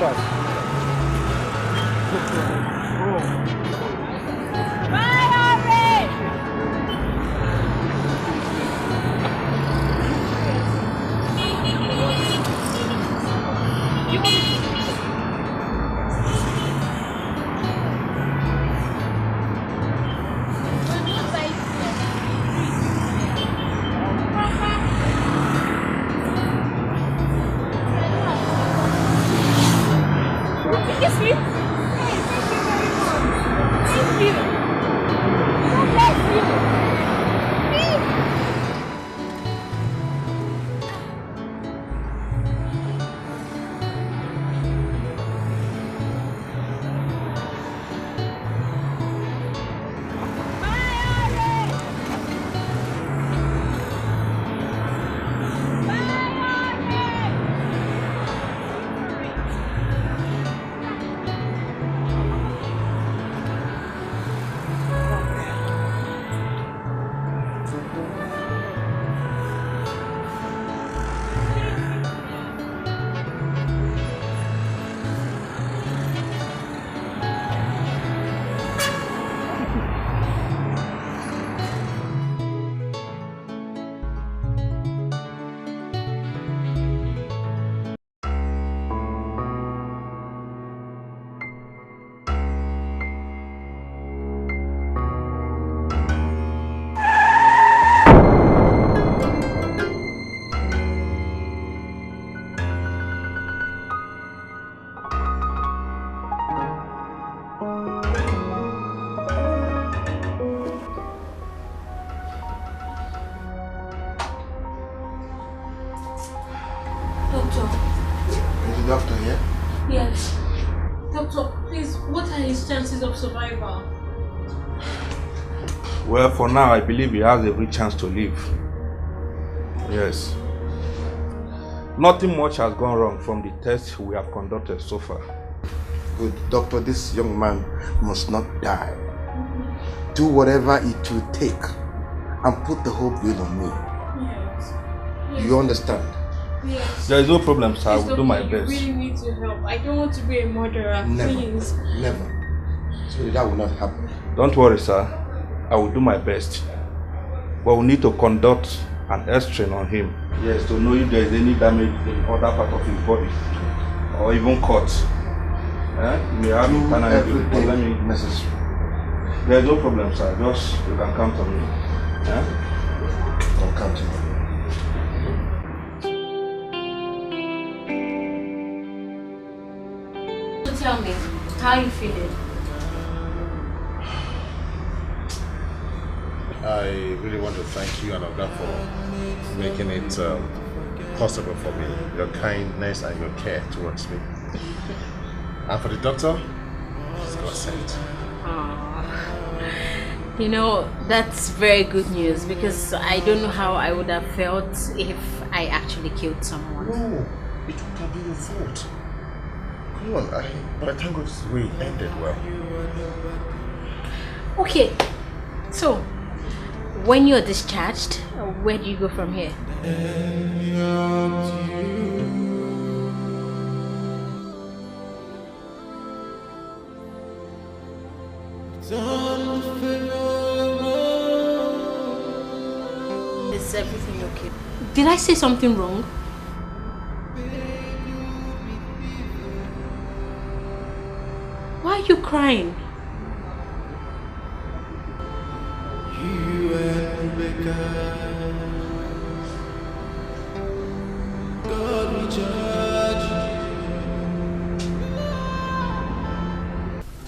try. Survival. Well, for now, I believe he has every chance to live. Yes. Nothing much has gone wrong from the tests we have conducted so far. Good. Doctor, this young man must not die. Do whatever it will take and put the whole bill on me. Yes. Do you understand? Yes. There is no problem, sir. I will do my best. You really need to help. I don't want to be a murderer. Never. Please. Never. So that will not happen. Don't worry, sir. I will do my best. But we need to conduct an X-ray on him. Yes, to know if there is any damage in other part of his body. Or even cuts. You may have internal everything necessary. There is no problem, sir. Just, you can count on me. I'll count on you. So tell me, how are you feeling? I really want to thank you and Oga for making it possible for me, your kindness and your care towards me. And for the doctor, he's got sent. You know, that's very good news because I don't know how I would have felt if I actually killed someone. No, it would have been your fault. Come on, but I thank God this way it ended well. Okay, so when you're discharged, where do you go from here? Is everything okay? Did I say something wrong? Why are you crying?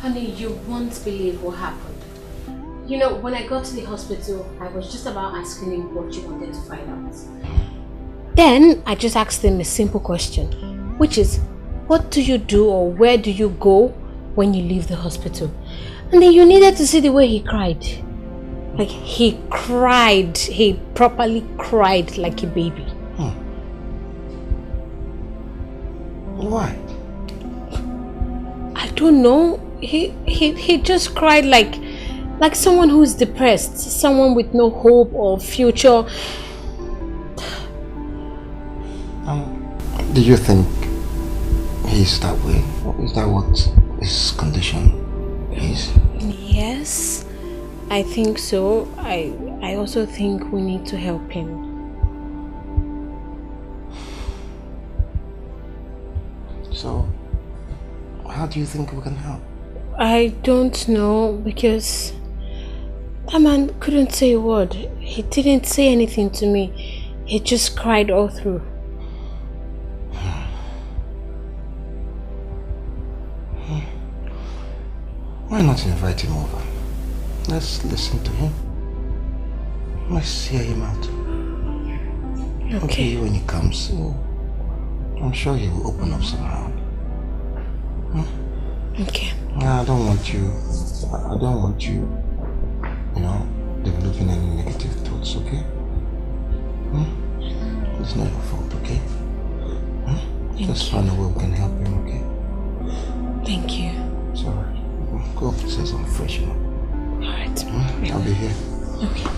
Honey, you won't believe what happened. You know, when I got to the hospital, I was just about asking him what you wanted to find out. Then I just asked him a simple question, which is, what do you do or where do you go when you leave the hospital? And then you needed to see the way he cried. Like, he cried. He properly cried like a baby. Why? I don't know. He just cried like someone who is depressed, someone with no hope or future. Do you think He's that way. Is that what his condition is? Yes, I think so. I also think we need to help him. So, how do you think we can help? I don't know, because that man couldn't say a word. He didn't say anything to me. He just cried all through. Why not invite him over? Let's listen to him. Let's hear him out. Okay. When he comes, I'm sure he will open up somehow. Okay. I don't want you, developing any negative thoughts, okay? It's not your fault, okay? Just find a way we can help him, okay? Thank you. It's alright. Go upstairs and freshen up. Alright. I'll be here. Okay.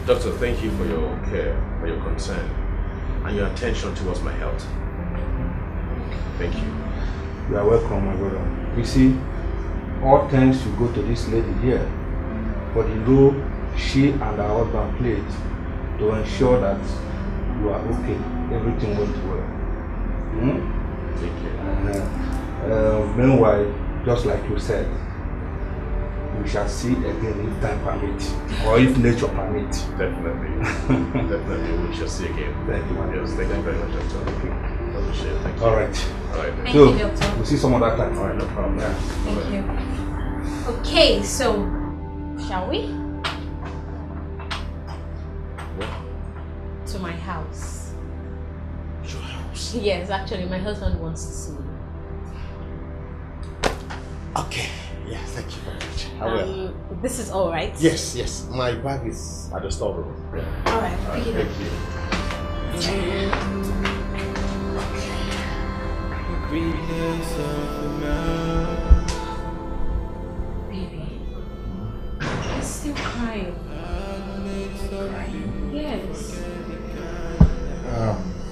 Doctor, thank you for your care, for your concern, and your attention towards my health. Thank you. You are welcome, my brother. You see, all thanks should go to this lady here for the role she and her husband played to ensure that you are okay. Everything went well. Thank you. Meanwhile, just like you said, we shall see again if time permits, or if nature permits. Definitely. Definitely, we shall see again. Thank you, man. Yes, thank you very much, Doctor. Thank you. Appreciate it. Thank you. All right. All right. Thank So, you, Doctor. we'll see some other time. All right, no problem. Yeah. Thank you. Okay, so, shall we? What? To my house. Your house? Yes, actually, my husband wants to see you. Okay. Yeah, thank you very much. I will. This is all right? Yes, yes. My bag is at the storeroom. Yeah. All right. All right, thank you. Baby, I'm still crying. Yes.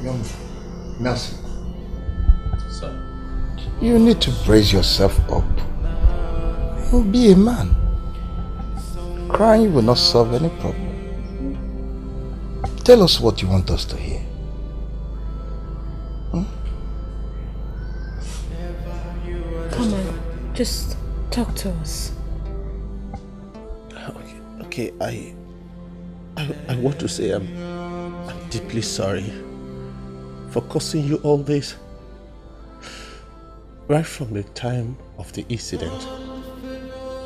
Young Nelson, Sir. you need to brace yourself up. Be a man. Crying will not solve any problem. Tell us what you want us to hear. Come on, just talk to us. Okay, I want to say I'm deeply sorry for causing you all this. Right from the time of the incident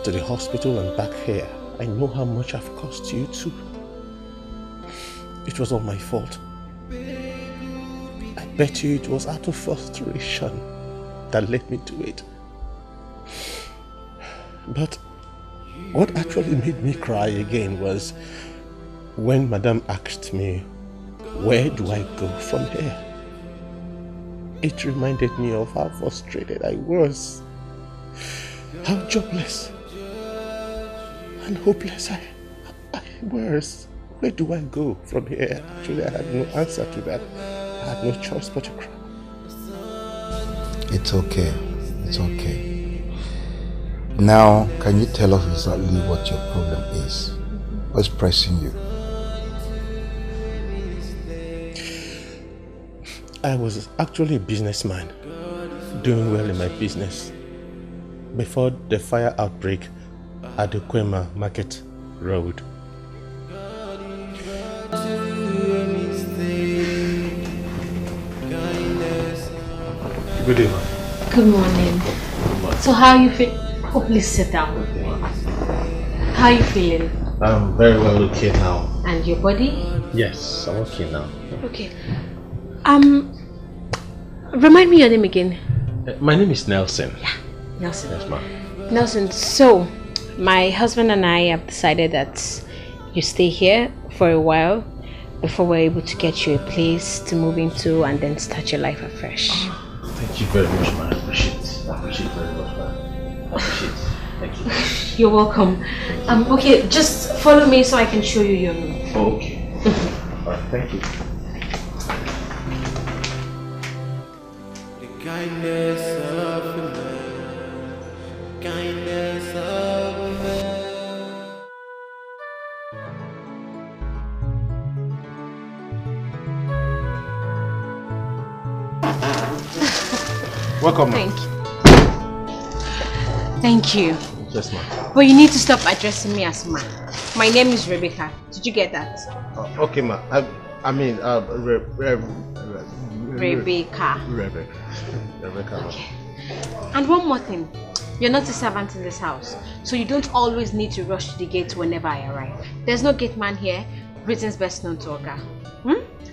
to the hospital and back here, I know how much I've cost you too. It was all my fault. I bet you it was out of frustration that led me to it. But what actually made me cry again was when Madame asked me, where do I go from here? It reminded me of how frustrated I was, how jobless and hopeless I was. Where do I go from here? Actually, I had no answer to that. I had no choice but to cry. It's okay. It's okay. Now, can you tell us exactly what your problem is? What's pressing you? I was actually a businessman, doing well in my business, before the fire outbreak at the Kwema Market Road. Good evening. Good morning. So how are you feel? Oh, please sit down. How are you feeling? I'm very well okay now. And your body? Yes, I'm okay now. Okay. Remind me your name again. My name is Nelson. Yeah, Nelson. Yes, ma'am. Nelson, so my husband and I have decided that you stay here for a while before we're able to get you a place to move into and then start your life afresh. Thank you very much, man. I appreciate it. I appreciate it very much, man. I appreciate it. Thank you. You're welcome. Okay, just follow me so I can show you your room. Oh, okay. Thank you. The kindness of a man, kindness of a man. Welcome. Thank you. Thank you. Yes, ma'am. But you need to stop addressing me as ma. My name is Rebecca. Did you get that? Okay, ma'am. I mean, Rebecca. Rebecca. Okay. And one more thing. You're not a servant in this house, so you don't always need to rush to the gate whenever I arrive. There's no gate man here. Greetings best known to Oga.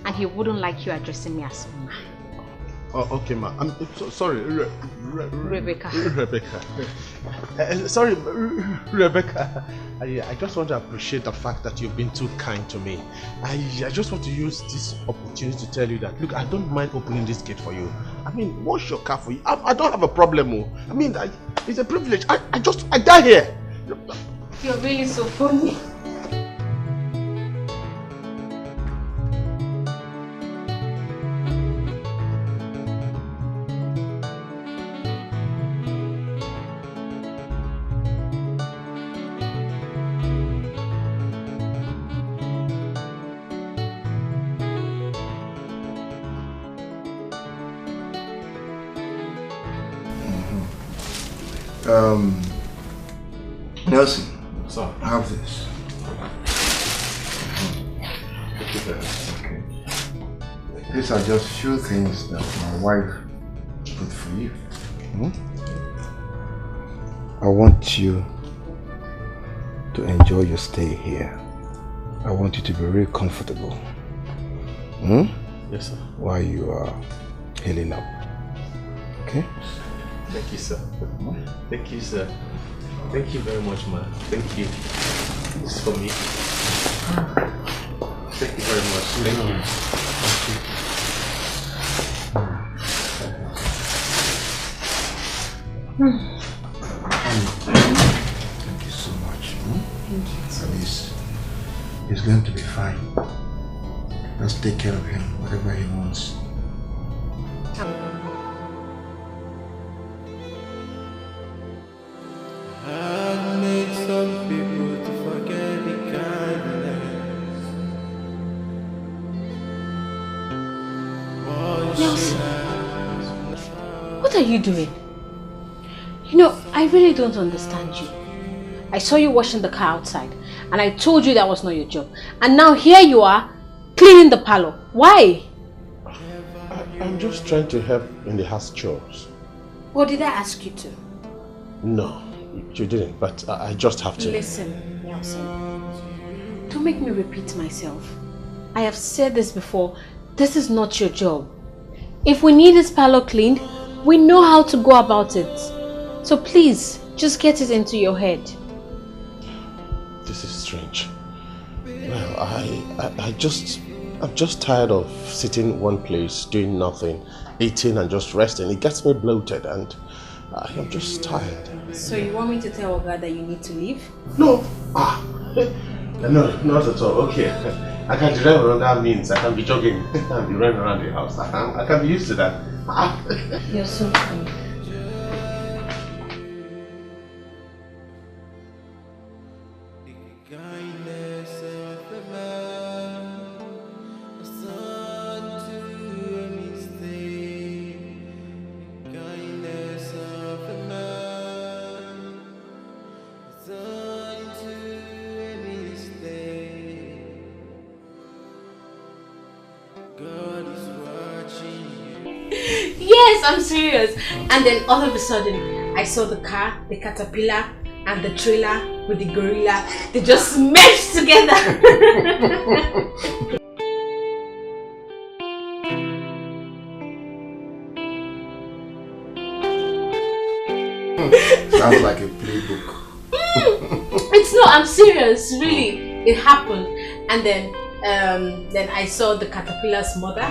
And he wouldn't like you addressing me as ma. Oh, okay, ma'am. I'm so sorry, Rebecca. Rebecca. Sorry, Rebecca. I just want to appreciate the fact that you've been too kind to me. I just want to use this opportunity to tell you that, look, I don't mind opening this gate for you. I mean, wash your car for you. I don't have a problem. I mean, it's a privilege. I die here. You're really so funny. Nelson, Sir. have this. Thank you very much. Okay. These are just few things that my wife put for you. I want you to enjoy your stay here. I want you to be very comfortable. Yes, sir. While you are healing up. Okay? Thank you, sir. Thank you, sir. Thank you very much, man. Thank you. This is for me. Thank you very much. Thank you. Thank you so much. At least he's going to be fine. Let's take care of him, whatever he wants. I've made some people to forget the kindness. Nelson, what are you doing? You know, I really don't understand you. I saw you washing the car outside, and I told you that was not your job. And now here you are, cleaning the parlor. Why? I'm just trying to help in the house chores. Or did I ask you to? No, you didn't, but I just have to. Listen, Nelson. Don't make me repeat myself. I have said this before. This is not your job. If we need this parlor cleaned, we know how to go about it. So please, just get it into your head. This is strange. Well, I'm just tired of sitting one place, doing nothing, eating and just resting. It gets me bloated and I am just tired. So you want me to tell Oga that you need to leave? No. No, not at all. Okay. I can drive around, that means I can be jogging and be running around the house. I can be used to that. You're so funny. Yes, I'm serious. And then all of a sudden, I saw the car, the caterpillar, and the trailer with the gorilla. They just smashed together. Sounds like a playbook. It's not, I'm serious, really. It happened. And then I saw the caterpillar's mother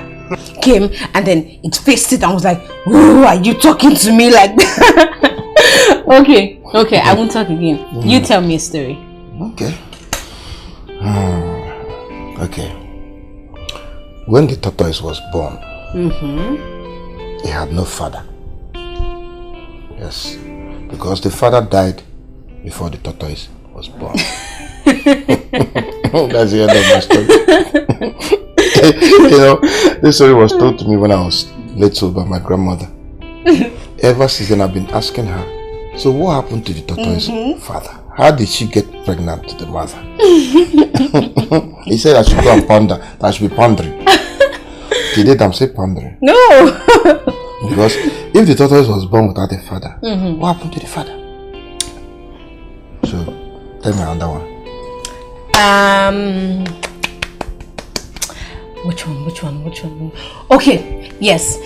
came and then it faced it and was like, "Who are you talking to me like that?" Okay, I won't talk again. You tell me a story. Okay. Okay. when the tortoise was born, he had no father. Yes, because the father died before the tortoise was born. That's the end of my story. You know, this story was told to me when I was little by my grandmother. Ever since then, I've been asking her, so what happened to the tortoise father? How did she get pregnant to the mother? He said I should go and ponder, that I should be pondering. Today I'm saying pondering. No! Because if the tortoise was born without a father, what happened to the father? So, tell me another one. Which one? Okay, yes.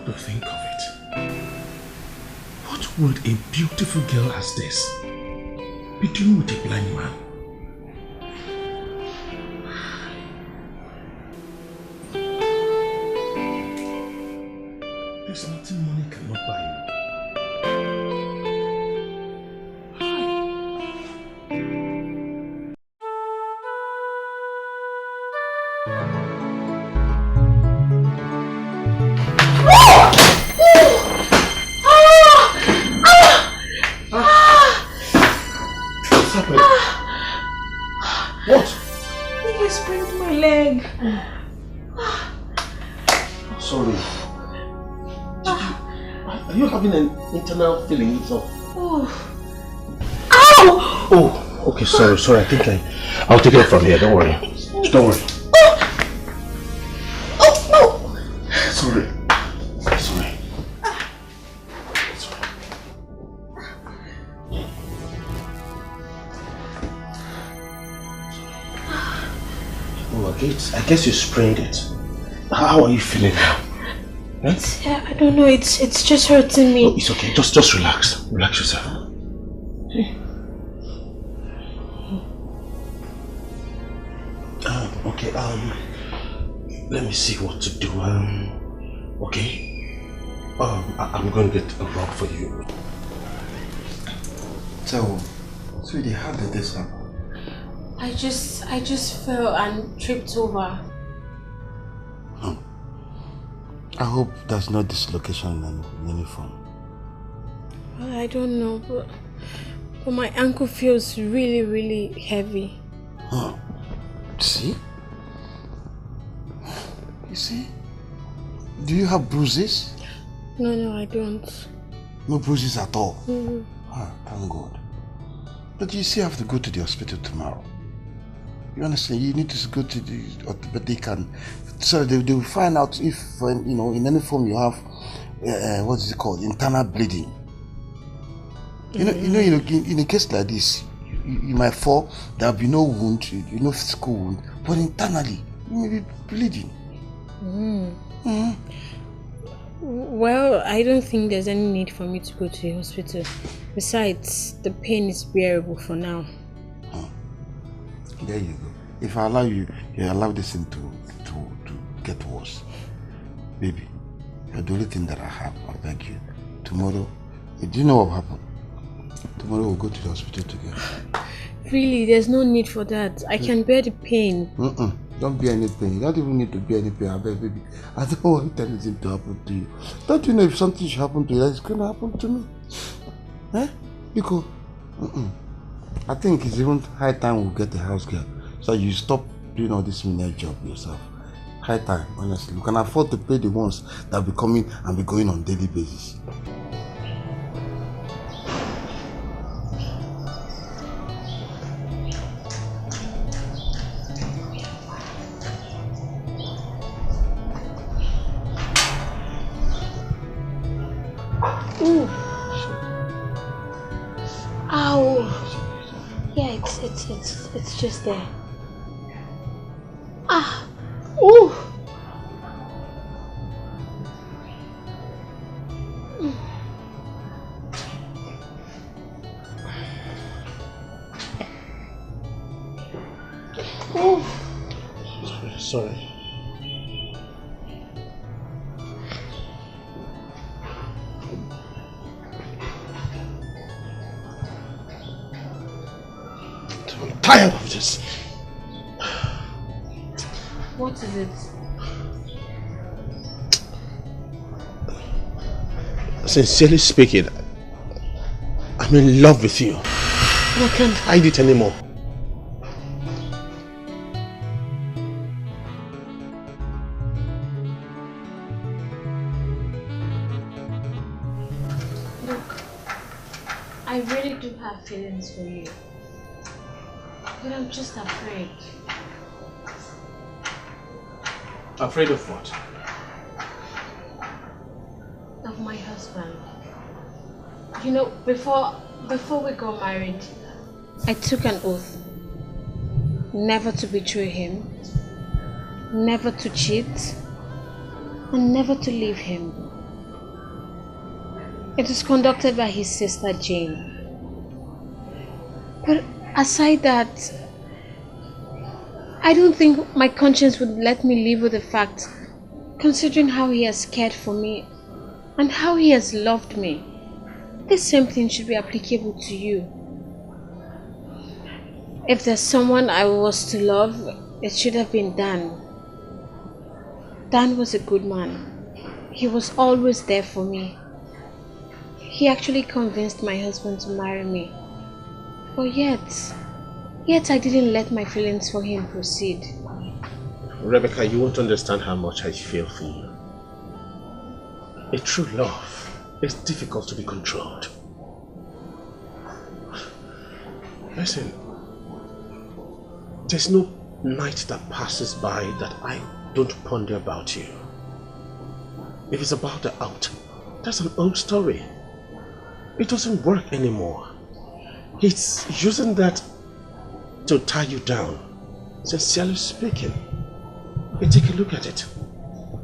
To think of it. What would a beautiful girl as this be doing with a blind man? There's nothing money cannot buy you. What's happening? What? I sprained my leg. Sorry. Are you having an internal feeling of... Ow! Oh, okay, sorry. I think I'll take it from here. Don't worry. Don't worry. Oh, no! Sorry. Oh, I guess you sprained it. How are you feeling now? Yeah, I don't know. It's just hurting me. Oh, it's okay. Just relax. Relax yourself. Okay. Let me see what to do. Okay. I'm going to get a rug for you. So, sweetie, how did this happen? I just fell and tripped over. I hope there's no dislocation in any form. Well, I don't know, but my ankle feels really, really heavy. Huh. See? You see? Do you have bruises? No, I don't. No bruises at all? Mm-hmm. Thank God. But you still have to go to the hospital tomorrow. You understand? You need to go to the orthopedic and so they will find out if, in any form you have, what is it called, internal bleeding. In a case like this, you might fall, there will be no wound, no physical wound, but internally, you may be bleeding. Well, I don't think there's any need for me to go to the hospital. Besides, the pain is bearable for now. There you go. If I allow you, you allow this thing to get worse. Baby, you're the only thing that I have. I beg you. Tomorrow, do you know what will happen? Tomorrow we'll go to the hospital together. Really, there's no need for that. I can bear the pain. Don't bear any pain. You don't even need to bear any pain. I beg, baby. I don't want anything to happen to you. Don't you know if something should happen to you, it's going to happen to me? Because I think it's even high time we'll get a house girl. So you stop doing all this midnight job yourself. High time, honestly. We can afford to pay the ones that will be coming and be going on daily basis. Ooh. Ow. Yeah, it's just there. Ah. Ooh. Ooh. Sorry. I'm tired of this. What is it? Sincerely speaking, I'm in love with you. And I can't hide it anymore. Look, I really do have feelings for you. But I'm just afraid. Afraid of what? Of my husband. You know, before we got married, I took an oath never to betray him, never to cheat, and never to leave him. It was conducted by his sister Jane. But aside that, I don't think my conscience would let me live with the fact, considering how he has cared for me and how he has loved me. This same thing should be applicable to you. If there's someone I was to love, it should have been Dan. Dan was a good man. He was always there for me. He actually convinced my husband to marry me. But yet I didn't let my feelings for him proceed. Rebecca, you won't understand how much I feel for you. A true love is difficult to be controlled. Listen, there's no night that passes by that I don't ponder about you. If it's about the out, that's an old story. It doesn't work anymore. It's using that to tie you down. Sincerely speaking, you take a look at it.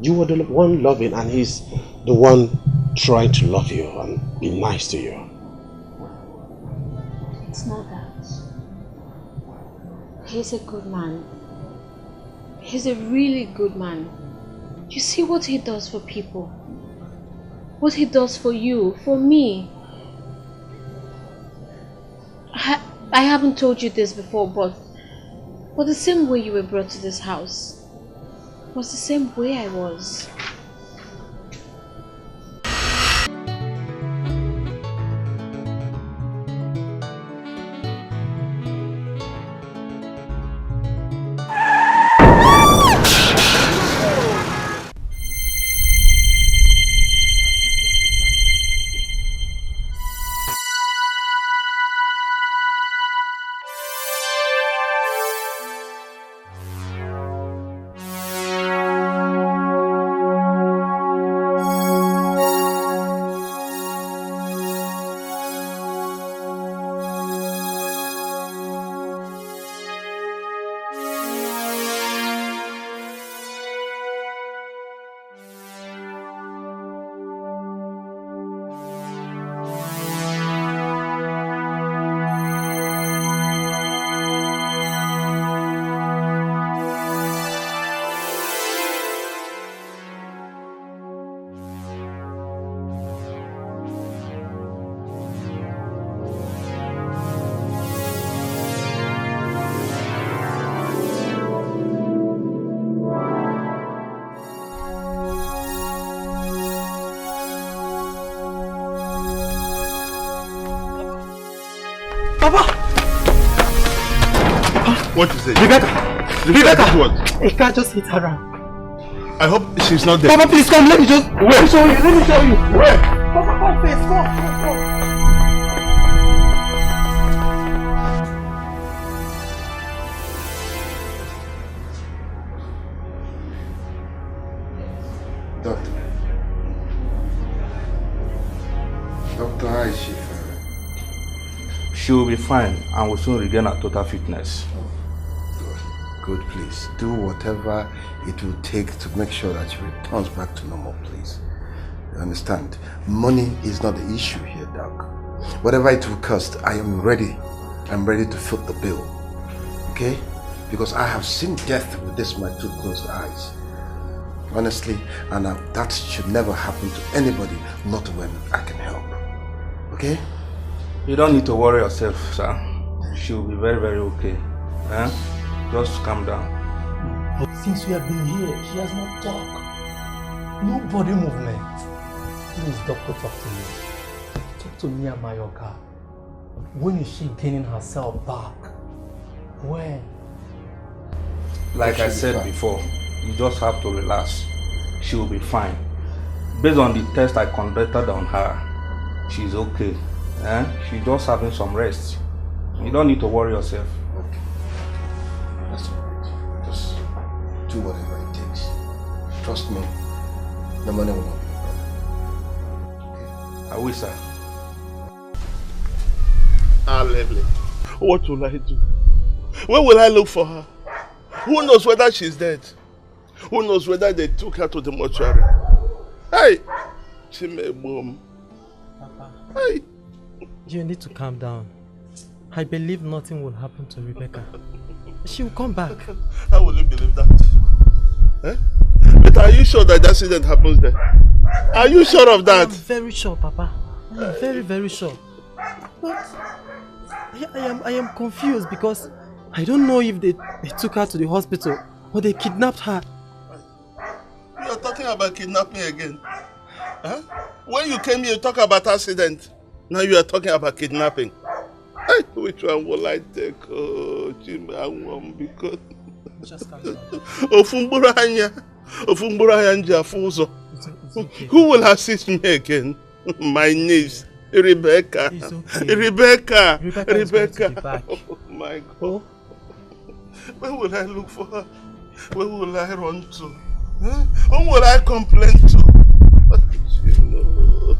You were the one loving and he's the one trying to love you and be nice to you. It's not that. He's a good man. He's a really good man. You see what he does for people. What he does for you, for me. I haven't told you this before, but the same way you were brought to this house was the same way I was. What is it? Rebecca! What? A car just hit her around. I hope she's not there. Papa, please come. Let me just... Where? Let me show you. Let me show you. Where? Papa, come first. Come. Doctor, how is she? She will be fine and will soon regain her total fitness. Good, please. Do whatever it will take to make sure that she returns back to normal, please. You understand? Money is not the issue here, Doc. Whatever it will cost, I am ready. I'm ready to foot the bill. Okay? Because I have seen death with this my two closed eyes. Honestly, and that should never happen to anybody, not when I can help. Okay? You don't need to worry yourself, sir. She will be very, very okay. Just calm down. Since we have been here, she has not talked. No body movement. Please, doctor, talk to me. Talk to me and my yoga. When is she gaining herself back? When? Like I said before, you just have to relax. She will be fine. Based on the test I conducted on her, she's okay. She's just having some rest. You don't need to worry yourself. Okay. That's alright. Just do whatever it takes. Trust me, the money will not be a problem. Okay? I wish, sir. Lovely. What will I do? Where will I look for her? Who knows whether she's dead? Who knows whether they took her to the mortuary? Hey! Chimebum. Papa. Hey! You need to calm down. I believe nothing will happen to Rebecca. She will come back. How will you believe that? But are you sure that accident happens there? Are you sure of that? I am very sure, Papa. I am very, very sure. But I am confused because I don't know if they took her to the hospital or they kidnapped her. You are talking about kidnapping again. Huh? When you came here, you talk about accident. Now you are talking about kidnapping. Hey, which one will I take? Oh, Jimmy, I won't because. Just calm down. Who will assist me again? My niece, Rebecca. It's okay. Rebecca. Rebecca. Oh my God. Where will I look for her? Where will I run to? Huh? Whom will I complain to? What did you know?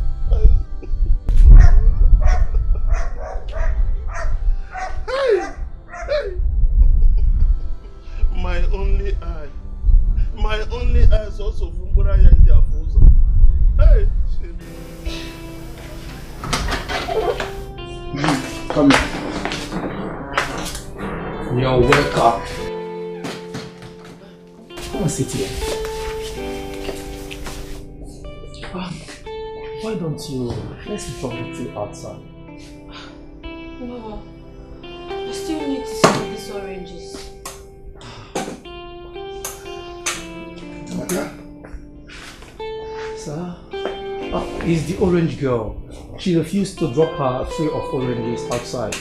Hey! My only eye. My only eye is also Fumbura Yanja Fuzo. Hey! Come here. You're welcome. Come and sit here. Why don't you let's drop the tea outside? No, I still need to see these oranges. Okay. Sir? It's the orange girl. She refused to drop her tray of oranges outside.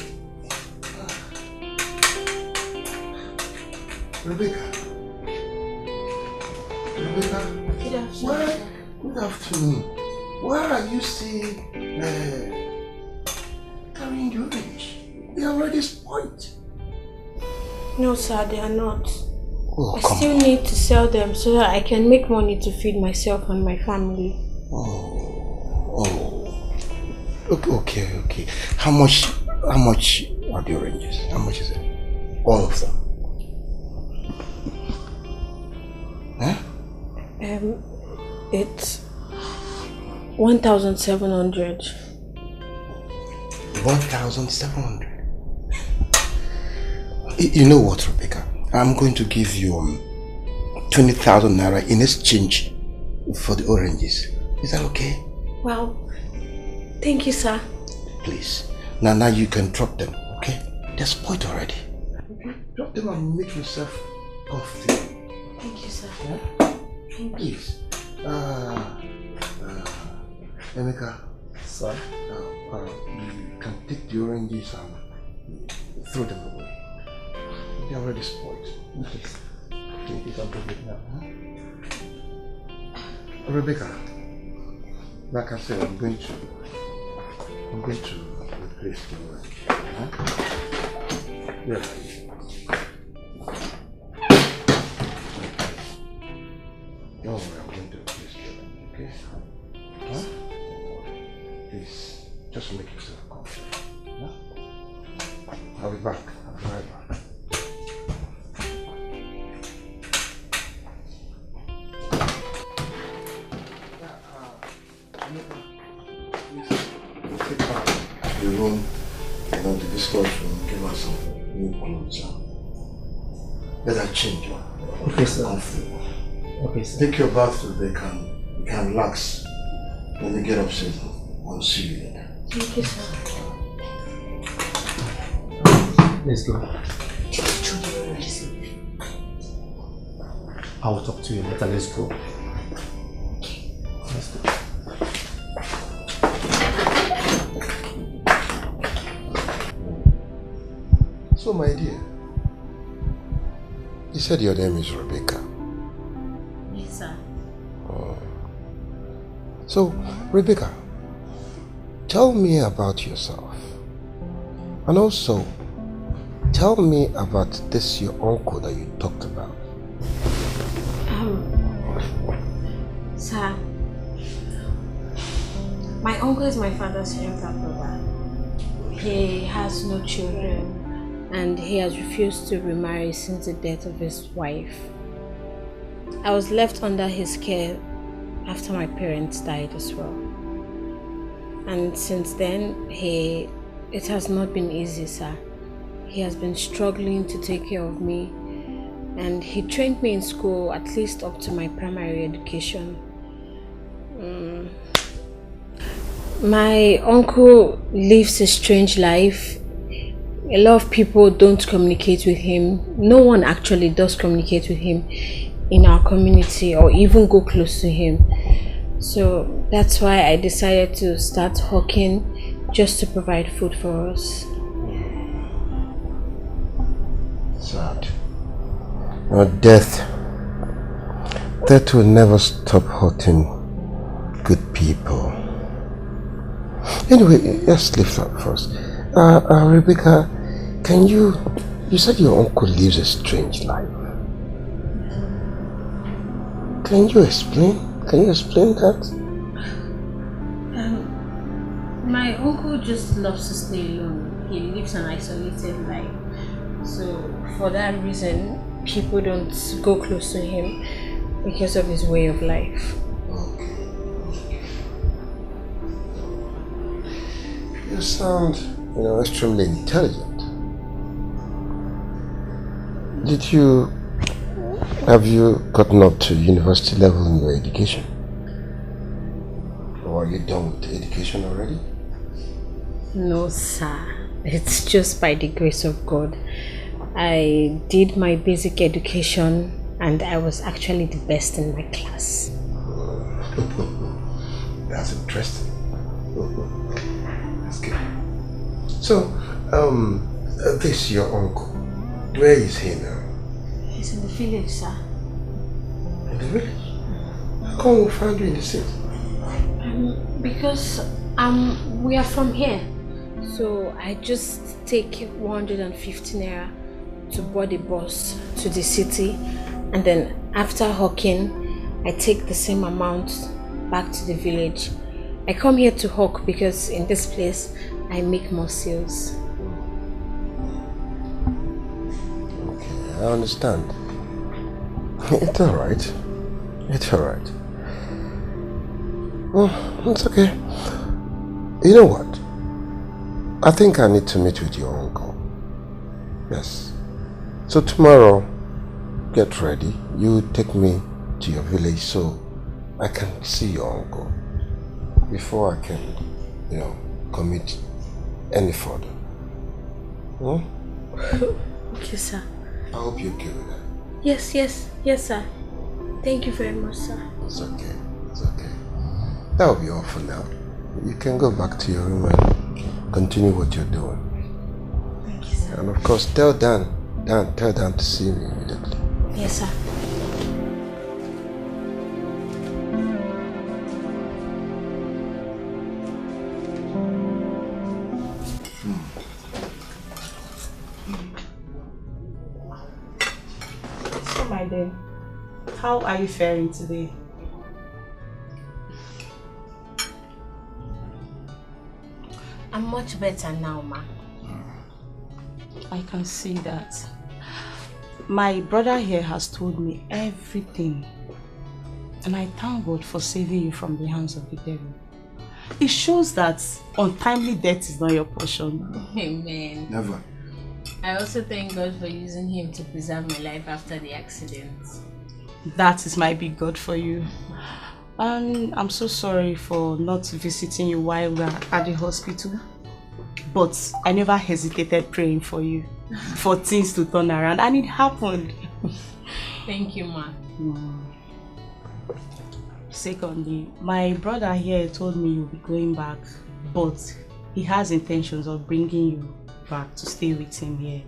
Rebecca. Good afternoon. Good afternoon. Why are you still carrying the orange? They are already spoiled. No, sir, they are not. Oh, I still need to sell them so that I can make money to feed myself and my family. Okay. How much are the oranges? How much is it? All of them? Huh? It's 1,700. 1,700. You know what, Rebecca? I'm going to give you 20,000 naira in exchange for the oranges. Is that okay? Wow. Thank you, sir. Please. Now you can drop them, okay? They're spoiled already. Okay? Drop them and make yourself comfortable. Thank you, sir. Yeah? Thank you. Please. Emeka. Sir? You can take the oranges and throw them away. They're already spoiled. Okay. You can do it now. Huh? Rebecca, like I said, I'm going to replace the orange. Huh? Yeah. Don't worry, I'm going to replace the orange, okay? Huh? Please, just make yourself comfortable. Huh? I'll be back. I'll be right back. The room, the discourse room, give us some new clothes. Let her change. Okay, sir. Comfortable. Okay, sir. Take your bath so they can relax. When they get upset, I'll see you later. Thank you, sir. Let's go. I will talk to you later. Let's go. Let's go. So, my dear, you said your name is Rebecca. Yes, sir. Oh. So, Rebecca, tell me about yourself. And also, tell me about this your uncle that you talked about. Sir, my uncle is my father's younger brother. He has no children and he has refused to remarry since the death of his wife. I was left under his care after my parents died as well. And since then, it has not been easy, sir. He has been struggling to take care of me, and he trained me in school at least up to my primary education. My uncle lives a strange life. A lot of people don't communicate with him. No one actually does communicate with him in our community or even go close to him. So that's why I decided to start hawking just to provide food for us. Sad. Death will never stop hurting good people. Anyway, let's leave that first. Rebecca, you said your uncle lives a strange life. Can you explain that? My uncle just loves to stay alone. He lives an isolated life. So for that reason, people don't go close to him because of his way of life. You sound, extremely intelligent. Have you gotten up to university level in your education? Or are you done with education already? No, sir. It's just by the grace of God. I did my basic education and I was actually the best in my class. That's interesting. That's good. So, this your uncle. Where is he now? He's in the village, sir. In the village? How come we found you in the city? Because we are from here. So I just take 150 naira to board a bus to the city, and then after hawking, I take the same amount back to the village. I come here to hawk because in this place I make more sales. Okay, I understand. It's alright. It's alright. Well, it's okay. You know what? I think I need to meet with your uncle. Yes. So tomorrow, get ready. You take me to your village so I can see your uncle before I can, commit any further. Hmm? Okay, sir. I hope you're okay with that. Yes, sir. Thank you very much, sir. It's okay. That will be all for now. You can go back to your room and continue what you're doing. Thank you, sir. And of course, tell Dan to see me immediately. Yes, sir. So, my dear, how are you faring today? I'm much better now, ma. I can see that. My brother here has told me everything. And I thank God for saving you from the hands of the devil. It shows that untimely death is not your portion. Amen. Never. I also thank God for using him to preserve my life after the accident. That is my big God for you. And I'm so sorry for not visiting you while we are at the hospital. But I never hesitated praying for you, for things to turn around, and it happened. Thank you, ma. Secondly, my brother here told me you'll be going back, but he has intentions of bringing you back to stay with him here.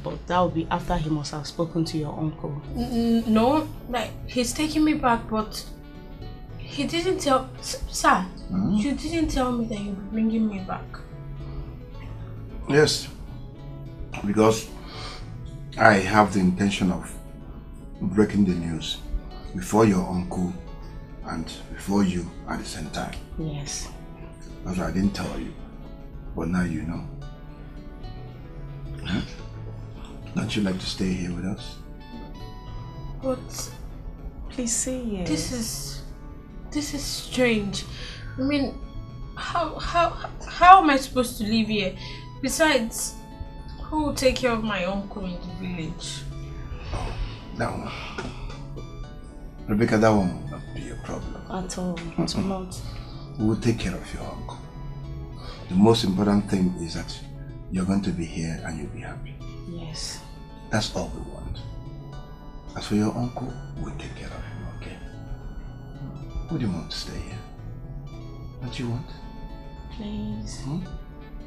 But that will be after he must have spoken to your uncle. No, like he's taking me back, but he didn't tell. Sir, you didn't tell me that you'll be bringing me back. Yes, because I have the intention of breaking the news before your uncle and before you at the same time. Yes. That's why I didn't tell you, but now you know. Huh? Don't you like to stay here with us? But please say yes. This is strange. I mean, how am I supposed to live here? Besides, who will take care of my uncle in the village? Oh, that one. Rebecca, that one will not be a problem. At all, it will not. We will take care of your uncle. The most important thing is that you're going to be here and you'll be happy. Yes. That's all we want. As for your uncle, we'll take care of him, okay? Would you want to stay here? Don't you want? Please.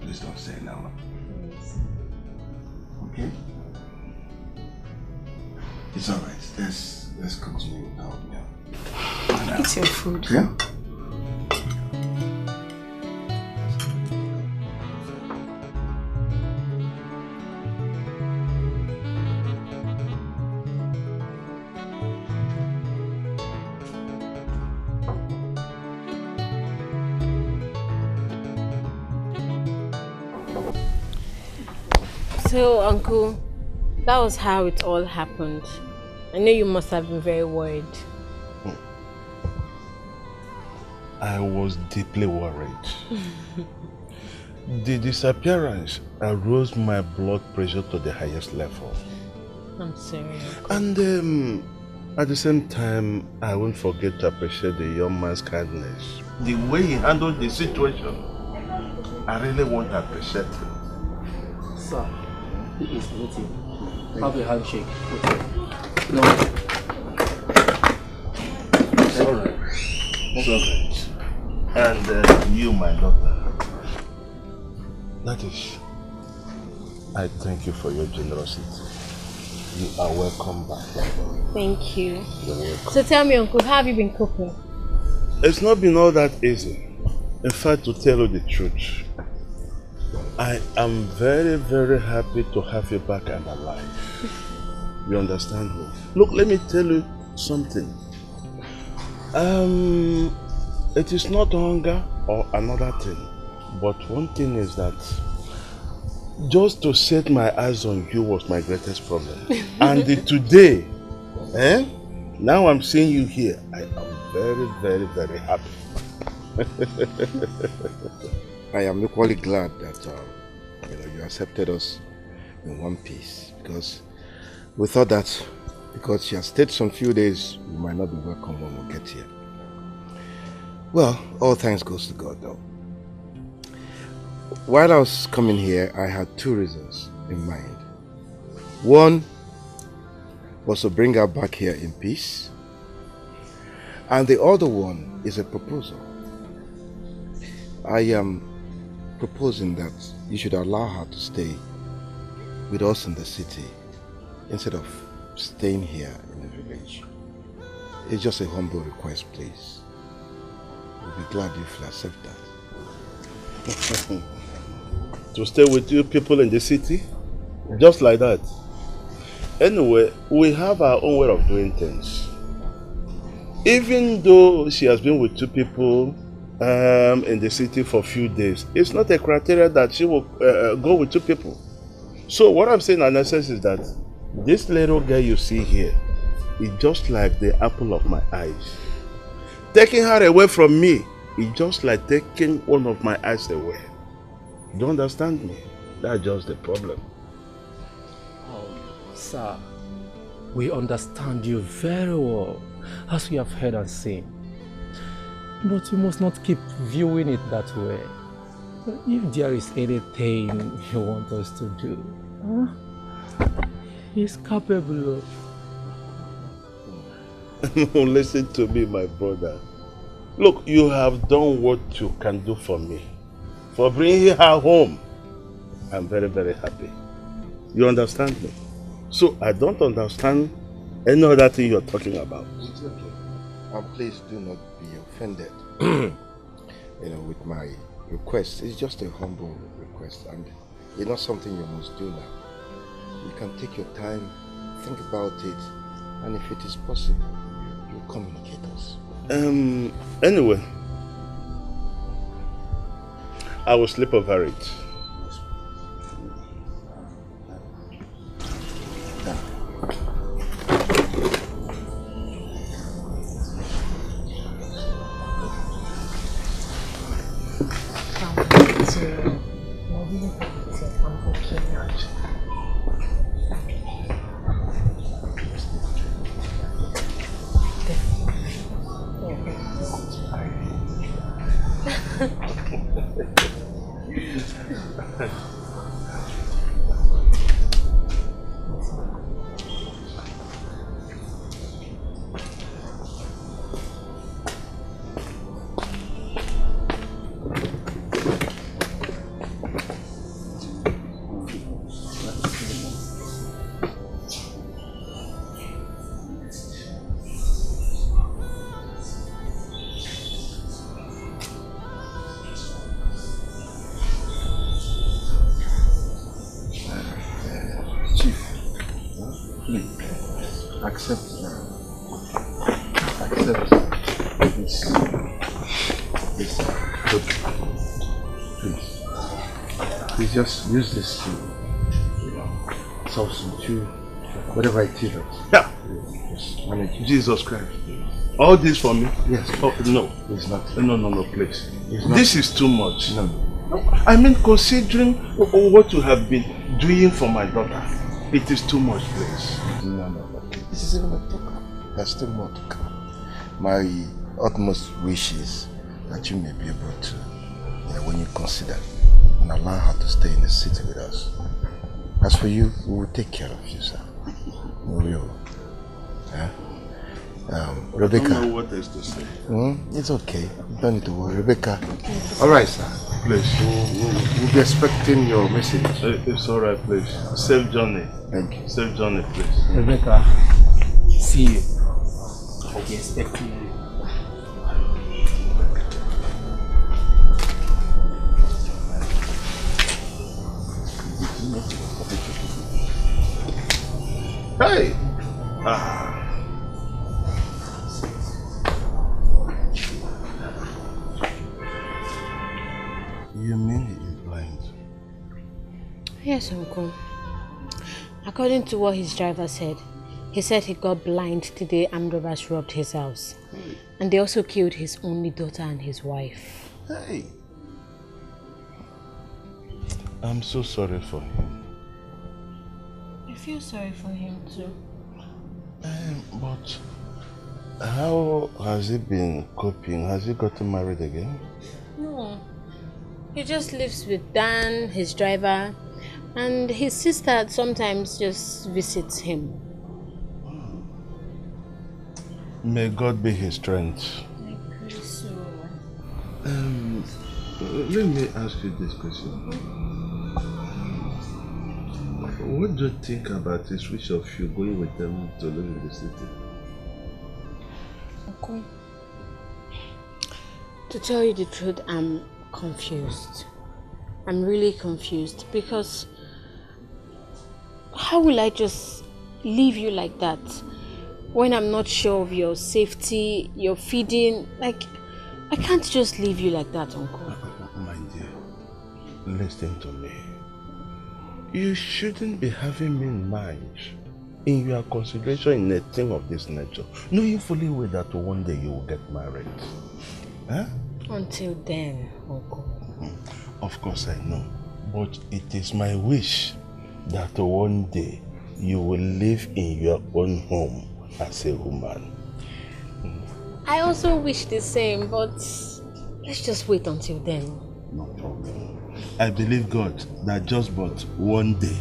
Please don't say no. Please. Okay? It's alright. Let's continue with our meal. Eat your food. Yeah? So, Uncle, that was how it all happened. I know you must have been very worried. I was deeply worried. The disappearance rose my blood pressure to the highest level. I'm sorry. And at the same time, I won't forget to appreciate the young man's kindness. The way he handled the situation, I really want to appreciate him. Sir, he is waiting. Have a handshake. No. It's alright. It's alright. And you, my daughter. That is, I thank you for your generosity. You are welcome back. Thank you. You're welcome. So tell me, Uncle, how have you been coping? It's not been all that easy. In fact, to tell you the truth, I am very, very happy to have you back and alive. You understand me? Look, let me tell you something. It is not hunger or another thing, but one thing is that just to set my eyes on you was my greatest problem. And today, now I'm seeing you here, I am very, very, very happy. I am equally glad that you accepted us in one piece, because we thought that because she has stayed some few days, we might not be welcome when we get here. Well, all thanks goes to God though. While I was coming here, I had two reasons in mind. One was to bring her back here in peace, and the other one is a proposal. I am proposing that you should allow her to stay with us in the city instead of staying here in the village. It's just a humble request, please. We'll be glad if you accept that. To stay with you people in the city? Just like that? Anyway, we have our own way of doing things. Even though she has been with two people in the city for a few days, it's not a criteria that she will go with two people. So what I'm saying in essence is that this little girl you see here is just like the apple of my eyes. Taking her away from me is just like taking one of my eyes away. You don't understand me? That's just the problem. Sir, we understand you very well, as we have heard and seen. But you must not keep viewing it that way. If there is anything you want us to do, he's capable of. Listen to me, my brother. Look, you have done what you can do for me. For bringing her home. I'm very, very happy. You understand me? So I don't understand any other thing you're talking about. It's okay. And please do not be offended. With my request. It's just a humble request, and it's not something you must do now. You can take your time, think about it, and if it is possible, you communicate us. Anyway, I will sleep over it. Just use this to, substitute whatever it is. Yeah. Just manage it. Jesus Christ. All this for me? Yes. Oh, no. It's not. No, please. It's not. This is too much. No. I mean, considering what you have been doing for my daughter, it is too much, please. No. This is even a talk. There's still more to come. My utmost wish is that you may be able to, when you consider and allow her to stay in the city with us. As for you, we will take care of you, sir. We will. Rebecca. I don't know what else to say. It's okay. You don't need to worry. Rebecca. Alright, sir. Please. We'll be expecting your message. It's alright, please. Safe journey. Thank you. Safe journey, please. Rebecca, see you. I'll be expecting you. Hey! You mean he is blind? Yes, Uncle. According to what his driver said, he said he got blind the day armed robbers robbed his house. And they also killed his only daughter and his wife. Hey! I'm so sorry for him. I feel sorry for him too. But how has he been coping? Has he gotten married again? No. He just lives with Dan, his driver, and his sister sometimes just visits him. May God be his strength. I pray so. Let me ask you this question. What do you think about this wish of you going with them to live in the city? Uncle, to tell you the truth, I'm confused. I'm really confused because how will I just leave you like that when I'm not sure of your safety, your feeding? Like, I can't just leave you like that, Uncle. My dear, listen to me. You shouldn't be having me in mind in your consideration in a thing of this nature, knowing fully well that one day you will get married. Huh? Until then, Uncle. Of course I know, but it is my wish that one day you will live in your own home as a woman. I also wish the same, but let's just wait until then. No problem. I believe God that just but one day.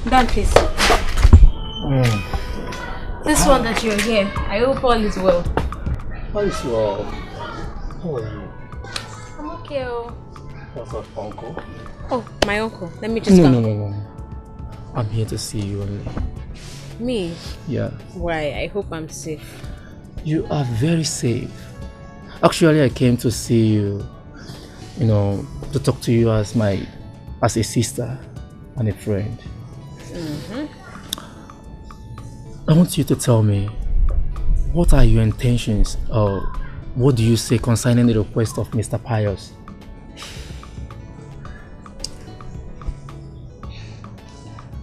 Dan, please. This one that you're here, I hope all is well. All is well. How are you? I'm okay. What's up, uncle? Oh, my uncle. Let me just come. No. I'm here to see you only. Me? Yeah. Why? I hope I'm safe. You are very safe. Actually, I came to see you, to talk to you as a sister and a friend. I want you to tell me, what are your intentions, or what do you say concerning the request of Mr. Pius?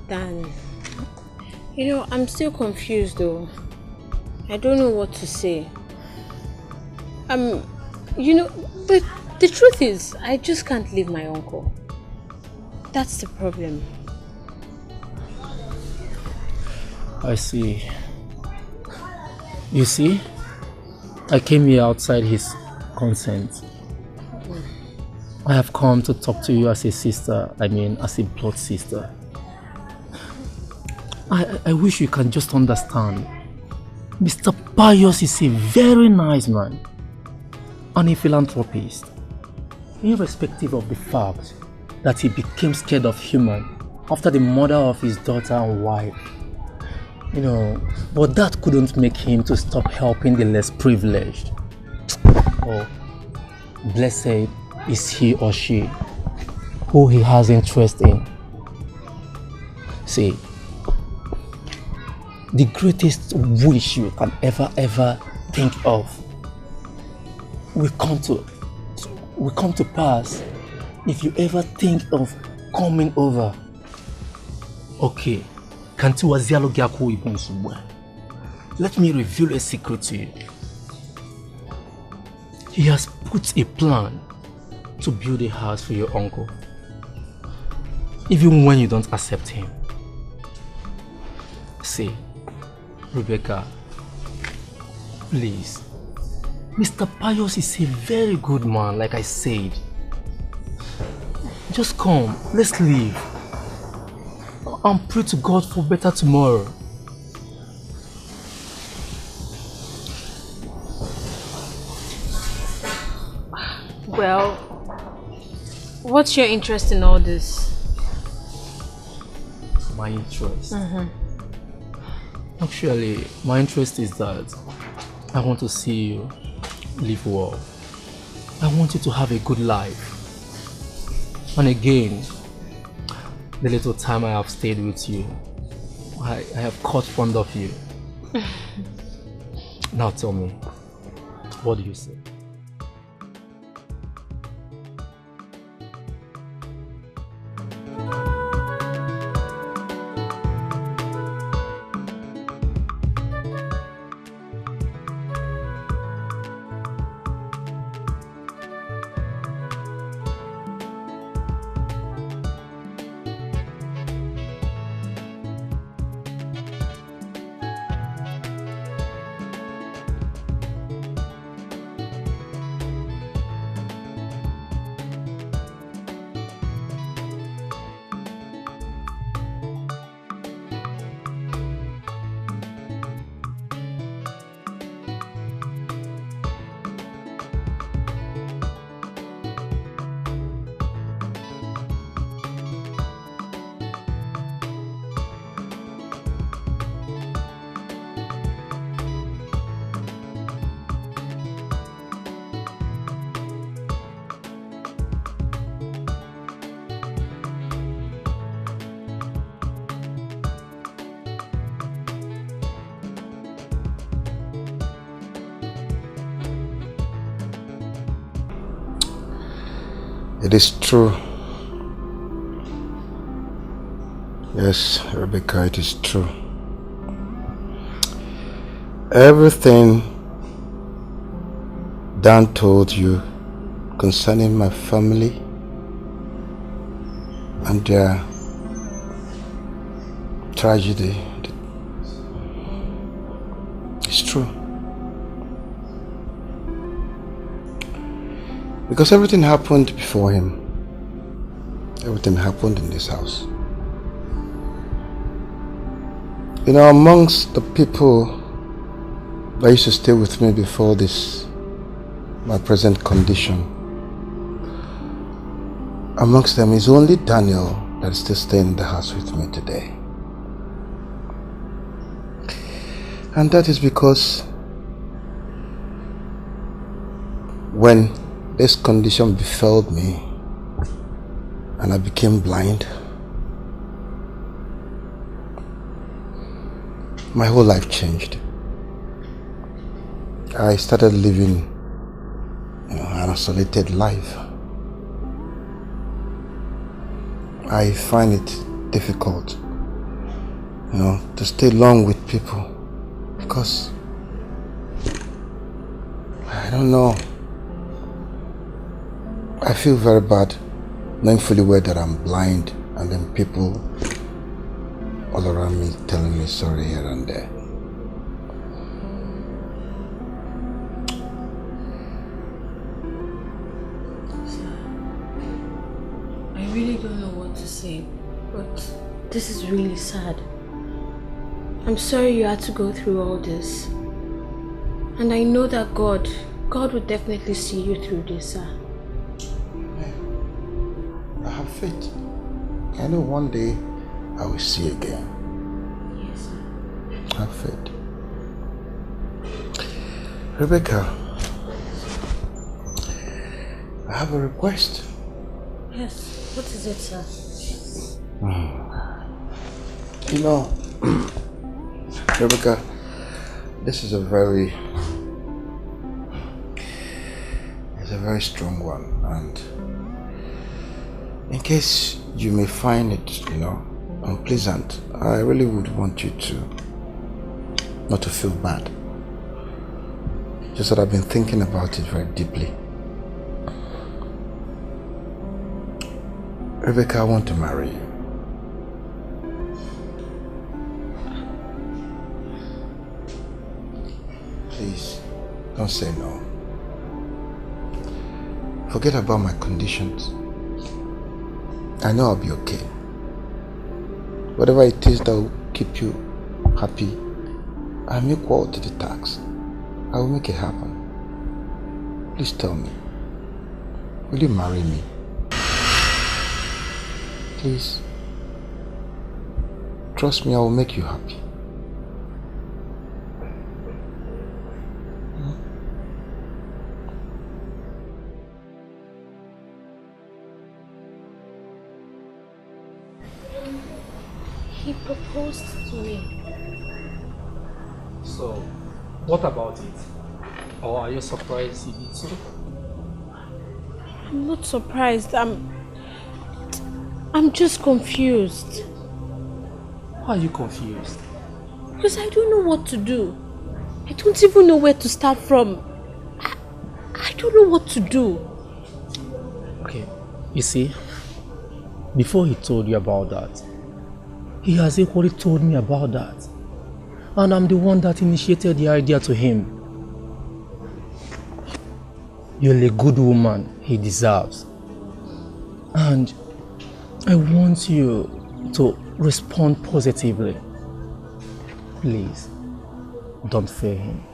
Dan, I'm still confused though. I don't know what to say. But the truth is, I just can't leave my uncle. That's the problem. I see. You see, I came here outside his consent. I have come to talk to you as a sister, as a blood sister. I wish you can just understand. Mr. Pius is a very nice man and a philanthropist, irrespective of the fact that he became scared of human after the murder of his daughter and wife. But that couldn't make him to stop helping the less privileged. Oh, blessed is he or she who he has interest in. See, the greatest wish you can ever think of will come to pass if you ever think of coming over. Okay, let me reveal a secret to you. He has put a plan to build a house for your uncle, even when you don't accept him. See, Rebecca, please. Mr. Pius is a very good man, like I said. Just come, let's leave. And pray to God for better tomorrow. Well, what's your interest in all this? My interest? Actually, my interest is that I want to see you live well. I want you to have a good life. And again, the little time I have stayed with you, I have caught fond of you. Now tell me, what do you say? It is true. Yes, Rebecca, it is true. Everything Dan told you concerning my family and their tragedy is true. Because everything happened before him. Everything happened in this house. You know, amongst the people that used to stay with me before this, my present condition, amongst them is only Daniel that is still staying in the house with me today. And that is because when this condition befell me and I became blind, my whole life changed. I started living, an isolated life. I find it difficult, to stay long with people because I don't know. I feel very bad knowing fully well that I'm blind and then people all around me telling me sorry here and there. I really don't know what to say, but this is really sad. I'm sorry you had to go through all this. And I know that God will definitely see you through this, sir. I have faith. I know one day I will see again. Yes, sir. I have faith. Rebecca, I have a request. Yes, what is it, sir? Rebecca, this is a very strong one, and in case you may find it, unpleasant, I really would want you not to feel bad. Just that I've been thinking about it very deeply. Rebecca, I want to marry you. Please, don't say no. Forget about my conditions. I know I'll be okay. Whatever it is that will keep you happy, I'm equal to the task. I will make it happen. Please tell me, will you marry me? Please. Trust me, I will make you happy. He proposed to me. So, what about it? Or are you surprised he did so? I'm not surprised. I'm just confused. Why are you confused? Because I don't know what to do. I don't even know where to start from. I don't know what to do. Okay, you see, before he told you about that, he has equally told me about that. And I'm the one that initiated the idea to him. You're a good woman he deserves. And I want you to respond positively. Please, don't fail him.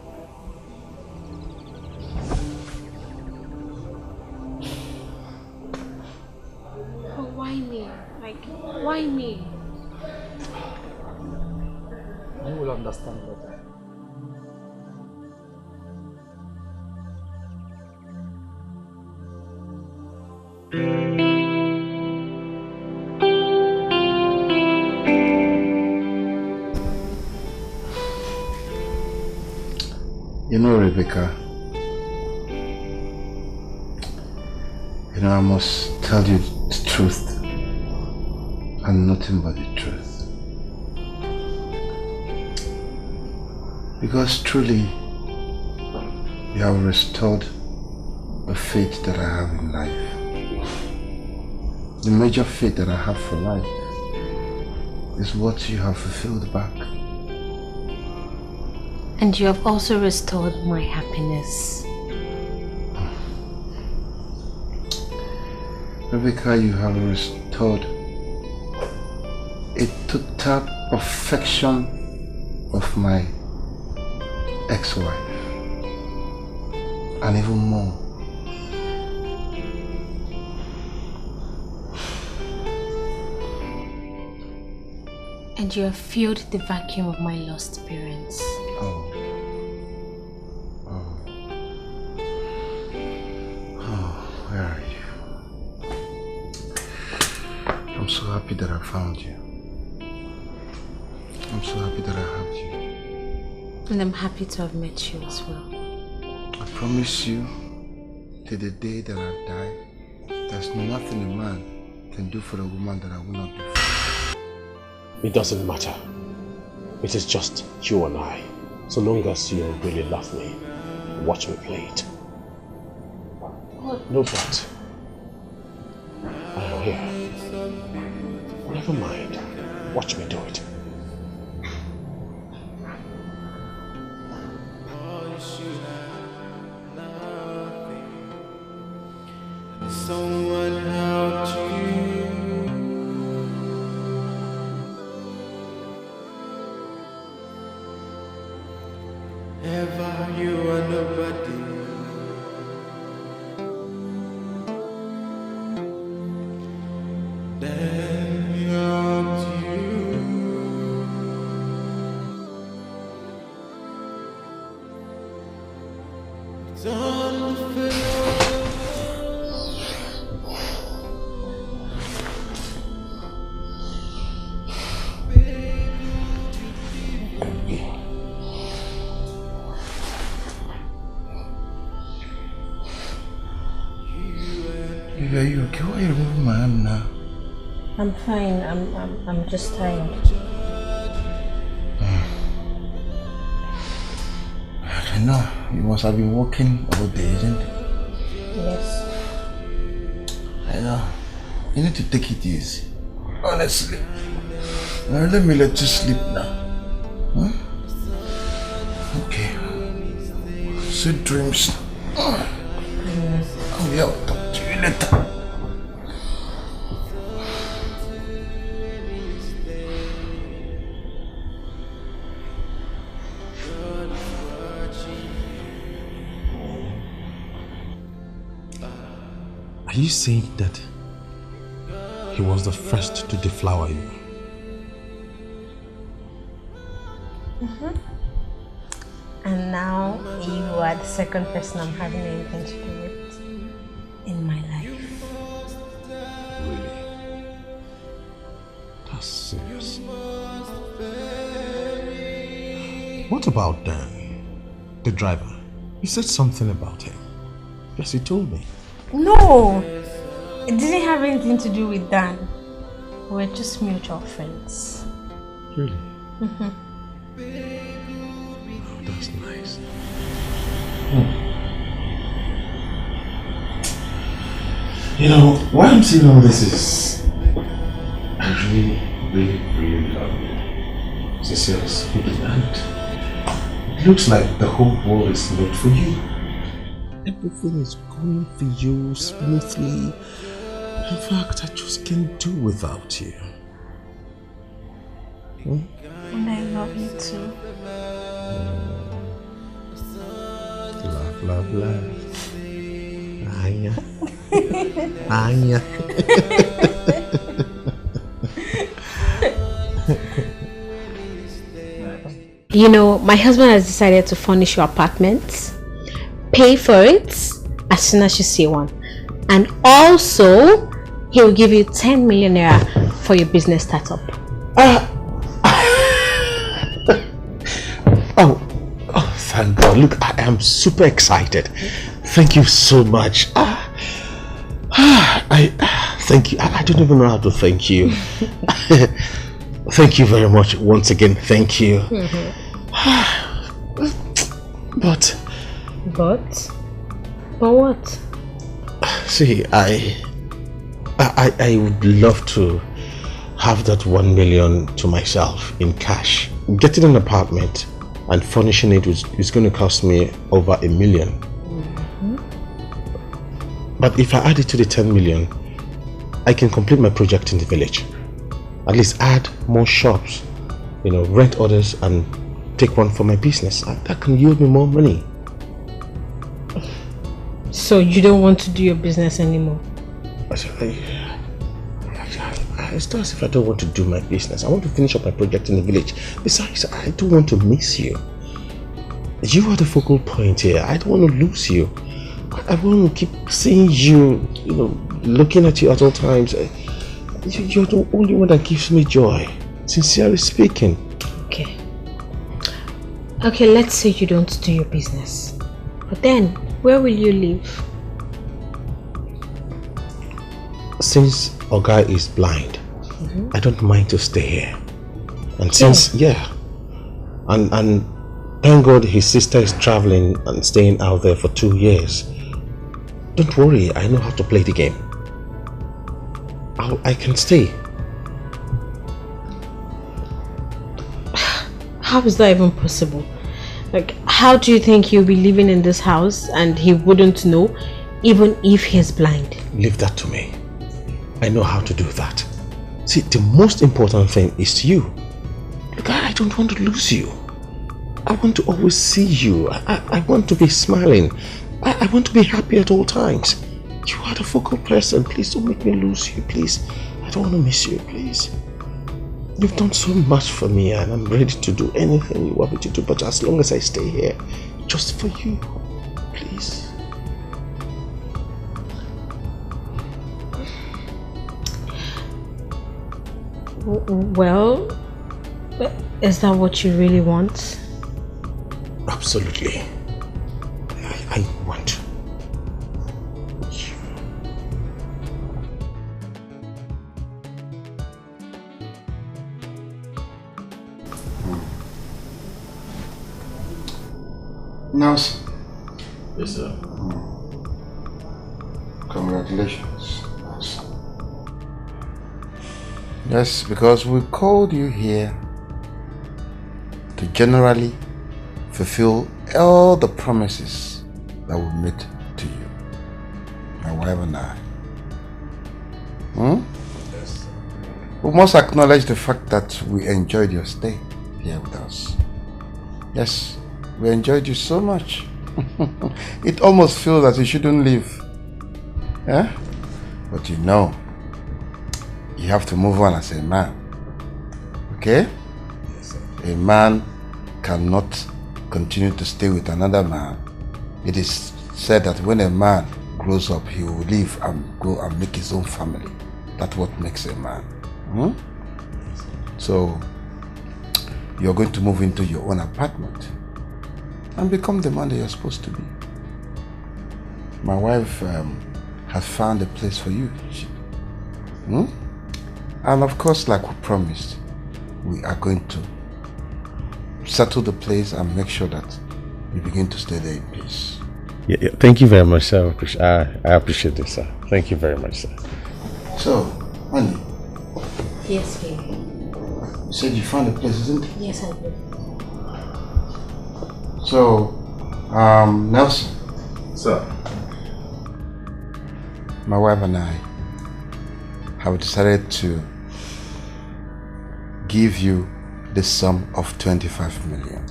But why me? Why me? You will understand better. Rebecca, I must tell you the truth and nothing but the truth. Because truly, you have restored the faith that I have in life. The major faith that I have for life is what you have fulfilled back. And you have also restored my happiness. Rebecca, you have restored a total perfection of my ex-wife. And even more. And you have filled the vacuum of my lost parents. Oh. Where are you? I'm so happy that I found you. I'm so happy that I have you. And I'm happy to have met you as well. I promise you, till the day that I die, there's nothing a man can do for a woman that I will not do for. It doesn't matter. It is just you and I. So long as you really love me, watch me play it. No, but I am here. Never mind. Watch me do it. Someone helped you. Ever you are nobody. Then helped you. Don't feel. Are you okay? Why are you removing my hand now? I'm fine. I'm just tired. I know. You must have been working all day, isn't it? Yes. I know. You need to take it easy. Honestly. Now let me let you sleep now. Huh? Okay. Sweet dreams. Oh yeah, I'll talk to you later. Are you saying that he was the first to deflower you? And now you are the second person I'm having anything to do with in my life. Really? That's serious. What about Dan, the driver? You said something about him. Yes, you told me. No! It didn't have anything to do with Dan. We're just mutual friends. Really? Oh, that's nice. You know, why I'm saying all this is I really love you. Sincerely speaking, and it looks like the whole world is made for you. Everything is going for you smoothly. In fact, I just can't do without you. And I love you too. Love, love, love. Anya. Anya. You know, my husband has decided to furnish your apartment, pay for it as soon as you see one, and also he will give you 10 million naira for your business startup. Oh, thank God. Look, I am super excited. Thank you so much. Thank you. I don't even know how to thank you. Thank you very much once again. Thank you. But what? See, I would love to have that 1 million to myself in cash. Getting an apartment and furnishing it is going to cost me over 1 million. But if I add it to the 10 million, I can complete my project in the village. At least add more shops, you know, rent others and take one for my business. That can yield me more money. So you don't want to do your business anymore? It's not as if I don't want to do my business. I want to finish up my project in the village. Besides, I don't want to miss you. You are the focal point here. I don't want to lose you. I want to keep seeing you, looking at you at all times. You're the only one that gives me joy. Sincerely speaking. Okay, let's say you don't do your business. But then, where will you live? Since Oga is blind, I don't mind to stay here. And since, and thank God his sister is traveling and staying out there for 2 years. Don't worry, I know how to play the game. I can stay. How is that even possible? Like, how do you think he'll be living in this house and he wouldn't know, even if he's blind? Leave that to me. I know how to do that. See, the most important thing is you. Look, I don't want to lose you. I want to always see you. I want to be smiling. I want to be happy at all times. You are the focal person. Please don't make me lose you, please. I don't want to miss you, please. You've done so much for me and I'm ready to do anything you want me to do, but as long as I stay here, just for you, please. Well, is that what you really want? Absolutely. I want you. Nelson. Yes, sir. Congratulations, Nelson. Yes, because we called you here to generally fulfill all the promises that we made to you, my wife and I. Yes. We must acknowledge the fact that we enjoyed your stay here with us. Yes, we enjoyed you so much. It almost feels that you shouldn't leave. Yeah? But you know, you have to move on as a man. Okay? Yes, sir. A man cannot continue to stay with another man. It is said that when a man grows up, he will leave and go and make his own family. That's what makes a man. So, you're going to move into your own apartment and become the man that you're supposed to be. My wife has found a place for you. And of course, like we promised, we are going to settle the place and make sure that you begin to stay there in peace. Yeah, thank you very much, sir. I appreciate this, sir. Thank you very much, sir. So, honey. Yes, baby. You said you found a place, isn't it? Yes, I did. So, Nelson. Sir. My wife and I have decided to give you the sum of 25 million.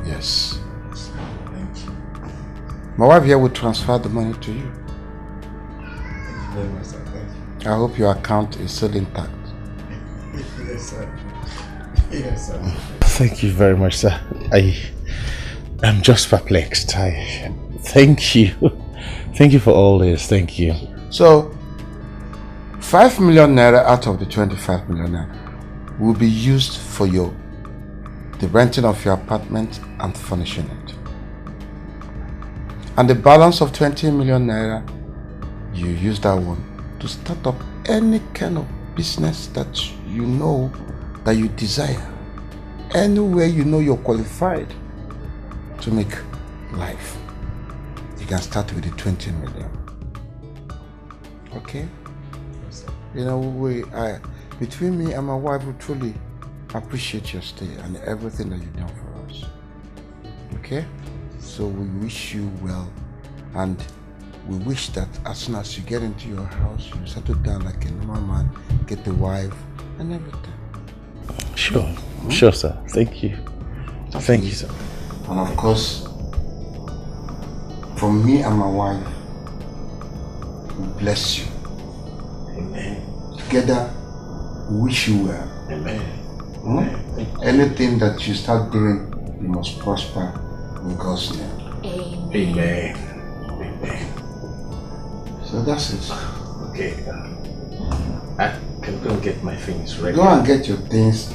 Yes. Thank you. My wife here will transfer the money to you. Thank you very much, sir. Thank you. I hope your account is still intact. Yes, sir. Yes, sir. Thank you very much, sir. I am just perplexed. Thank you. Thank you for all this. Thank you. So, 5 million naira out of the 25 million naira will be used for the renting of your apartment and furnishing it. And the balance of 20 million naira, you use that one to start up any kind of business that you know that you desire. Anywhere you know you're qualified to make life. You can start with the 20 million. Okay? You know, between me and my wife, we truly appreciate your stay and everything that you've done for us. Okay? So we wish you well, and we wish that as soon as you get into your house, you settle down like a normal man, get the wife and everything. Sure. Sure, sir. Thank you. Thank you, sir. And of course, from me and my wife, we bless you. Amen. Together, we wish you well. Amen. Anything that you start doing, you must prosper in God's name. Amen. Amen. So that's it. Okay. I can go and get my things ready. Go and get your things.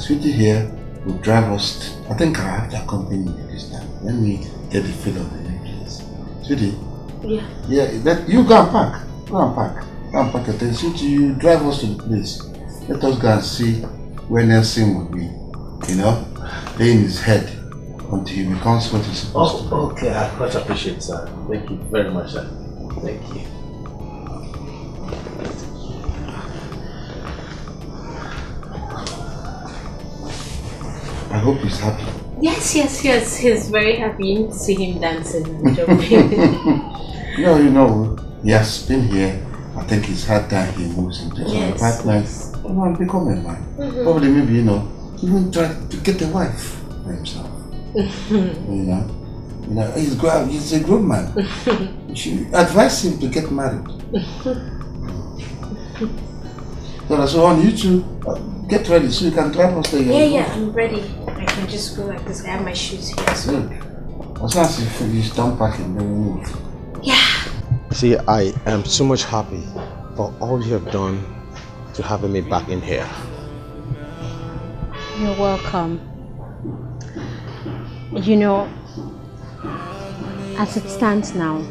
Sweetie here will drive us. I think I have to accompany you this time. Let me get the feel of the new place. Sweetie? Yeah. Yeah, you go and pack. Go and pack. Go and pack your things. Sweetie, you drive us to the place. Let us go and see where Nelson will be. You know? Laying his head until he becomes what he's supposed to be. Okay, I quite appreciate it, sir. Thank you very much, sir. Thank you. I hope he's happy. Yes. He's very happy. You need to see him dancing and jumping. You know, he has been here. I think it's hard time he moves into some apartment. Come on, become a man. Probably maybe, even try to get a wife for himself. He's a grown man. You should advise him to get married. So on you two, get ready so you can drive us there. Yeah, I'm ready. I can just go like this. I have my shoes here. So. Good. As soon as you finish done packing, then we move. Yeah. See, I am so much happy for all you have done to having me back in here. You're welcome. As it stands now,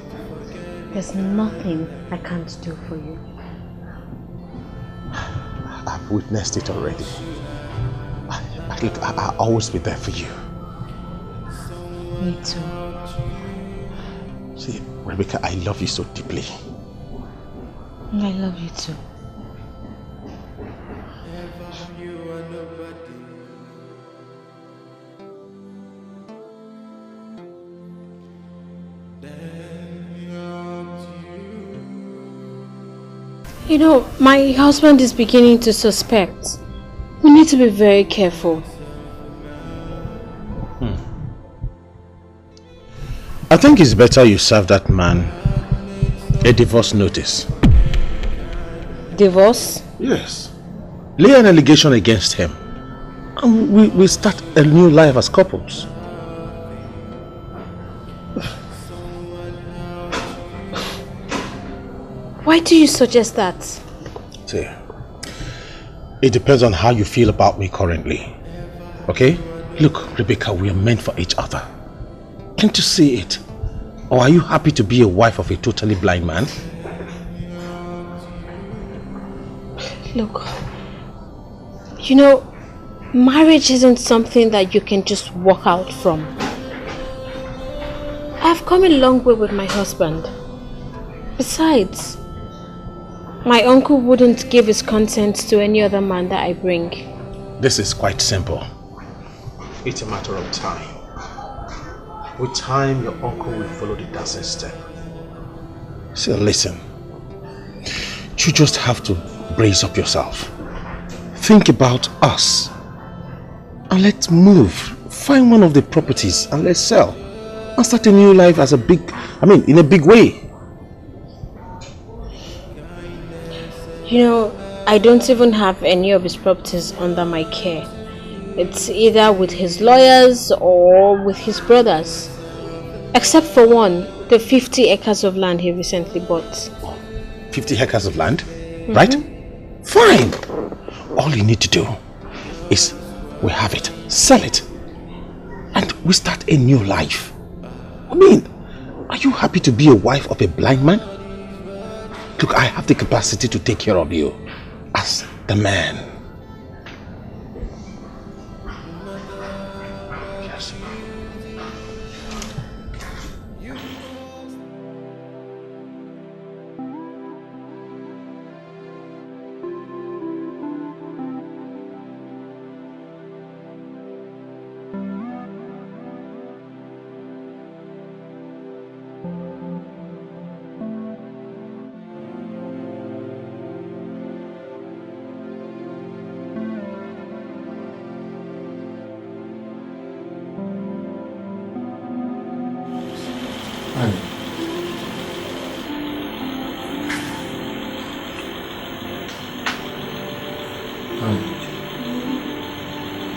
there's nothing I can't do for you. I've witnessed it already. I'll always be there for you. Me too. See, Rebecca, I love you so deeply. I love you too. My husband is beginning to suspect. We need to be very careful. I think it's better you serve that man a divorce notice. Divorce? Yes. Lay an allegation against him. And we start a new life as couples. Why do you suggest that? See, it depends on how you feel about me currently. Okay? Look, Rebecca, we are meant for each other. Can't you see it? Or are you happy to be a wife of a totally blind man? Look, marriage isn't something that you can just walk out from. I've come a long way with my husband. Besides, my uncle wouldn't give his consent to any other man that I bring. This is quite simple. It's a matter of time. With time, your uncle will follow the dancing step. So listen, you just have to brace up yourself. Think about us. And let's move. Find one of the properties and let's sell. And start a new life in a big way. I don't even have any of his properties under my care. It's either with his lawyers or with his brothers. Except for one, the 50 acres of land he recently bought. 50 acres of land? Right? Fine! All you need to do is we have it, sell it, and we start a new life. Are you happy to be a wife of a blind man? Look, I have the capacity to take care of you as the man. Yes.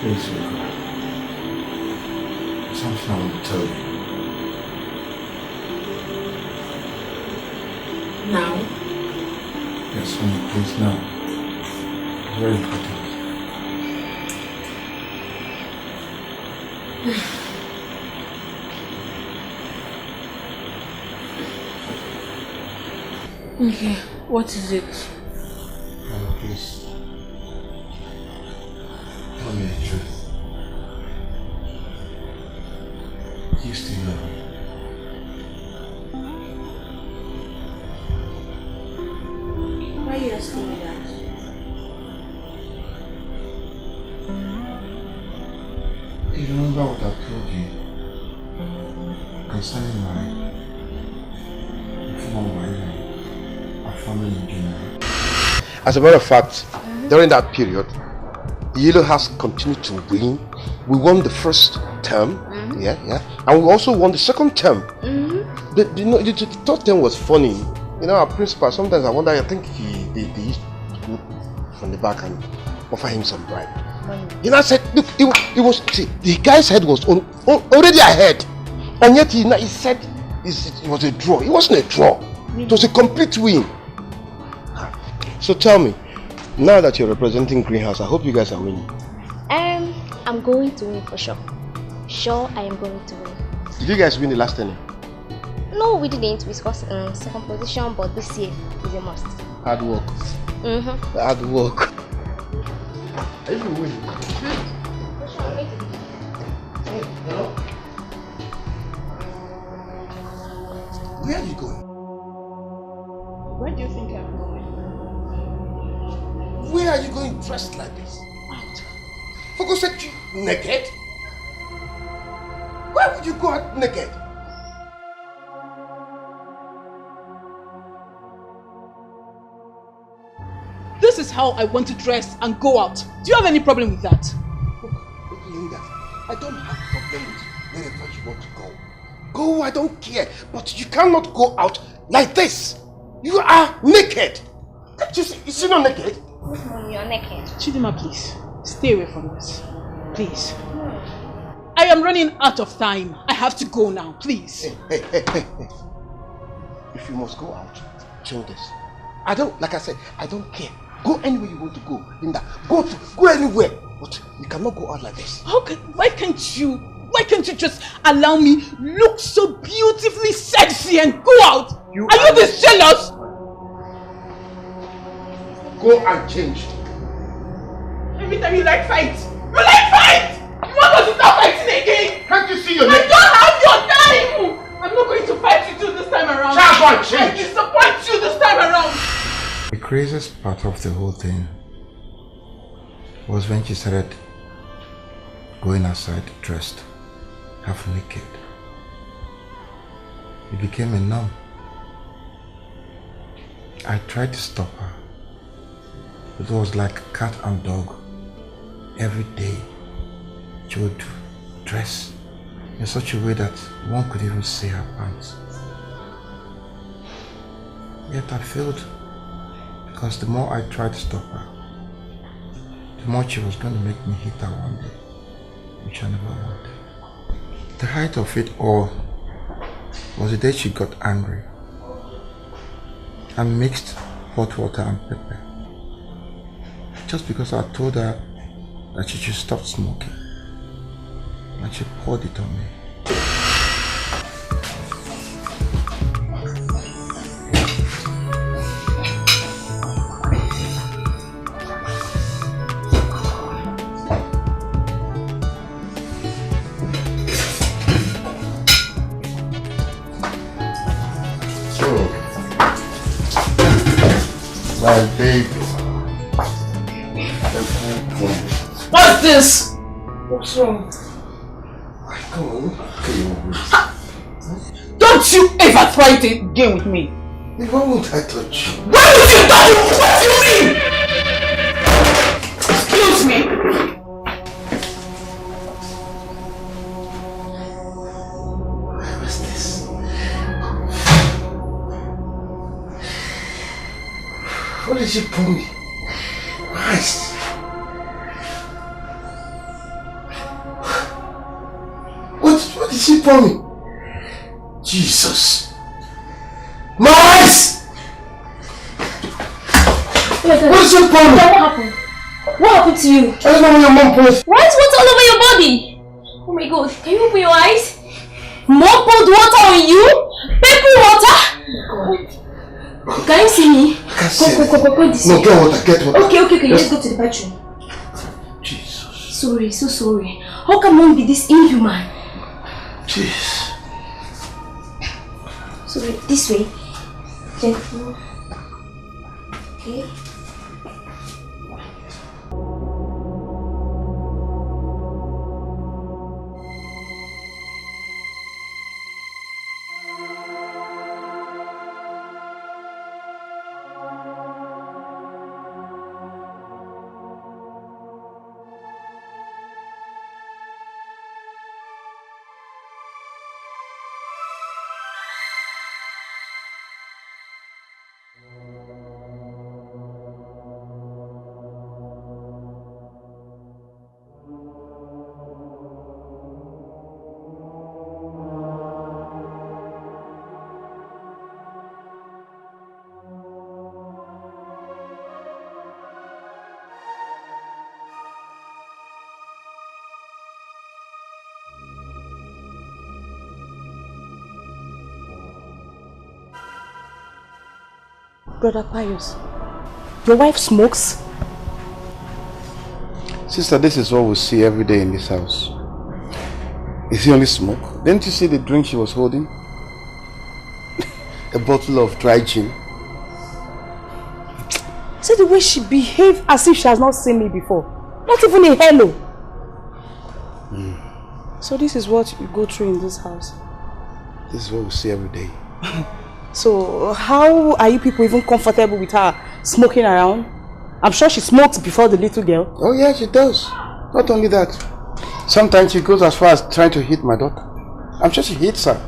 Please, Rico. Something I want to tell you. Now? Yes, honey, please, now. Very important. Okay, what is it? Please. Tell me the truth. You still love me? Why are you asking me that? You remember what I told you concerning my former wife, our family in Guinea? As a matter of fact, during that period, Yellow has continued to win. We won the first term, and we also won the second term. The third term was funny. You know, our principal, sometimes I wonder, I think they used to go from the back and offer him some bribe. You know, I said, look, it was see, the guy's head was already ahead, and yet he said it was a draw. It wasn't a draw. It was a complete win. So tell me, now that you're representing Greenhouse, I hope you guys are winning. I'm going to win for sure. Sure, I am going to win. Did you guys win the last inning? No, we didn't. We got second position, but this year is a must. Hard work. Hard work. Are you winning? Hello? Where are you going? Where do you think I'm going? Where are you going dressed like this? Out. For God's sake, you naked? Why would you go out naked? This is how I want to dress and go out. Do you have any problem with that? Look, Linda, I don't have a problem with wherever you want to go. Go, I don't care. But you cannot go out like this. You are naked. Can't you see? Is she not naked? You're naked. Chidima, please. Stay away from this. Please. I am running out of time. I have to go now, please. Hey. If you must go out, change this. Like I said, I don't care. Go anywhere you want to go, Linda. Go anywhere. But you cannot go out like this. Why can't you just allow me look so beautifully sexy and go out? Are you this jealous? Go and change. Every time you like fight. You like fight! You want us to start fighting again? Can't you see your neck? I don't have your time! I'm not going to fight you this time around. Just go and change. I disappoint you this time around. The craziest part of the whole thing was when she started going outside dressed, half naked. It became a norm. I tried to stop her. It was like cat and dog. Every day she would dress in such a way that one could even see her pants. Yet I failed, because the more I tried to stop her, the more she was going to make me hit her one day, which I never wanted. The height of it all was the day she got angry and mixed hot water and pepper, just because I told her that she should stop smoking, and she poured it on me. My baby. What's this? What's wrong? Come on, Don't you ever try it again with me. why won't I touch you? Why would you touch me? What do you mean? Excuse me. Where was this? What did you pull me? Christ! pour me? Jesus. My eyes! What is it pour me? What happened? What happened to you? I don't know where your mom poured. What's all over your body? Oh my god, can you open your eyes? Mom poured water on you? Pepper water? God. Can you see me? I can't see. Go this No, way. get water. Okay, let's go to the bedroom. Jesus. Sorry, so sorry. How can mom be this inhuman? Jeez. Sorry, this way. Gentle. Okay. Brother Pius, your wife smokes? Sister, this is what we see every day in this house. Is it only smoke? Didn't you see the drink she was holding? A bottle of dry gin. See the way she behaved as if she has not seen me before. Not even a hello. So this is what you go through in this house? This is what we see every day. So how are you people even comfortable with her smoking around? I'm sure she smoked before the little girl. Oh yeah, she does. Not only that. Sometimes she goes as far as trying to hit my daughter. I'm sure she hits her.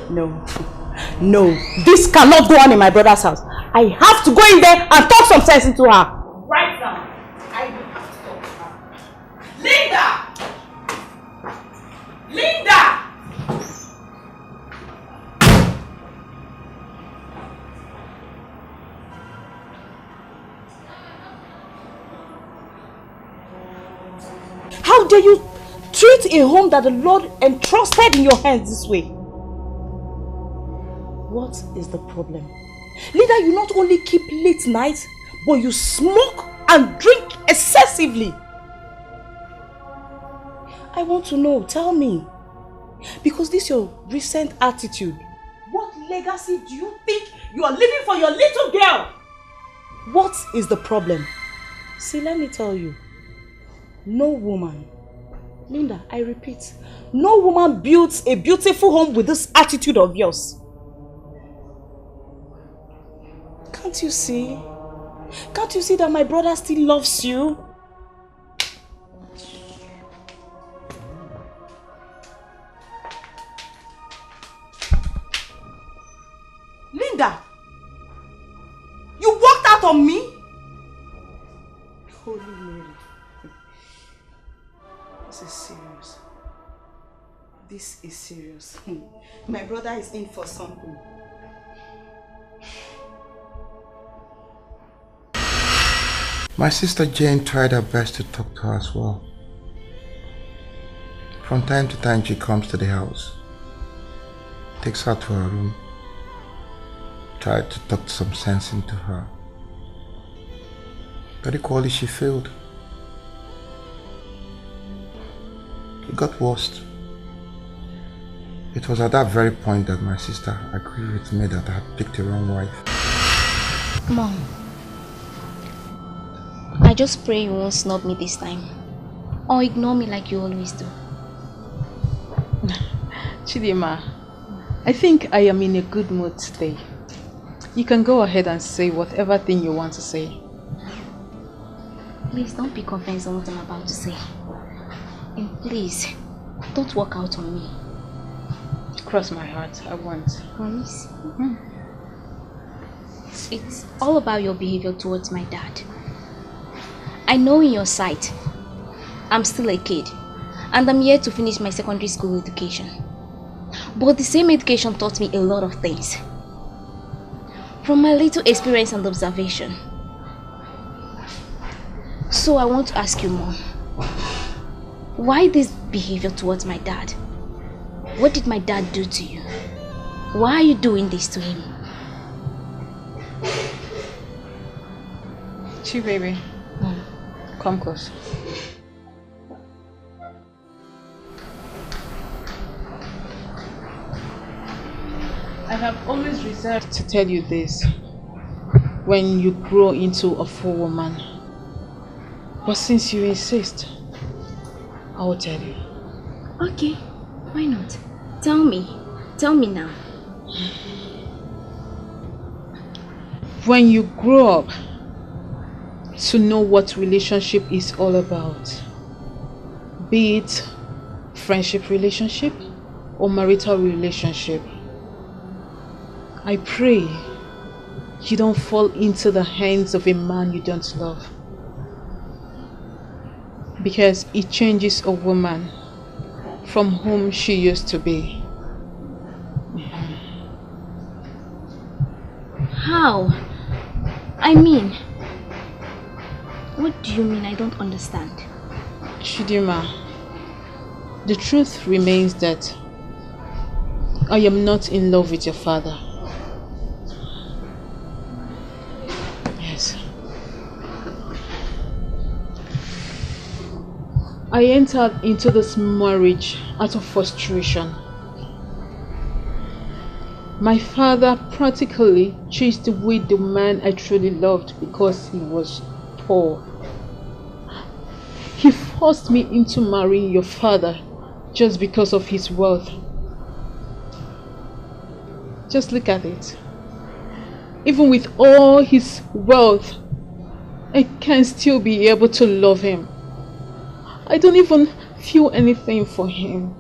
No, this cannot go on in my brother's house. I have to go in there and talk some sense into her. Right now, I will have to talk to her. Linda! How dare you treat a home that the Lord entrusted in your hands this way? What is the problem? Linda, you not only keep late nights, but you smoke and drink excessively. I want to know, tell me. Because this is your recent attitude. What legacy do you think you are leaving for your little girl? What is the problem? See, let me tell you. No woman, Linda, I repeat, no woman builds a beautiful home with this attitude of yours. Can't you see? Can't you see that my brother still loves you? Linda, you walked out on me? Holy Mary. This is serious. This is serious. My brother is in for something. My sister Jane tried her best to talk to her as well. From time to time she comes to the house, takes her to her room, tried to talk some sense into her. But equally she failed. It got worse. It was at that very point that my sister agreed with me that I had picked the wrong wife. Mom, I just pray you won't snub me this time. Or ignore me like you always do. Chidima, I think I am in a good mood today. You can go ahead and say whatever thing you want to say. Please don't be confused on what I'm about to say. And please, don't walk out on me. Cross my heart, I won't. Promise? It's all about your behavior towards my dad. I know in your sight, I'm still a kid. and I'm here to finish my secondary school education. But the same education taught me a lot of things. From my little experience and observation. So I want to ask you, Mom, why this behavior towards my dad? What did my dad do to you? Why are you doing this to him? Chi, baby. Come close. I have always reserved to tell you this when you grow into a full woman. But since you insist, I will tell you. Okay, why not? Tell me. Tell me now. When you grow up to know what relationship is all about, be it friendship relationship or marital relationship, I pray you don't fall into the hands of a man you don't love. Because it changes a woman from whom she used to be. How? I mean, what do you mean? I don't understand. Chidima, the truth remains that I am not in love with your father. Yes. I entered into this marriage out of frustration. My father practically chased away the man I truly loved because he was poor. He forced me into marrying your father just because of his wealth. Just look at it. Even with all his wealth, I can still be able to love him. I don't even feel anything for him.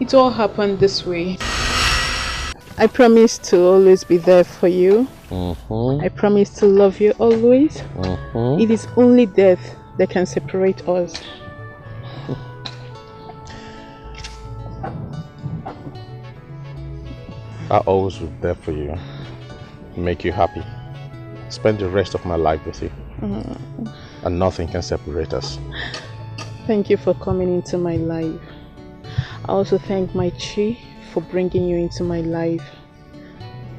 It all happened this way. I promise to always be there for you. I promise to love you always. It is only death that can separate us. I always will be there for you. Make you happy. Spend the rest of my life with you. And nothing can separate us. Thank you for coming into my life. I also thank my Chi for bringing you into my life.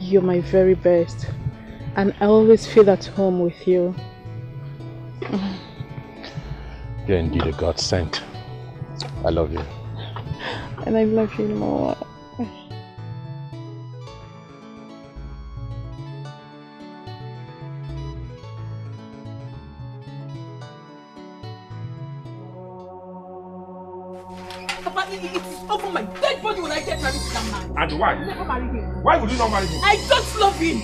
You're my very best, and I always feel at home with you. You're indeed a God sent. I love you. And I love you more. Papa, it is over my dead body when I get married to that man. And why? I'll never marry him. Why would you not marry him? I don't love him.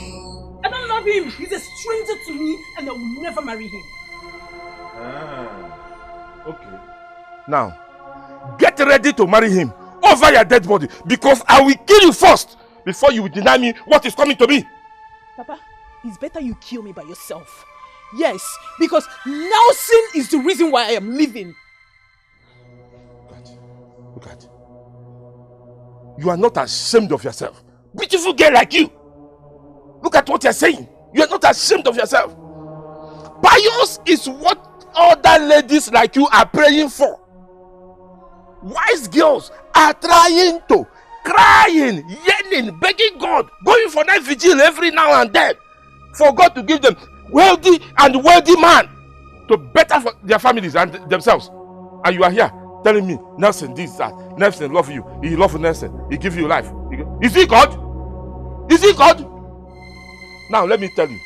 I don't love him. He's a stranger to me and I will never marry him. Okay. Now, get ready to marry him over your dead body because I will kill you first before you will deny me what is coming to me. Papa, it's better you kill me by yourself. Yes, because Nelson is the reason why I am living. Look at it. You are not ashamed of yourself. Beautiful girl like you. Look at what you're saying. You are not ashamed of yourself. Pious is what other ladies like you are praying for. Wise girls are trying to, crying, yearning, begging God, going for night vigil every now and then for God to give them wealthy man to better for their families and themselves. And you are here telling me, Nelson, this, that. Nelson love you. He love Nelson. He give you life. Is he God? Is he God? Now let me tell you.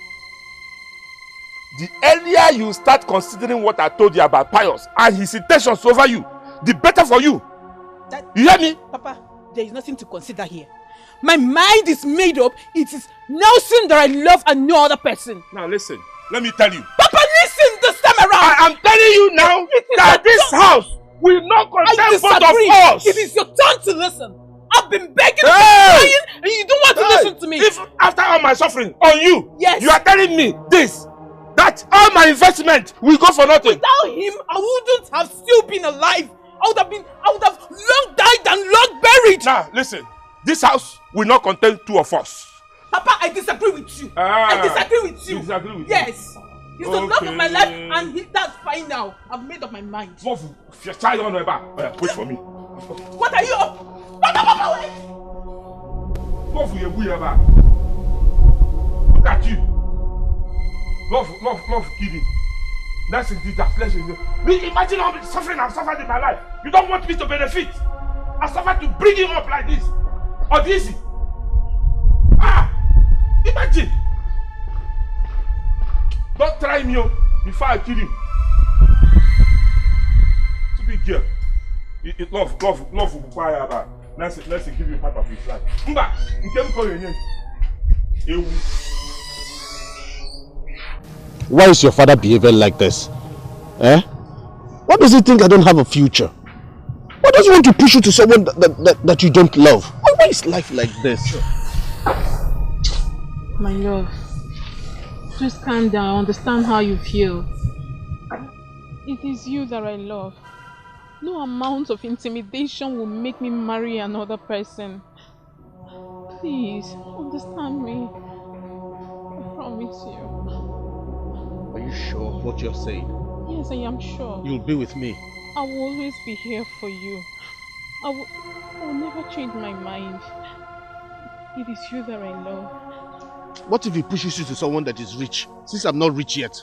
The earlier you start considering what I told you about Pius and his intentions over you, the better for you. You hear me? Papa, there is nothing to consider here. My mind is made up. It is Nelson that I love and no other person. Now listen, let me tell you. Papa, listen this time around. I am telling you now that this house will not contain both of us. It is your turn to listen. I've been begging and crying and you don't want to listen to me. If after all my suffering on you, yes, you are telling me this. That all my investment will go for nothing. Without him, I wouldn't have still been alive. I would have long died and long buried. Now, listen. This house will not contain two of us. Papa, I disagree with you. I disagree with you. You disagree with yes. He's the love of my life and that's fine now. I've made up my mind. Wait for me. What are you up? Look at you. Love kidding. That's indeed that pleasure. Imagine how much suffering I've suffered in my life. You don't want me to benefit. I suffered to bring him up like this. Or this. Imagine. Don't try me before I kill him. Stupid girl. Love will require that. Let's give you part of his life. Mba, you can't call your name. Why is your father behaving like this? What does he think I don't have a future? Why does he want to push you to someone that you don't love? Why is life like this? My love, just calm down. I understand how you feel. It is you that I love. No amount of intimidation will make me marry another person. Please, understand me. I promise you. Are you sure of what you're saying? Yes, I am sure. You'll be with me. I will always be here for you. I will never change my mind. It is you that I love. What if he pushes you to someone that is rich, since I'm not rich yet?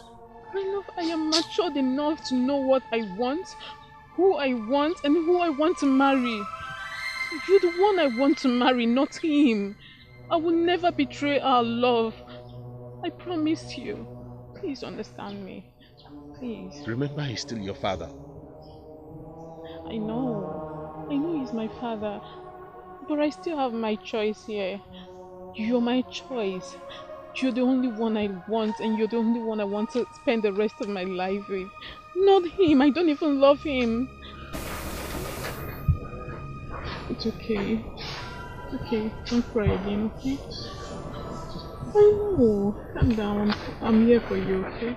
My love, I am matured enough to know what I want, who I want, and who I want to marry. You're the one I want to marry, not him. I will never betray our love. I promise you. Please understand me. Please. Remember, he's still your father. I know he's my father. But I still have my choice here. You're my choice. You're the only one I want, and you're the only one I want to spend the rest of my life with. Not him. I don't even love him. It's okay. It's okay. Don't cry again, okay? I know. Calm down. I'm here for you, okay?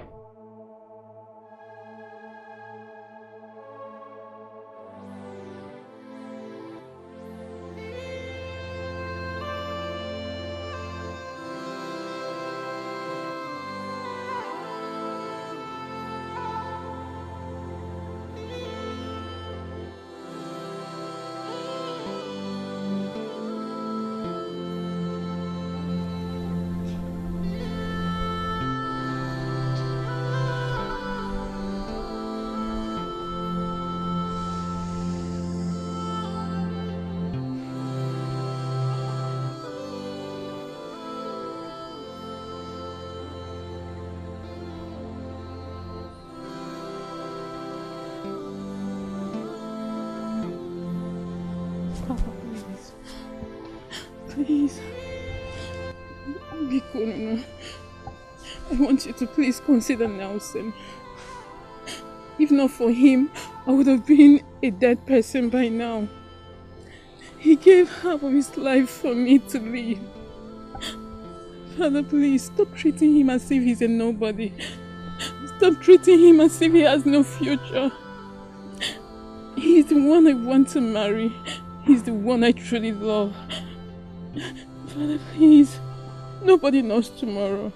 Please. Biko, no. I want you to please consider Nelson. If not for him, I would have been a dead person by now. He gave half of his life for me to live. Father, please stop treating him as if he's a nobody. Stop treating him as if he has no future. He's the one I want to marry. He's the one I truly love. Father, please. Nobody knows tomorrow.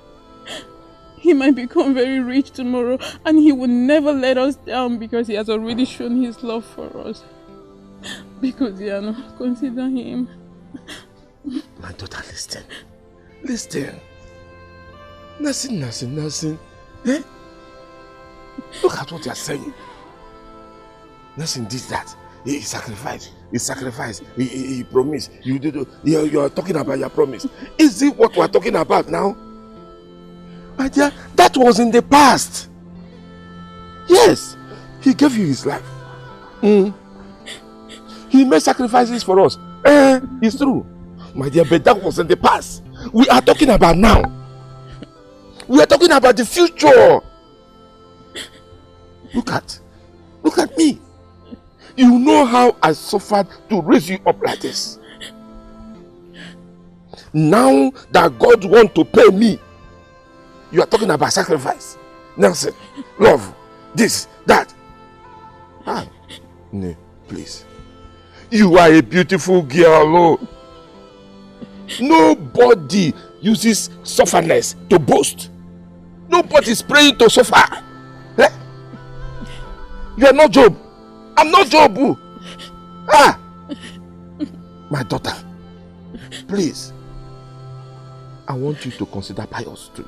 He might become very rich tomorrow and he will never let us down because he has already shown his love for us. Because, Yana, consider him. My daughter, listen. Listen. Nothing. Eh? Look at what you're saying. Nothing did that. He sacrificed. He promised. You are talking about your promise. Is it what we are talking about now? My dear, that was in the past. Yes, he gave you his life. He made sacrifices for us. It's true. My dear, but that was in the past. We are talking about now. We are talking about the future. Look at me. You know how I suffered to raise you up like this. Now that God wants to pay me, you are talking about sacrifice. Nelson, love, this, that. Ah, no, please. You are a beautiful girl. Oh. Nobody uses sufferness to boast. Nobody is praying to suffer. Eh? You are not Job. I'm not Job. Ah! My daughter, please. I want you to consider pious too.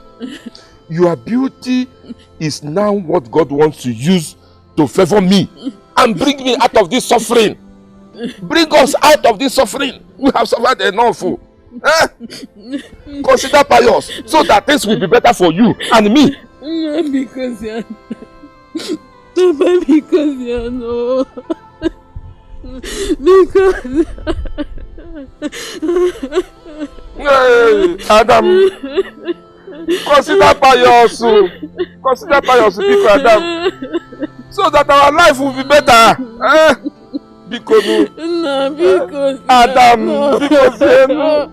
Your beauty is now what God wants to use to favor me and bring me out of this suffering. Bring us out of this suffering. We have suffered enough. Eh? Consider pious so that things will be better for you and me. Not because you're not because you're no. Because hey, Adam, consider pious. Consider pious, because Adam, so that our life will be better. Eh? Because no, because Adam, no. because no.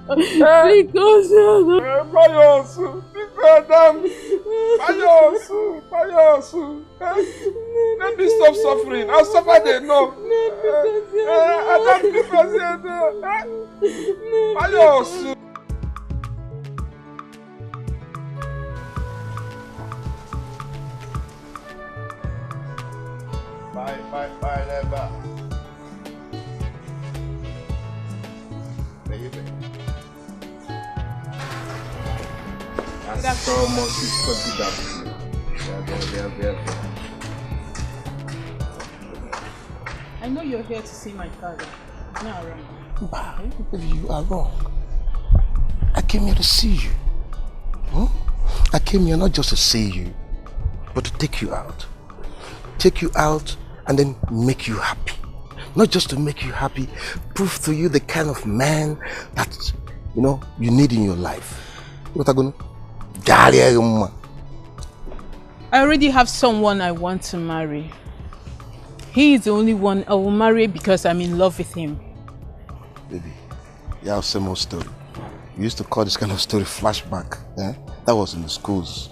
Because no. pious, because Adam, pious. Let me stop suffering. I've suffered enough. Adam, because pious. Bye, never. That's so much I know you're here to see my father. He's not around. Bah, you are wrong. I came here to see you. I came here not just to see you, but to take you out. Take you out and then make you happy. Not just to make you happy, prove to you the kind of man that, you need in your life. What are going to? I already have someone I want to marry. He is the only one I will marry because I'm in love with him. Baby, you have same old story. We used to call this kind of story flashback. Eh? That was in the schools,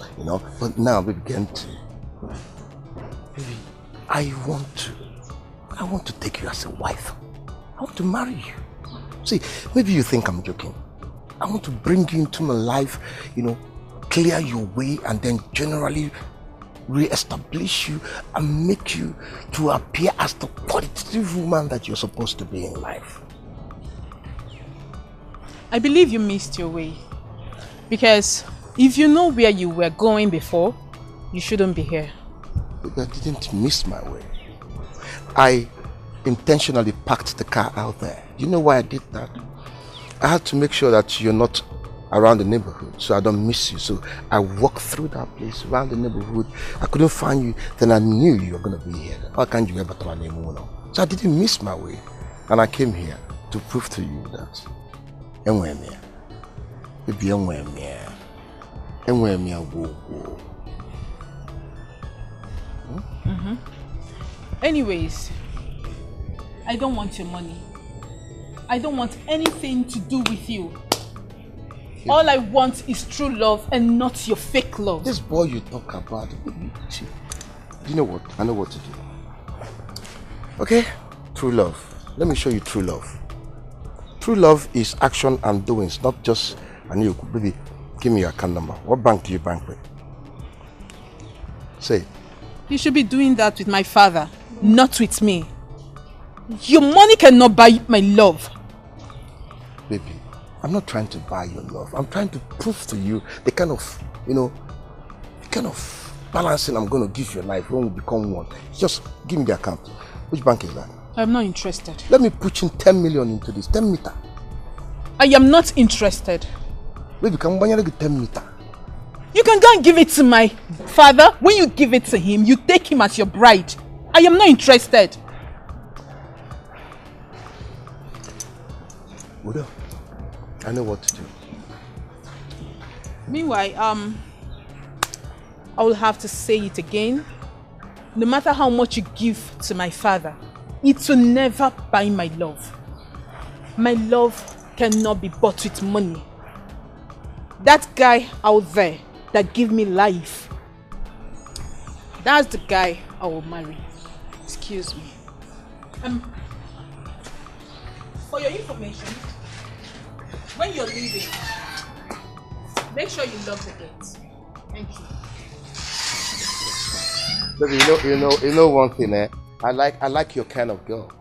But now, baby, baby, I want to take you as a wife. I want to marry you. See, maybe you think I'm joking. I want to bring you into my life, clear your way and then generally re-establish you and make you to appear as the positive woman that you're supposed to be in life. I believe you missed your way. Because if you know where you were going before, you shouldn't be here. But I didn't miss my way. I intentionally parked the car out there. You know why I did that? I had to make sure that you're not around the neighborhood so I don't miss you. So I walked through that place around the neighborhood. I couldn't find you. Then I knew you were going to be here. How can you ever tell me more? So I didn't miss my way. And I came here to prove to you that Anyways, I don't want your money. I don't want anything to do with you. All I want is true love and not your fake love. This boy you talk about, see, you know what? I know what to do. Okay? True love. Let me show you true love. True love is action and doings, not just, baby, give me your account number. What bank do you bank with? Say it. You should be doing that with my father, not with me. Your money cannot buy my love. Baby, I'm not trying to buy your love. I'm trying to prove to you the kind of, the kind of balancing I'm going to give your life when we become one. Just give me the account. Which bank is that? I'm not interested. Let me put in 10 million into this. 10 meter. I am not interested. Baby, can you get 10 meter? You can go and give it to my father. When you give it to him, you take him as your bride. I am not interested. Udo, I know what to do. Meanwhile, I will have to say it again. No matter how much you give to my father, it will never buy my love. My love cannot be bought with money. That guy out there that gave me life, That's the guy I will marry. Excuse me. For your information, when you're leaving, make sure you lock the gate. Thank you. Baby, you know one thing, eh? I like your kind of girl.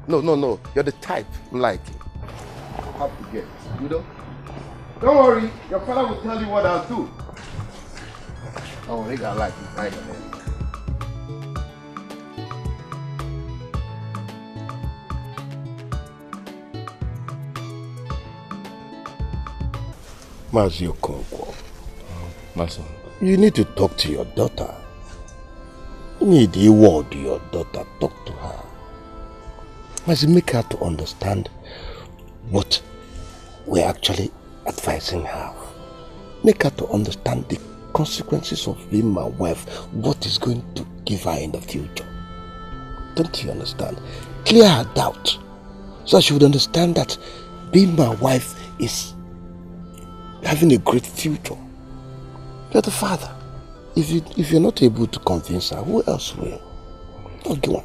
No. You're the type I'm liking. Have to get, you know? Don't worry, your father will tell you what I'll do. Don't worry, I like you right there. Mazio Konkwo. My son. You need to talk to your daughter. You need a word to your daughter. Talk to her. Must make her to understand what we're actually advising her. Make her to understand the consequences of being my wife, what is going to give her in the future. Don't you understand? Clear her doubt so she would understand that being my wife is having a great future. You're the father. If you're not able to convince her, who else will? Okay.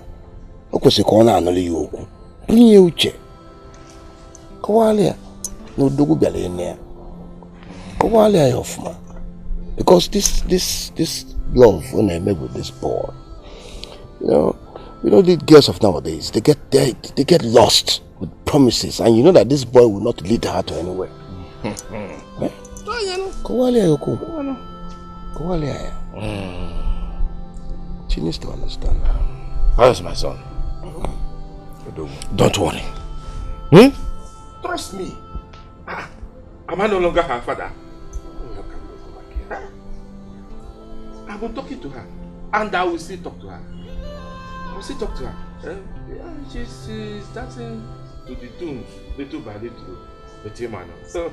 Because this love when I met with this boy, you know the girls of nowadays, they get lost with promises, and you know that this boy will not lead her to anywhere. She needs to understand. How's my son? Don't worry. Trust me. Am I no longer her father? I've been talking to her, and I will still talk to her. She's dancing to the tunes, little by little, with him. So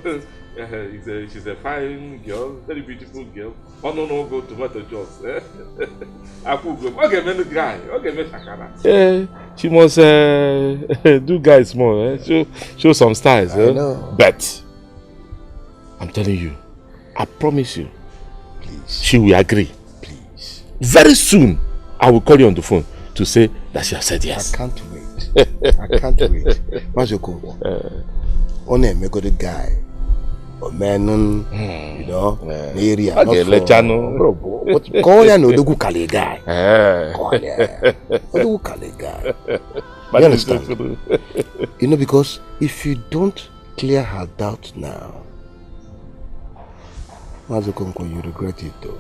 she's a fine girl, very beautiful girl. Oh no, go tomato juice. Okay, me guy. Okay, me shakara. She must do guys more. Show some styles. I know. But I'm telling you, I promise you, please, she will agree. Please. Very soon, I will call you on the phone to say that she has said yes. I can't wait. I can't wait. Mazoko, only me go the guy. Or man, you know, area. Okay, let you know. Bro, what call ya no dogu kale guy. Call ya. Dogu kale guy. You understand? You know, because if you don't clear her doubt now, Mazokonko, you regret it though.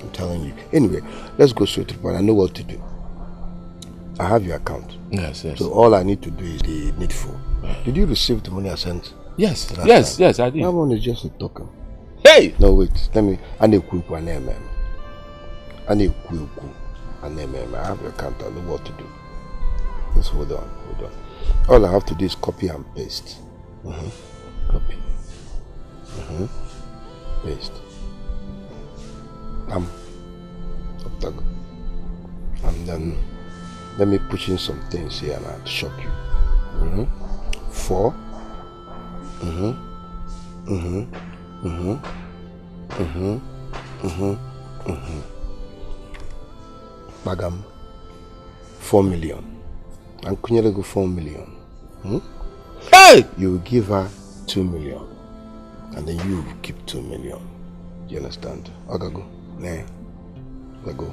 I'm telling you. Anyway, let's go straight to the point. I know what to do. I have your account. Yes. So all I need to do is the needful. Did you receive the money I sent? Yes, I did. That one is just a token. Hey! No, wait. Let me. I have your account. I know what to do. Just hold on. All I have to do is copy and paste. Copy. Paste. And then let me push in some things here and I'll shock you. 4. Bagam 4 million. And Kunyele go 4 million. Hey! You will give her 2 million. And then you will keep 2 million. Do you understand? Agago. Nah. Agago.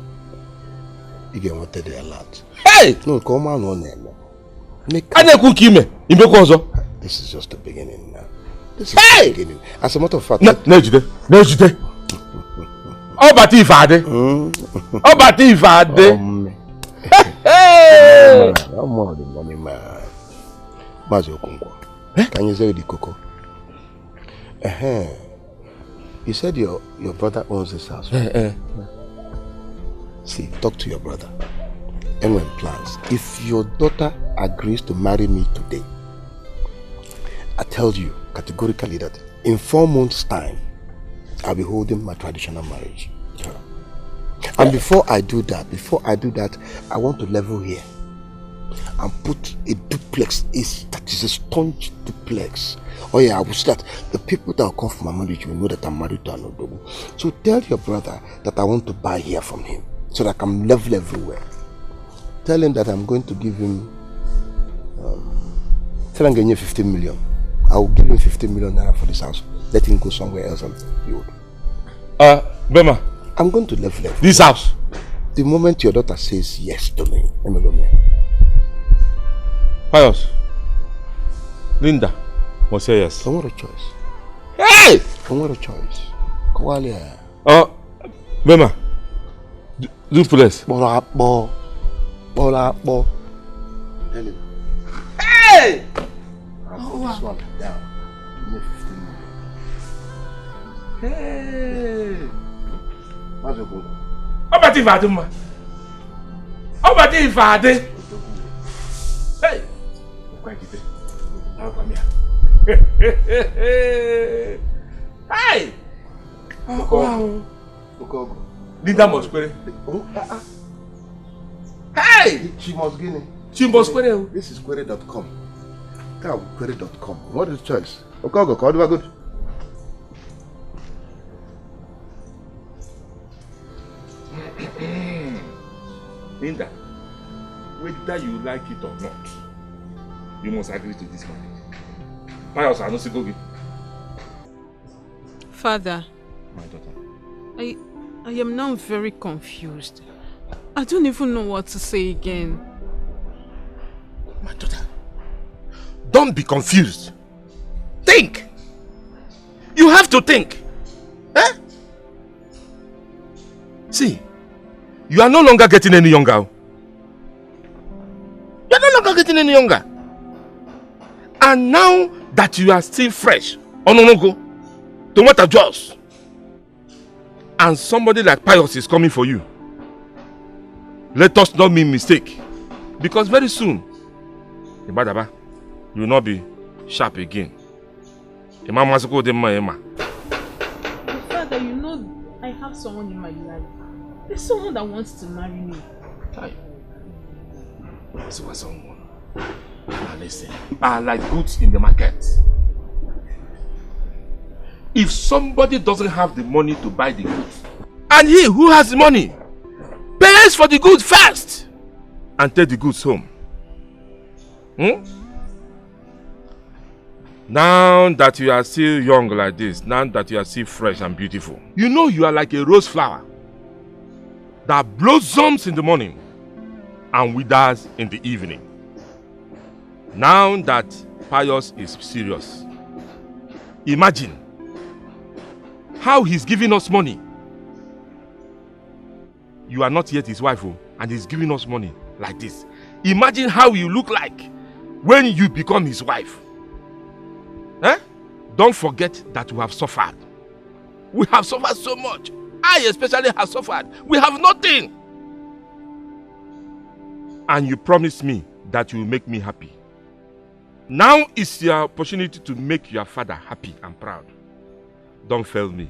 You get what they alert. Hey! No, come on, no name. This is just the beginning now. This is the beginning. As a matter of fact, Nejide. Obati Ifade. Hey! I'm more than money man. Mazio Kongwa. Can you say the cocoa? You said your brother owns this house. Right? See, talk to your brother. And when plans, if your daughter agrees to marry me today, I tell you categorically that in 4 months' time, I'll be holding my traditional marriage. And before I do that, I want to level here and put a duplex, that is a sponge duplex. Oh yeah, I will start. The people that will come from my marriage will know that I'm married to an Odogu. So tell your brother that I want to buy here from him. so that I can level everywhere. Tell him that I'm going to give him, tell him I'm getting 15 million. I will give him 15 million naira for this house. Let him go somewhere else and build. Bema. I'm going to level it. This house? The moment your daughter says yes to me, Pius. Linda must say yes. Don't want a choice. Hey! Don't want a choice. Kawalia. Bema. Do place. Tell him. Hey! This one down. Give me 15 million. Hey! How's your brother? How about if I did? Hey! Hey! Wow! Linda must query. Hey! She must get it. She must query. This is query.com. Query.com. What is the choice? Okay, go. Do I good? Linda, whether you like it or not, you must agree to this marriage. Pius, I don't see go give. Father, My daughter. I am now very confused. I don't even know what to say again. My daughter, don't be confused. Think. You have to think. Eh? See, you are no longer getting any younger. You are no longer getting any younger. And now that you are still fresh, tomato juice, and somebody like Pius is coming for you, let us not make mistake. Because very soon, you will not be sharp again. Father, you know I have someone in my life. There's someone that wants to marry me. So someone. Now listen. Are like goods in the market. If somebody doesn't have the money to buy the goods, and he who has the money pays for the goods first and take the goods home. Now that you are still young like this, now that you are still fresh and beautiful, you know you are like a rose flower that blossoms in the morning and withers in the evening. Now that Pius is serious, imagine how he's giving us money. You are not yet his wife, and he's giving us money like this. Imagine how you look like when you become his wife. Don't forget that we have suffered. We have suffered so much. I especially have suffered. We have nothing. And you promised me that you will make me happy. Now is your opportunity to make your father happy and proud. Don't fail me.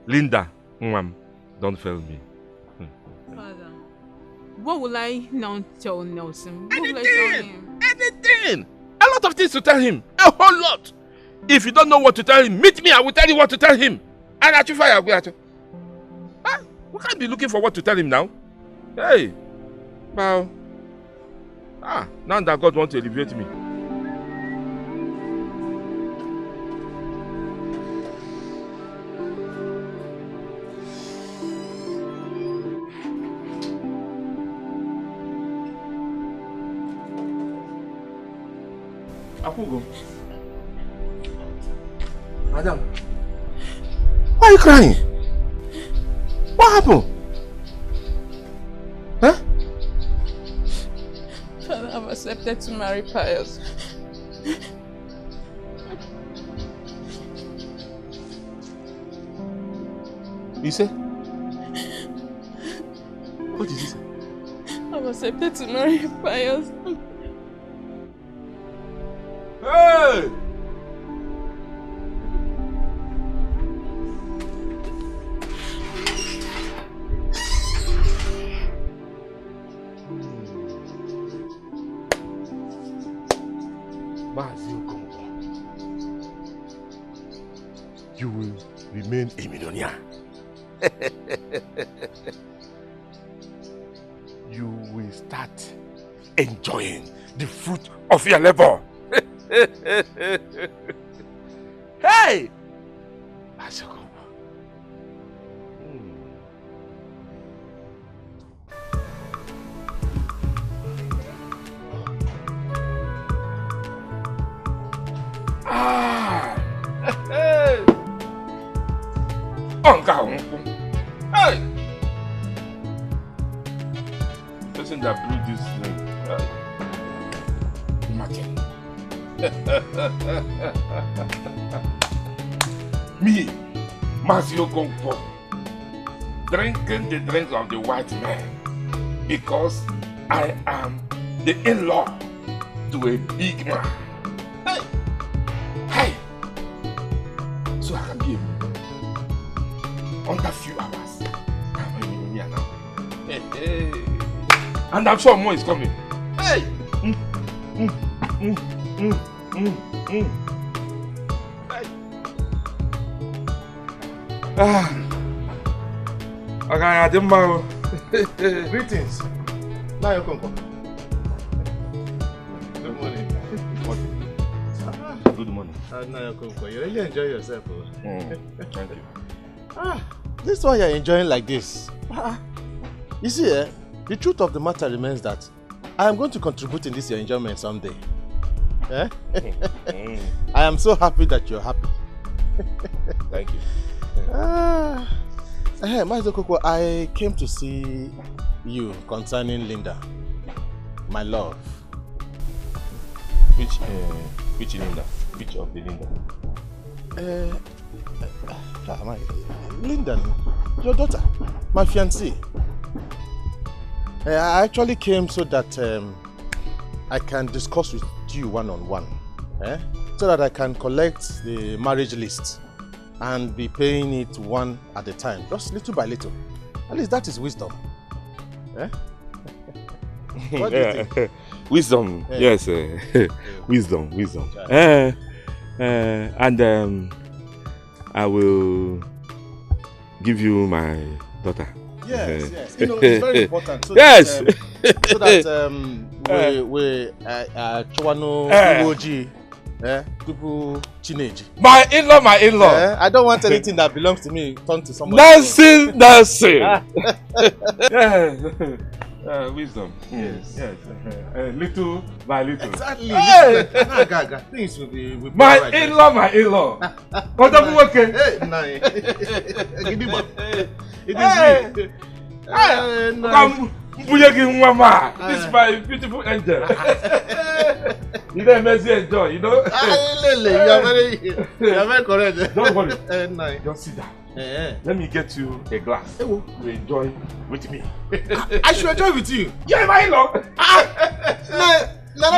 Linda, don't fail me. Father, what will I now tell Nelson? What will I tell him? Anything! A lot of things to tell him. A whole lot. If you don't know what to tell him, meet me. I will tell you what to tell him. And at you fire, we can't be looking for what to tell him now. Hey, well, now that God wants to elevate me. Akugo. Madam, why are you crying? What happened? Huh? Father, I've accepted to marry Pius. You say? What did you say? I've accepted to marry Pius. Hey! You will remain a millionaire. you will start enjoying the fruit of your labor. Hey! Ah! Hey! Hey! Person that blew this thing. Imagine. Me, Masio Gongpo, drinking the drink of the white man because I am the in-law to a big man. Hey! Hey! So I can be a under a few hours. I'm a millionaire now. Hey, hey. And I'm sure more is coming. Hey! Ah. Okay, I didn't know. Greetings. Now you come. Good morning. Good morning. Now you come. You really enjoy yourself. Thank you. This is why you're enjoying like this. You see, the truth of the matter remains that I am going to contribute in this your enjoyment someday. Eh? I am so happy that you're happy. Thank you. Hey, Master Koko, I came to see you concerning Linda, my love. Which Linda? Which of the Linda? Linda, your daughter, my fiancée. I actually came so that I can discuss with you one-on-one, so that I can collect the marriage list and be paying it one at a time, just little by little. At least that is wisdom. What do you think? Wisdom, yes, wisdom. And I will give you my daughter. Yes, yes. You know, it's very important. So yes. That, we Chwano Iwoji, people teenage. My in-law. I don't want anything that belongs to me turn to somebody. Nothing. Wisdom. Yes. Little by little. Exactly. Hey. Things will be my in-law. What are you working? It is me. Come, Mama. This is my beautiful angel. You don't mess enjoy, you know? You are very correct. Don't worry. Just sit down. Let me get you a glass to enjoy with me. I should enjoy with you. Yeah, my in-law. No.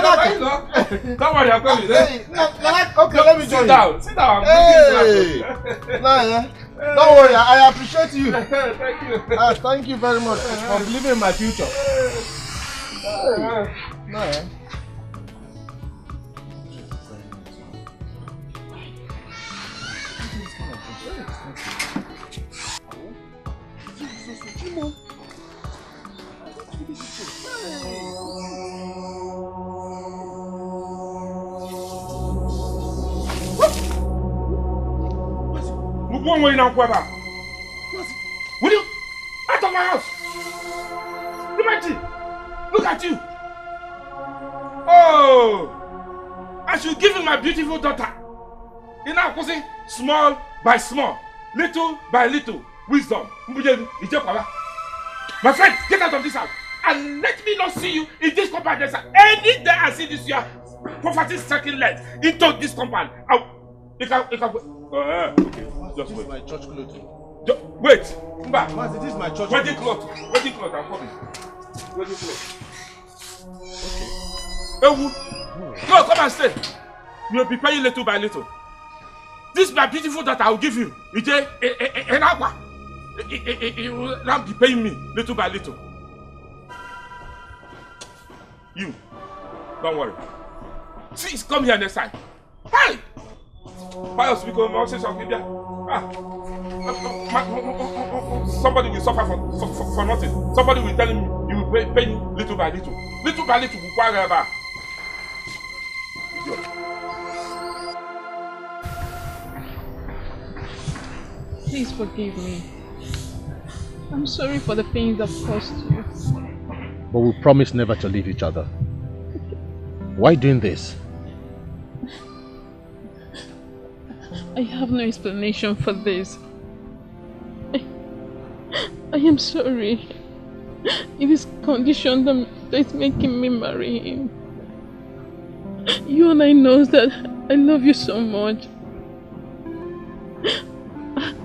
Don't worry, I'm coming. Okay, let me join you. Sit down. Don't worry, I appreciate you. Thank you. Thank you very much for believing in my future. One way now, Will you out of my house? Look at you. Oh, I should give you my beautiful daughter. You know, small by small, little by little, wisdom. My friend, get out of this house and let me not see you in this compound. Any day I see this your property circling light into this compound, you can okay. Just wait. My church clothes. Wait. Master, this is my church Wedding cloth, I'm coming. Wedding cloth. Okay. No, come and stay. You will be paying little by little. This is my beautiful daughter I will give you. You will now be paying me little by little. You, don't worry. Please come here next time. Hi! Pious because somebody will suffer for nothing. Somebody will tell him you will pay you little by little. Little by little, whatever. Idiot. Please forgive me. I'm sorry for the pains I've caused you. But we promise never to leave each other. Why doing this? I have no explanation for this. I am sorry. It is condition that's making me marry him. You and I know that I love you so much.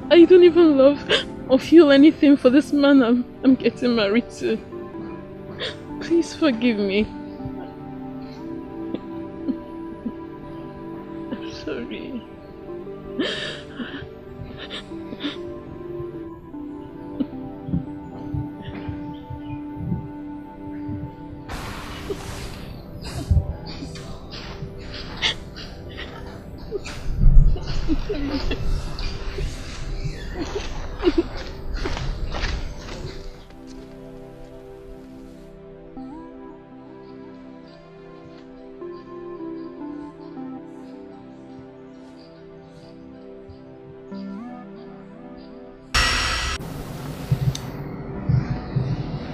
I don't even love or feel anything for this man I'm getting married to. Please forgive me. I'm sorry.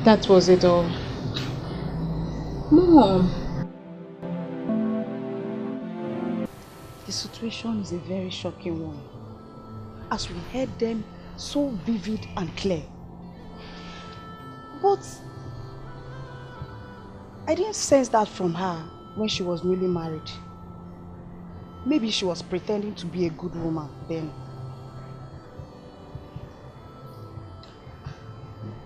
That was it all. Mom! The situation is a very shocking one, as we heard them so vivid and clear. But I didn't sense that from her when she was newly married. Maybe she was pretending to be a good woman then.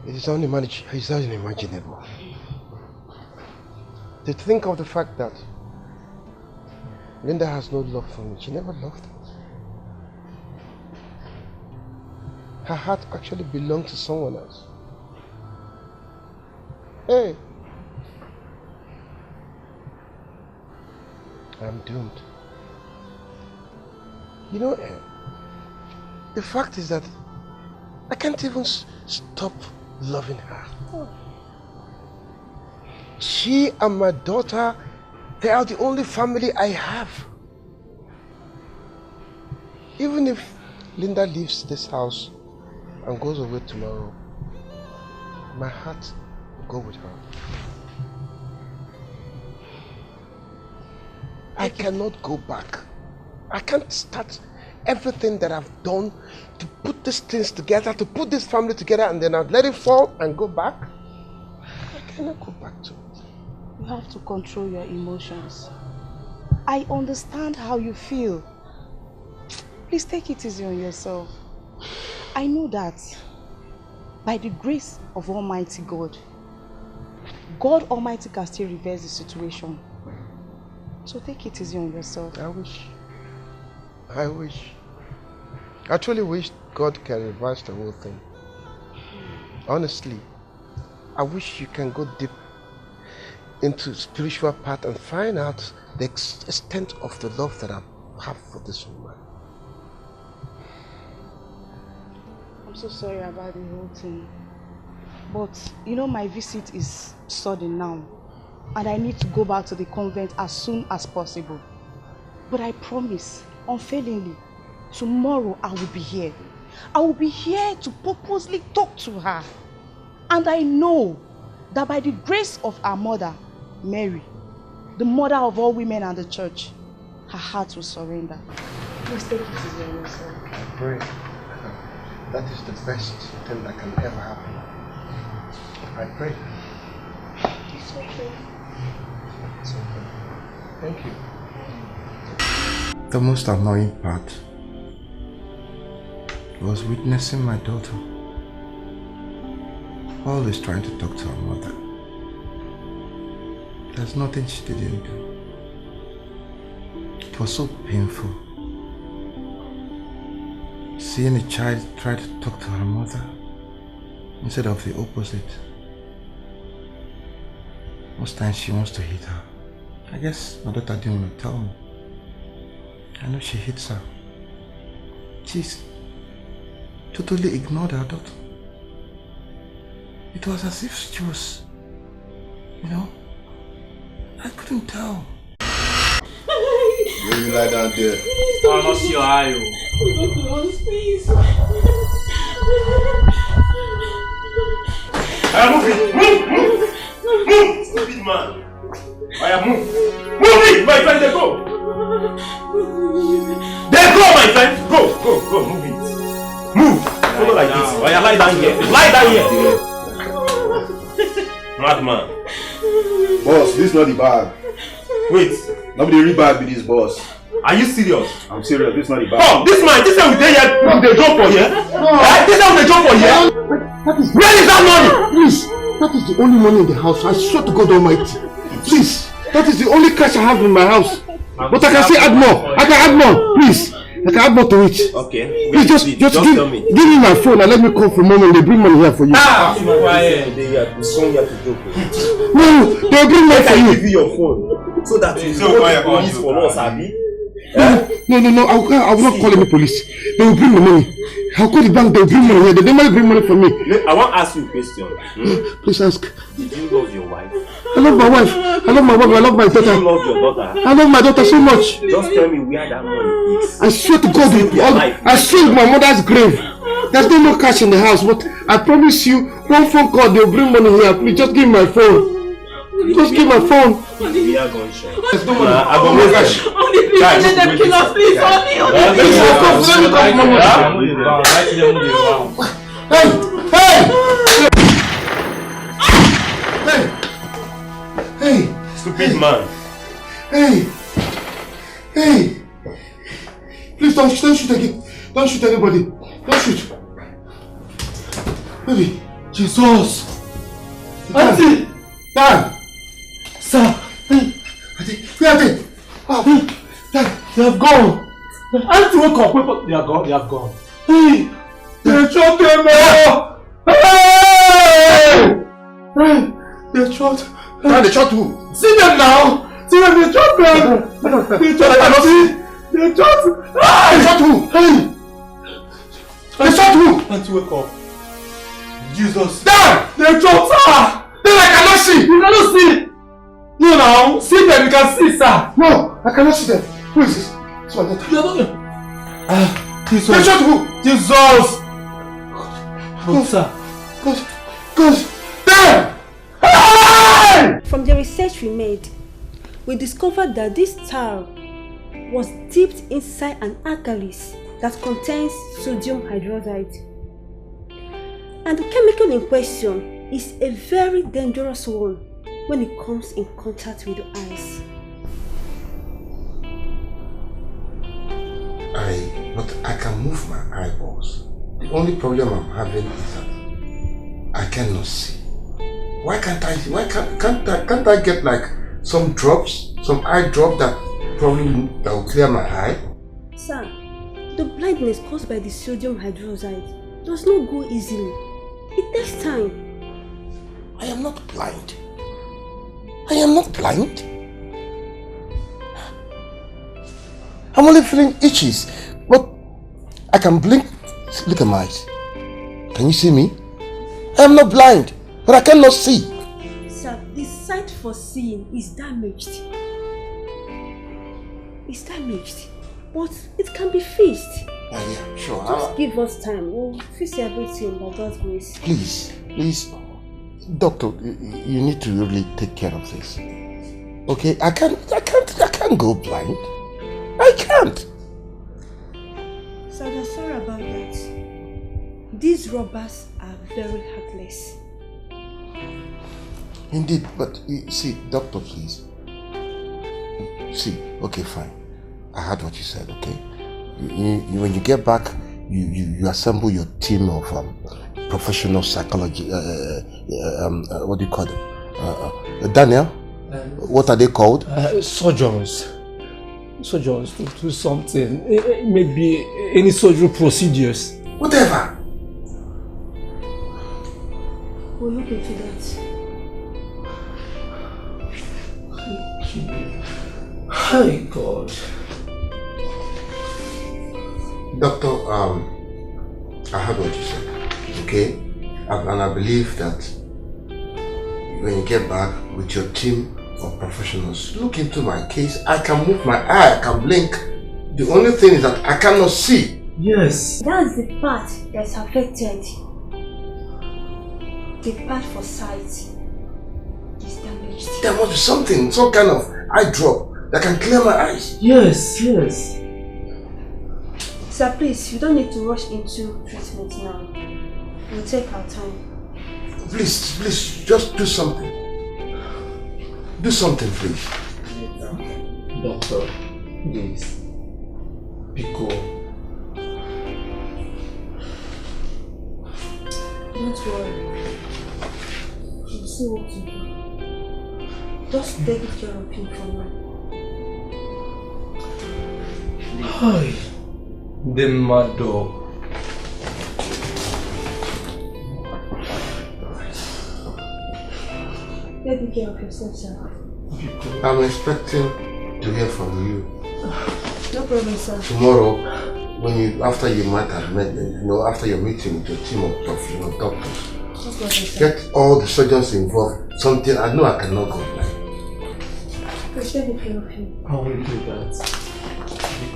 It's unimaginable. To think of the fact that Linda has no love for me. She never loved me. Her heart actually belonged to someone else. Hey! I'm doomed. You know, the fact is that I can't even stop loving her. She and my daughter, they are the only family I have. Even if Linda leaves this house and goes away tomorrow, my heart will go with her. I cannot go back. I can't start everything that I've done to put these things together, to put this family together, and then I'd let it fall and go back. I cannot go back to it. You have to control your emotions. I understand how you feel. Please take it easy on yourself. I know that by the grace of Almighty God, God Almighty can still reverse the situation. So take it easy on yourself. I wish. I truly wish God can reverse the whole thing. Honestly, I wish you can go deep into spiritual part and find out the extent of the love that I have for this woman. I'm so sorry about the whole thing. But you know, my visit is sudden now, and I need to go back to the convent as soon as possible. But I promise, unfailingly, tomorrow I will be here. I will be here to purposely talk to her. And I know that by the grace of our mother, Mary, the mother of all women and the church, her heart will surrender. Please take it easy on yourself. I pray that is the best thing that can ever happen. I pray. It's okay. It's okay. Thank you. The most annoying part was witnessing my daughter always trying to talk to her mother. There's nothing she didn't do. It was so painful seeing a child try to talk to her mother instead of the opposite. Most times she wants to hit her. I guess my daughter didn't want to tell me. I know she hates her. She's totally ignored her daughter. It was as if she was You know? I couldn't tell. Where you lie down there? I'll not see your eye. Please. Move! Stupid man! Move! Move it! My friend, they go! They go, my friend! Go! Move it! Move! Follow like this. Lie down here. Lie down here! Madman. Boss, this is not the bag. Wait. Nobody read bag with this, boss. Are you serious? I'm serious, this is not the bag. Oh, this man will they here? They jump for here? No. This man will jump for here? Where is that money? Please, that is the only money in the house. I swear to God Almighty. Please, that is the only cash I have in my house. But I can still add more. I can add more. Please, I can add more to it. Okay. Please, just tell me. Give me my phone and let me call for mom and they bring money here for you. Quiet. No, they'll bring money for you. Give you your phone so that you know police for us, Abi. No, I will not call any police. They will bring the money. I'll call the bank, they will bring money here. They might bring money for me. I want to ask you a question. Please ask. Did you love your wife? I love my wife. I love my wife. I love my daughter. Do you love your daughter? I love my daughter so much. Just tell me where that money is. I swear to God, I swear my mother's grave. There's no more cash in the house, but I promise you, one phone call, they'll bring money here. Please just give me my phone. Just give my phone. We are going to share. There's no money. I don't know cash. Only please, let them kill us, please. Only. Hey! Stupid man. Hey! Please don't shoot again. Don't shoot anybody. Don't shoot. Baby, Jesus! Auntie! Dad! Sir! Where are they? Dad, they have gone! Auntie, wake up! They are gone, they have gone. Hey! They shot them all! Hey! They shot... They shot who? See them now! See them, they shot them! They shot them! They shot... They shot who? Hey! They shot who? Auntie, wake up. Jesus. Dad! They shot her! Then I cannot see! You cannot see! No, now! See them, you can see, sir! No! I cannot see them! Who is this? It's my daughter. You are not... Jesus. They shot who? Jesus! God, sir. God! There! Hey! From the research we made, we discovered that this tar was dipped inside an alkali that contains sodium hydroxide. And the chemical in question is a very dangerous one when it comes in contact with the eyes. But I can move my eyeballs. The only problem I'm having is that I cannot see. Why can't I get like some drops, some eye drop that will clear my eye? Sir, the blindness caused by the sodium hydroxide does not go easily. It takes time. I am not blind. I am not blind. I'm only feeling itches, but I can blink. Look at my eyes. Can you see me? I am not blind, but I cannot see. Sir, the sight for seeing is damaged. It's damaged, but it can be fixed. Yeah, sure. Just give us time. We'll fix everything by God's grace. Please, doctor, you need to really take care of this. Okay, I can't go blind. I can't. Sir, I'm sorry about that. These robbers are very heartless. Indeed, but see, doctor, please. See, okay, fine. I heard what you said, okay? When you get back, you assemble your team of professional psychology. What do you call them? Daniel? What are they called? Surgeons to do something. Maybe any surgery procedures. Whatever. We'll look into that. Hi, God. Doctor, I heard what you said, okay? And I believe that when you get back with your team of professionals, look into my case. I can move my eye, I can blink. The only thing is that I cannot see. Yes. That's the part that's affected. The part for sight is damaged. There must be something, some kind of eye drop that can clear my eyes. Yes, yes. Sir, please, you don't need to rush into treatment now. We'll take our time. Please, please, just do something. Do something, please. Doctor, please. Be cool. Don't worry. We'll see what to do. Just take care of him for now. Hi. The mad dog. Take care of yourself, sir. I'm expecting to hear from you. No problem, sir. Tomorrow, after your meeting with your team of doctors, No problem, sir. get all the surgeons involved. Something I know I cannot go like. Please take care of him. I will do that.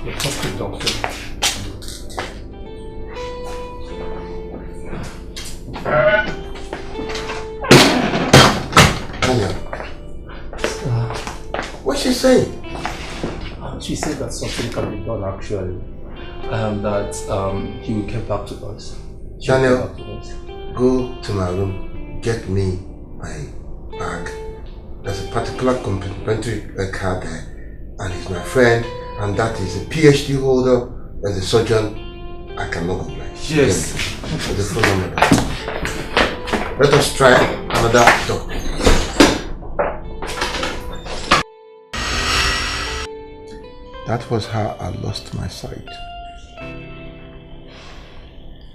We could talk to the doctor. What's she saying? She said that something can be done actually. That he will get back to us. Daniel, go to my room, get me my bag. There's a particular complimentary card there, and he's my friend, and that is a PhD holder, as a surgeon. I cannot go blind. Yes. With the phone number. Let us try another doctor. That was how I lost my sight.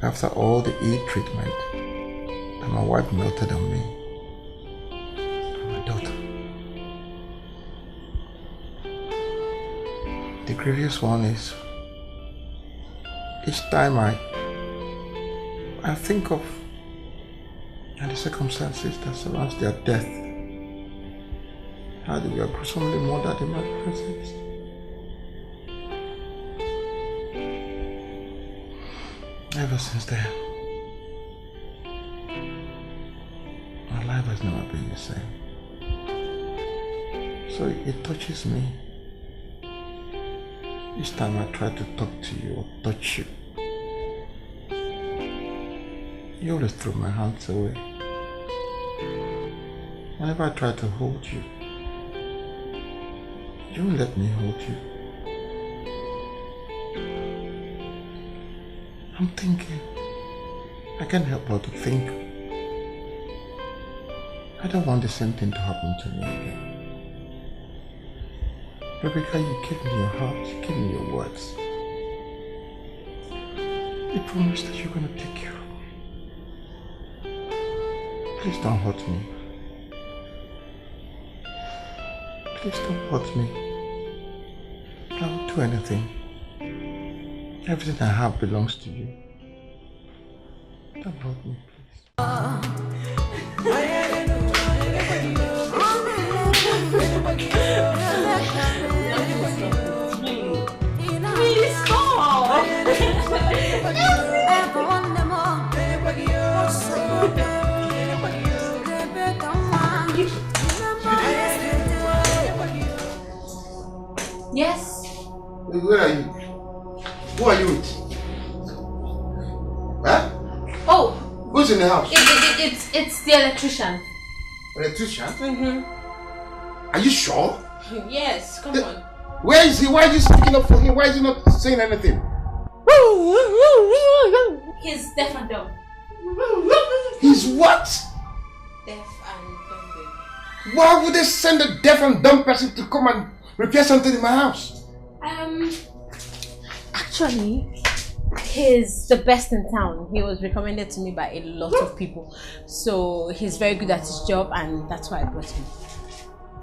After all the ill treatment that my wife melted on me and my daughter. The grievous one is, each time I think of the circumstances that surround their death, how they were gruesomely murdered in my presence. Ever since then, my life has never been the same. So it touches me. Each time I try to talk to you or touch you, you always throw my hands away. Whenever I try to hold you, you won't let me hold you. I'm thinking. I can't help but to think. I don't want the same thing to happen to me again. Rebecca, you gave me your heart, you gave me your words. You promised that you're going to take care of me. Please don't hurt me. Please don't hurt me. I will do anything. Everything I have belongs to you. Don't hurt me, Please stop! Yes? Where are you? Who are you with? Huh? Oh! Who's in the house? It's the electrician. Electrician? Mm-hmm. Are you sure? Yes, come on. Where is he? Why are you speaking up for him? Why is he not saying anything? He's deaf and dumb. He's what? Deaf and dumb. Why would they send a deaf and dumb person to come and repair something in my house? Actually, he's the best in town. He was recommended to me by a lot of people. So he's very good at his job, and that's why I brought him.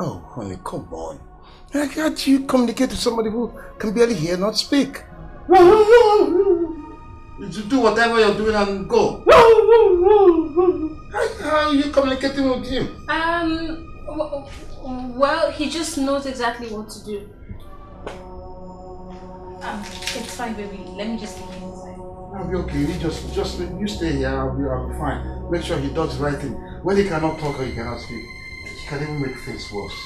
Oh, honey, come on. How can't you communicate to somebody who can barely hear, not speak? You do whatever you're doing and go. How are you communicating with him? Well, he just knows exactly what to do. It's fine, baby. Let me just take him inside. I'll be okay. You you stay here. I'll be fine. Make sure he does the right thing. When he cannot talk or he cannot speak, he can even make things worse.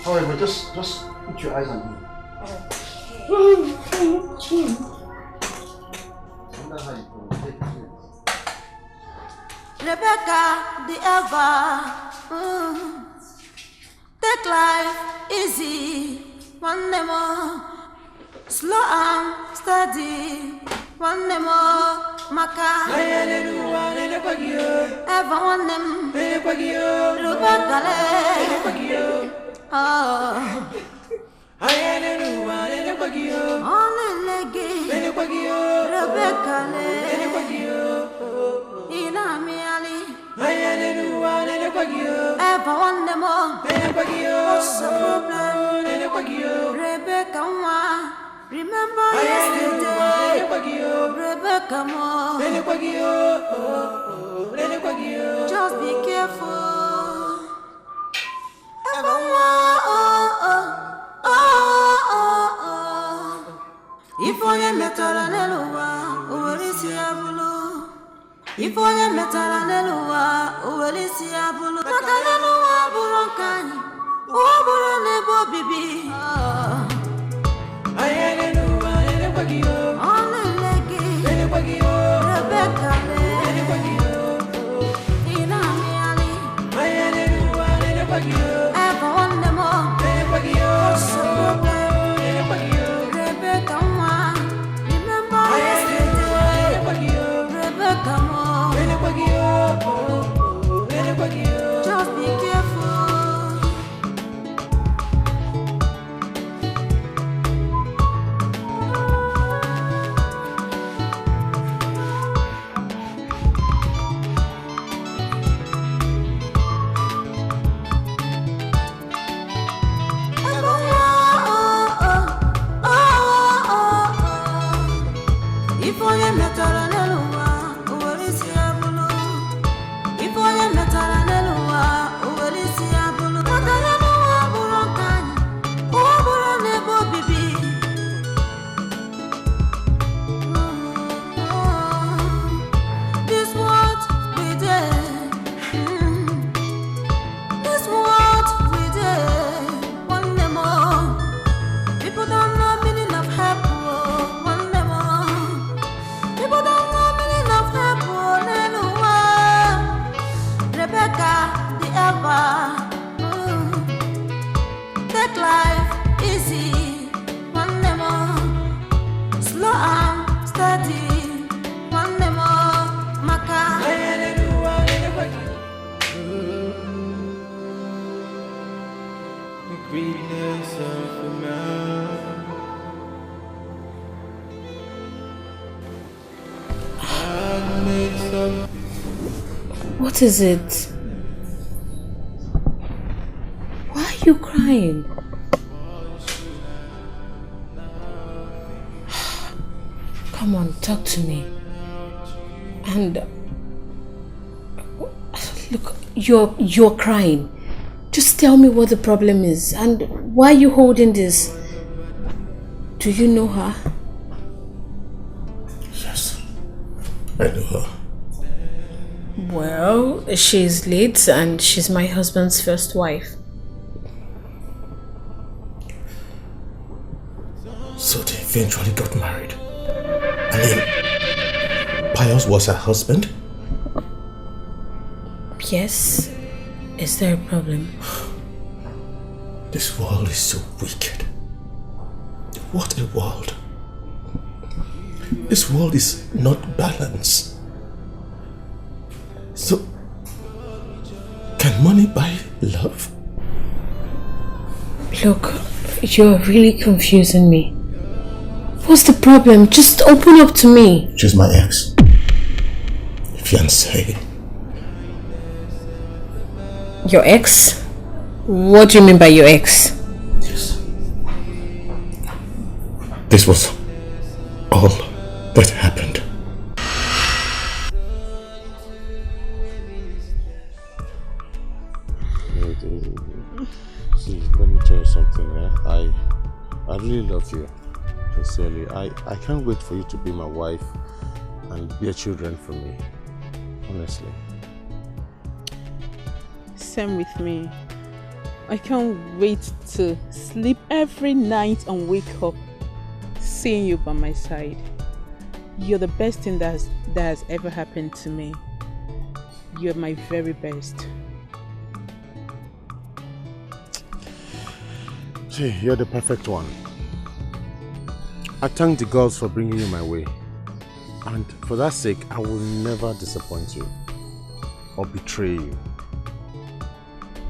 However, just put your eyes on him. Rebecca, the ever, take life easy, one more, slow and steady, one more, Maka, ever one them, Rebecca, only leggy, Rebecca, Inamiali, ever one more, what's the problem? Rebecca, remember yesterday, Rebecca, just be careful. Ever if onye metara n'eluwa, uwelisi abulu. If onye metara n'eluwa, uwelisi abulu. Maka n'eluwa buru nkanyi, uwa buru n'ebo bibi. Aye n'eluwa, n'elekwagio. Onelegi, n'elekwagio. Rebecca le, n'elekwagio. Inami ali. Aye n'eluwa, n'elekwagio. Eva one more, n'elekwagio. What's the problem? N'elekwagio. Rebecca. Just be careful. If onye metara n'eluwa, uwelisi abulu. If onye metara n'eluwa, uwelisi abulu. Maka n'eluwa buru nkanyi, uwa buru n'ebo bibi. This what we did. This what we did. One day more. People don't know meaning of help. One day more. People don't know meaning of help. Rebecca, the ever, take life easy, one more, slow and steady, one more, Maka. Greatness of the man. What is it? Why are you crying? Come on, talk to me. And look, you're crying. Just tell me what the problem is and why are you holding this? Do you know her? Yes, I know her. Well, she's late and she's my husband's first wife. So they eventually got married. I mean, Pius was her husband? Yes. Is there a problem? This world is so wicked. What a world. This world is not balanced. So, can money buy love? Look, you're really confusing me. What's the problem? Just open up to me. She's my ex. Fiancé. Your ex? What do you mean by your ex? Yes. This was all that happened. something, I really love you, sincerely. I can't wait for you to be my wife and bear children for me, honestly. Same with me. I can't wait to sleep every night and wake up seeing you by my side. You're the best thing that has ever happened to me. You're my very best. Gee, you're the perfect one. I thank the gods for bringing you my way. And for that sake, I will never disappoint you or betray you.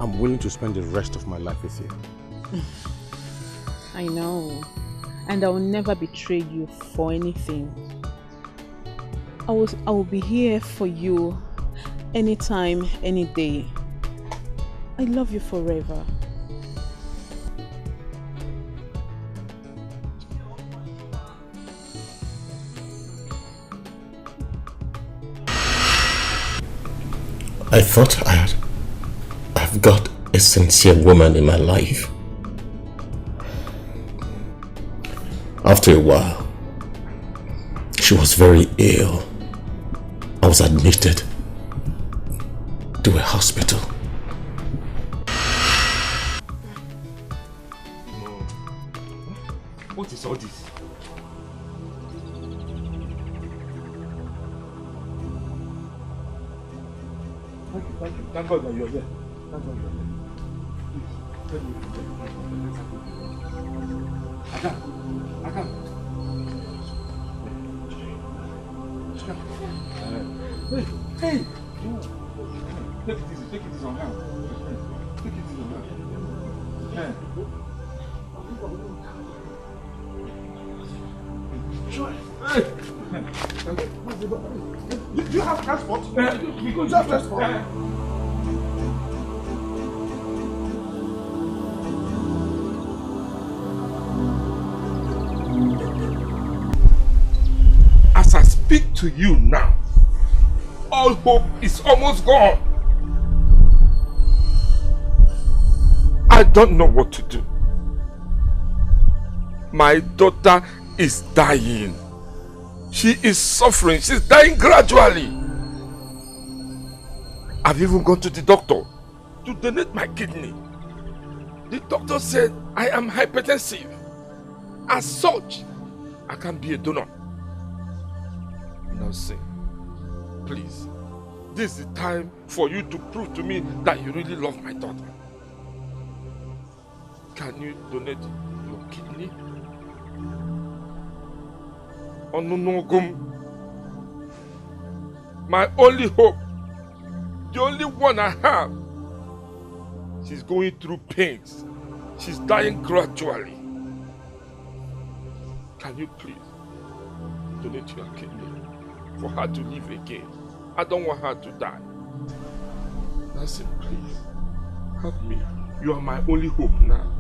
I'm willing to spend the rest of my life with you. I know. And I will never betray you for anything. I will be here for you anytime, any day. I love you forever. I thought I've got a sincere woman in my life. After a while, she was very ill. I was admitted to a hospital. What is all this? Thank you. Thank God that you're there. Thank God you're there. Please, tell me. I can't. Hey! Take it easy on her. Take it easy on her. Sure. Hey! Do you have transport? Because you have transport. As I speak to you now, all hope is almost gone. I don't know what to do. My daughter is dying. She is suffering. She's dying gradually. I've even gone to the doctor to donate my kidney. The doctor said I am hypertensive. As such, I can't be a donor. Now see, please, this is the time for you to prove to me that you really love my daughter. Can you donate your kidney? Onunogum, my only hope, the only one I have. She's going through pains. She's dying gradually. Can you please donate your kidney for her to live again? I don't want her to die. Nancy, please, help me. You are my only hope now.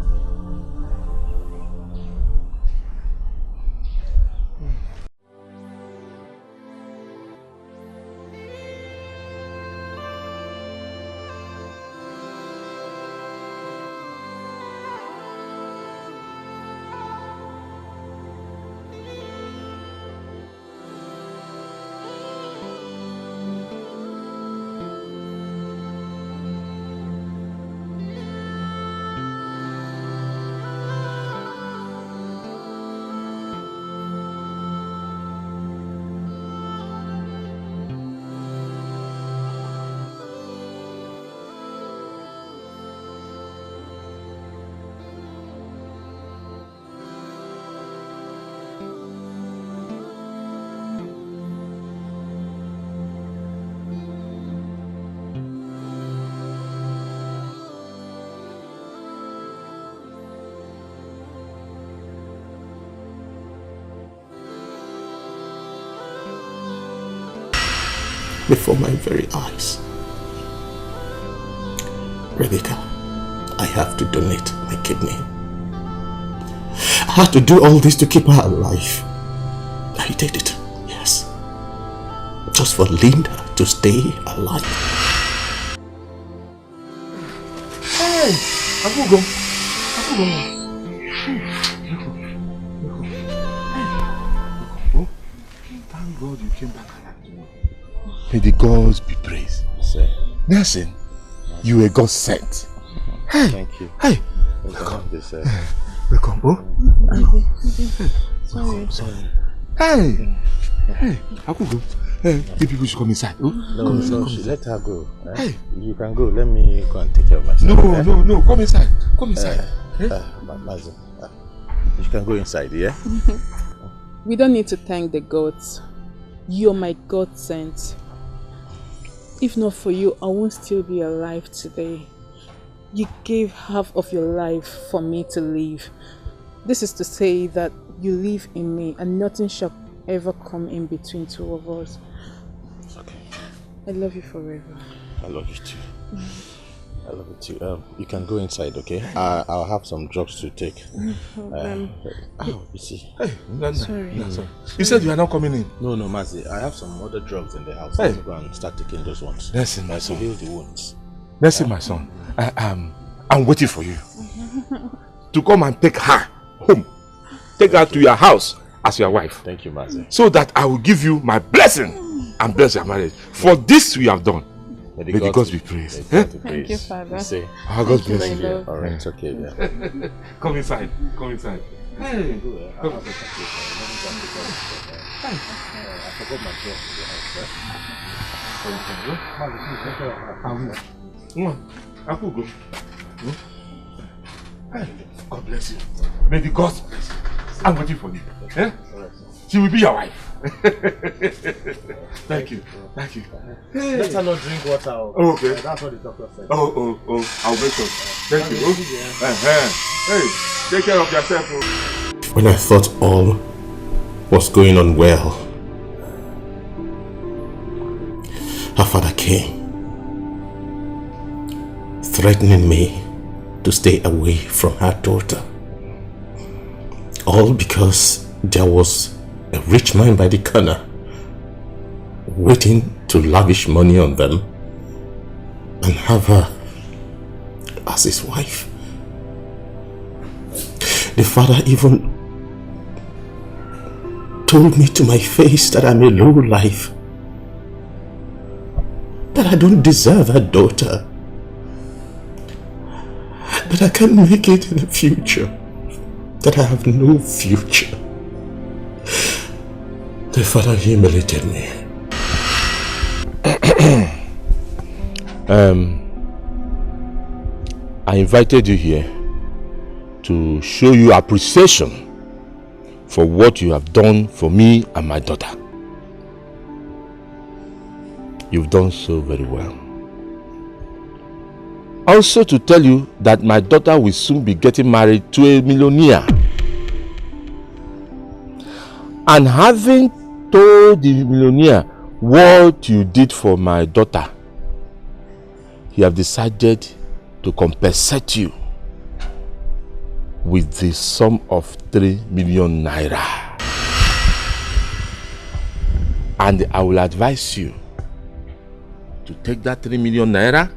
Before my very eyes. Rebecca, I have to donate my kidney. I had to do all this to keep her alive. I did it, yes. Just for Linda to stay alive. Hey, Abugo. Thank God you came back alive. May the gods be praised. Sir. Nelson, you were God sent. Hey. Thank you. Hey. Welcome. Welcome. Sorry. Sorry. Hey. Hey. Akugo. Hey, the people should come inside. No, come inside. Let her go. Hey. You can go. Let me go and take care of myself. No. Come inside. Come inside. Mazen, you can go inside, yeah? We don't need to thank the gods. You're my God sent. If not for you, I won't still be alive today. You gave half of your life for me to live. This is to say that you live in me and nothing shall ever come in between two of us. Okay. I love you forever. I love you too. I love you too. You can go inside, okay? I'll have some drugs to take. You see. Hey, sorry. You said you are not coming in. No, Mazi. I have some other drugs in the house. Let me go and start taking those ones. Listen, my son. To heal the wounds. Listen, my son. I'm waiting for you to come and take her home. Take her to your house as your wife. Thank you, Mazi. So that I will give you my blessing and bless your marriage. For this we have done. May the gods be praised. Thank you, Father. Our God bless you. All right, it's okay. Yeah. Come inside. Come inside. Hey. Come. I forgot my dress. God bless you. May the gods bless you. I'm waiting for you. Eh? She will be your wife. Thank you. Thank you. Hey. Let her not drink water. Oh, okay. That's what the doctor said. Oh. I'll make sure. Thank you. Hey, take care of yourself. When I thought all was going on well, her father came, threatening me to stay away from her daughter. All because there was a rich man by the corner waiting to lavish money on them and have her as his wife. The father even told me to my face that I'm a low life, that I don't deserve a daughter, that I can't make it in the future, that I have no future. The father humiliated me. I invited you here to show you appreciation for what you have done for me and my daughter. You've done so very well. Also to tell you that my daughter will soon be getting married to a millionaire. And having told the millionaire what you did for my daughter, he have decided to compensate you with the sum of 3 million naira. And I will advise you to take that 3 million naira,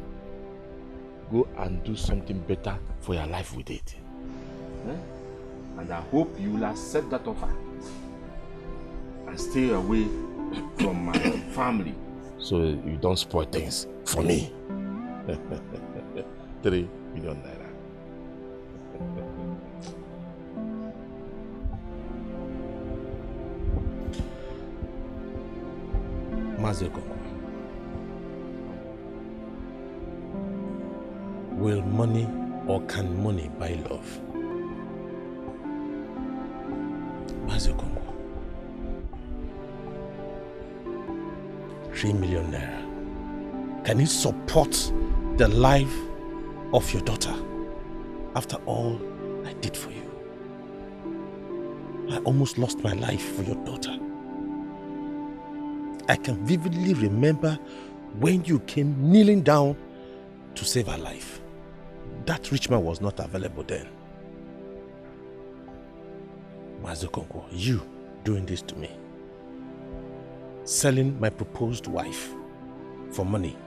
go and do something better for your life with it. And I hope you will accept that offer and stay away from my family so you don't spoil things for me. 3 million naira. Mazeko, will money or can money buy love? Mazeko, 3 million naira. Can it support the life of your daughter after all I did for you? I almost lost my life for your daughter. I can vividly remember when you came kneeling down to save her life. That rich man was not available then. Mazukongo, you doing this to me. Selling my proposed wife for money.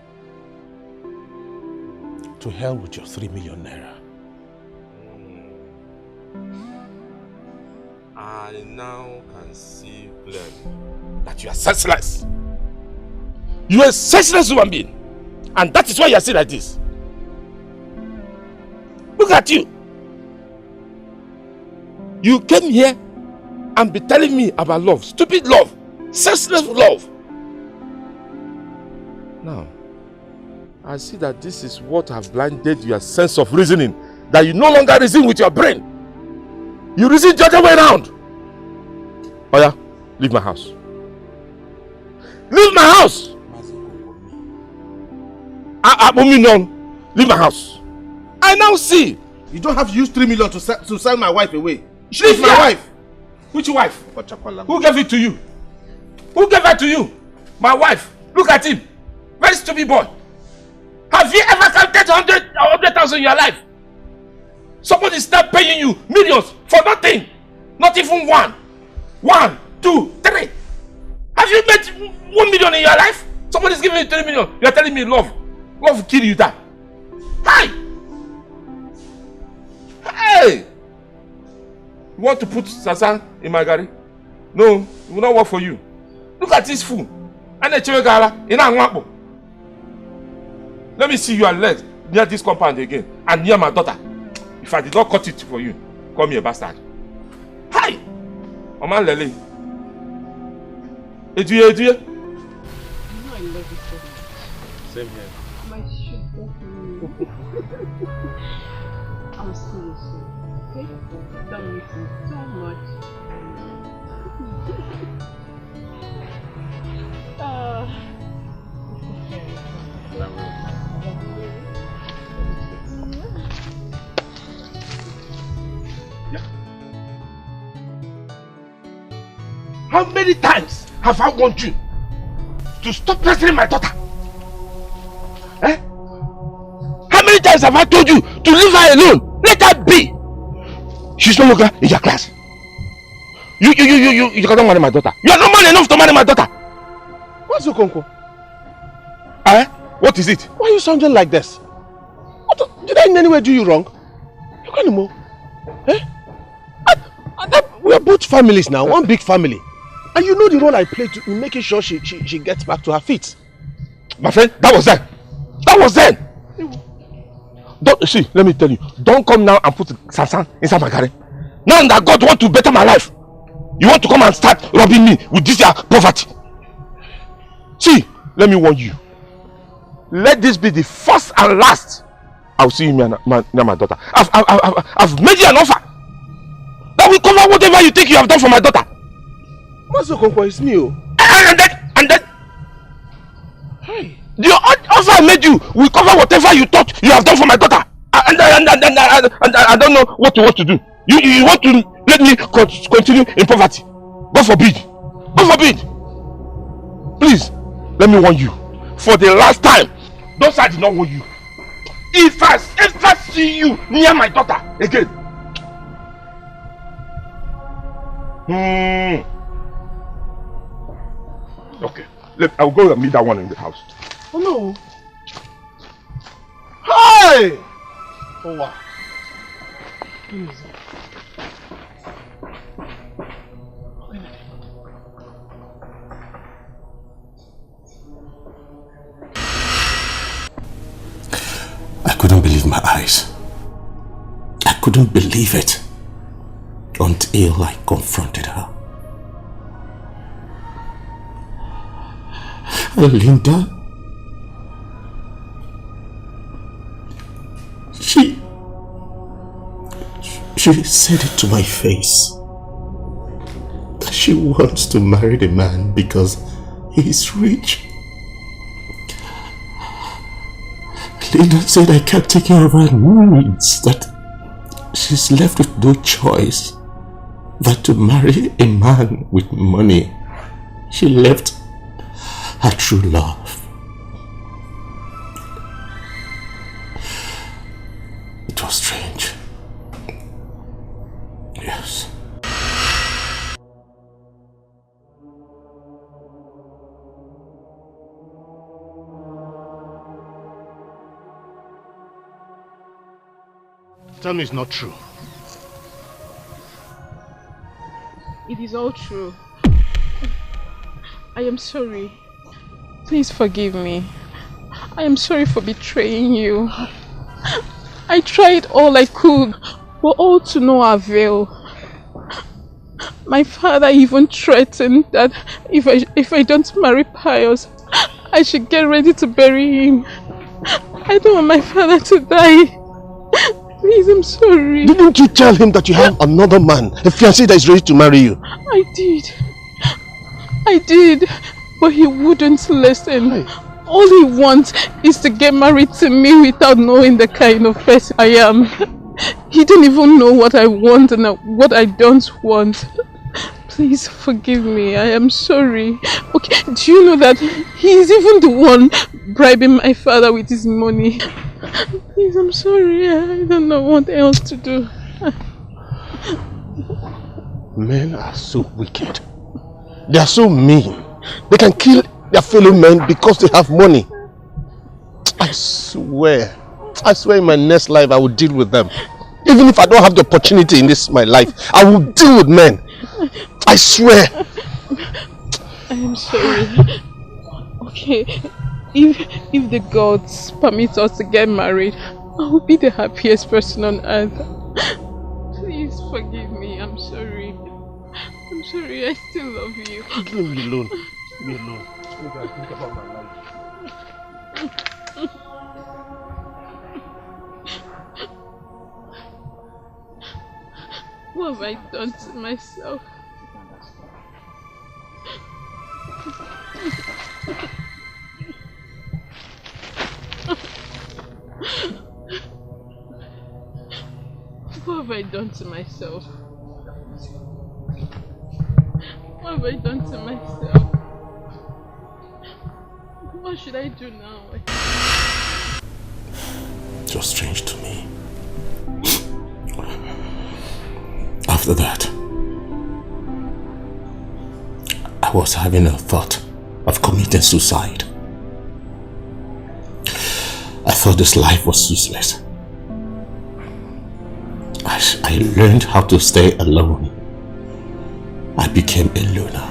To hell with your 3 million naira. I now can see clearly that you are senseless. You are a senseless human being. And that is why you are still like this. Look at you. You came here and be telling me about love. Stupid love. Senseless love. Now, I see that this is what has blinded your sense of reasoning. That you no longer reason with your brain. You reason the other way around. Oh yeah, leave my house. Leave my house! Leave my house. I now see. You don't have to use 3 million to sell my wife away. She's my wife. Which wife? Who gave it to you? Who gave it to you? My wife. Look at him. Very stupid boy. Have you ever counted 100,000 in your life? Somebody start paying you millions for nothing. Not even one. 1, 2, 3. Have you made 1 million in your life? Somebody's giving you 3 million. You are telling me love. Love will kill you that. Hey! Hey! You want to put Sasan in my garden? No, it will not work for you. Look at this fool. Let me see your legs near this compound again and near my daughter. If I did not cut it for you, call me a bastard. Hi! Oman Lele. Eduye. I love you so much. Same here. My sugar. I'll see you soon. Okay? That makes me so much. How many times have I warned you to stop pestering my daughter? Eh? How many times have I told you to leave her alone? Let her be. She's no longer in your class. You cannot marry my daughter. You are not man enough to marry my daughter. What's your conco? Eh? What is it? Why are you sounding like this? Did I in any way do you wrong? You can't know. Eh? We are both families now, one big family. And you know the role I play in making sure she gets back to her feet. My friend, that was then. That was then. Don't see, let me tell you, don't come now and put Sasan inside my garden. Now that God wants to better my life, you want to come and start robbing me with this poverty. See, let me warn you. Let this be the first and last I'll see you near my daughter. I've made you an offer that will cover whatever you think you have done for my daughter. What's your conquest? It's me. And then hey. The offer I made you will cover whatever you thought you have done for my daughter. And I don't know what to do. You want to let me continue in poverty? God forbid. God forbid. Please, let me warn you. For the last time, those I did not warn you. If I ever see you near my daughter again. Okay. I'll go and meet that one in the house. Oh no. Hi! Oh wow. I couldn't believe my eyes. I couldn't believe it until I confronted her. Linda, she said it to my face that she wants to marry the man because he is rich. Linda said I can't take care of her needs, that she's left with no choice but to marry a man with money. She left her true love. It was strange. Yes. Tell me it's not true. It is all true. I am sorry. Please forgive me. I am sorry for betraying you. I tried all I could, but all to no avail. My father even threatened that if I don't marry Pius, I should get ready to bury him. I don't want my father to die. Please, I'm sorry. Didn't you tell him that you have another man, a fiancé that is ready to marry you? I did, but he wouldn't listen. Hey. All he wants is to get married to me without knowing the kind of person I am. He don't even know what I want and what I don't want. Please forgive me, I am sorry. Okay, do you know that he is even the one bribing my father with his money? Please, I'm sorry, I don't know what else to do. Men are so wicked. They are so mean. They can kill their fellow men because they have money. I swear in my next life I will deal with them. Even if I don't have the opportunity in this my life, I will deal with men. I swear. I am sorry. Okay, if the gods permit us to get married, I will be the happiest person on earth. Please forgive me. I'm sorry. I'm sorry. I still love you. Leave me alone. Leave me alone. Maybe I think about my life. What have I done to myself? What have I done to myself? What have I done to myself? What should I do now? It was strange to me. After that, I was having a thought of committing suicide. I thought this life was useless. I learned how to stay alone. I became a loner.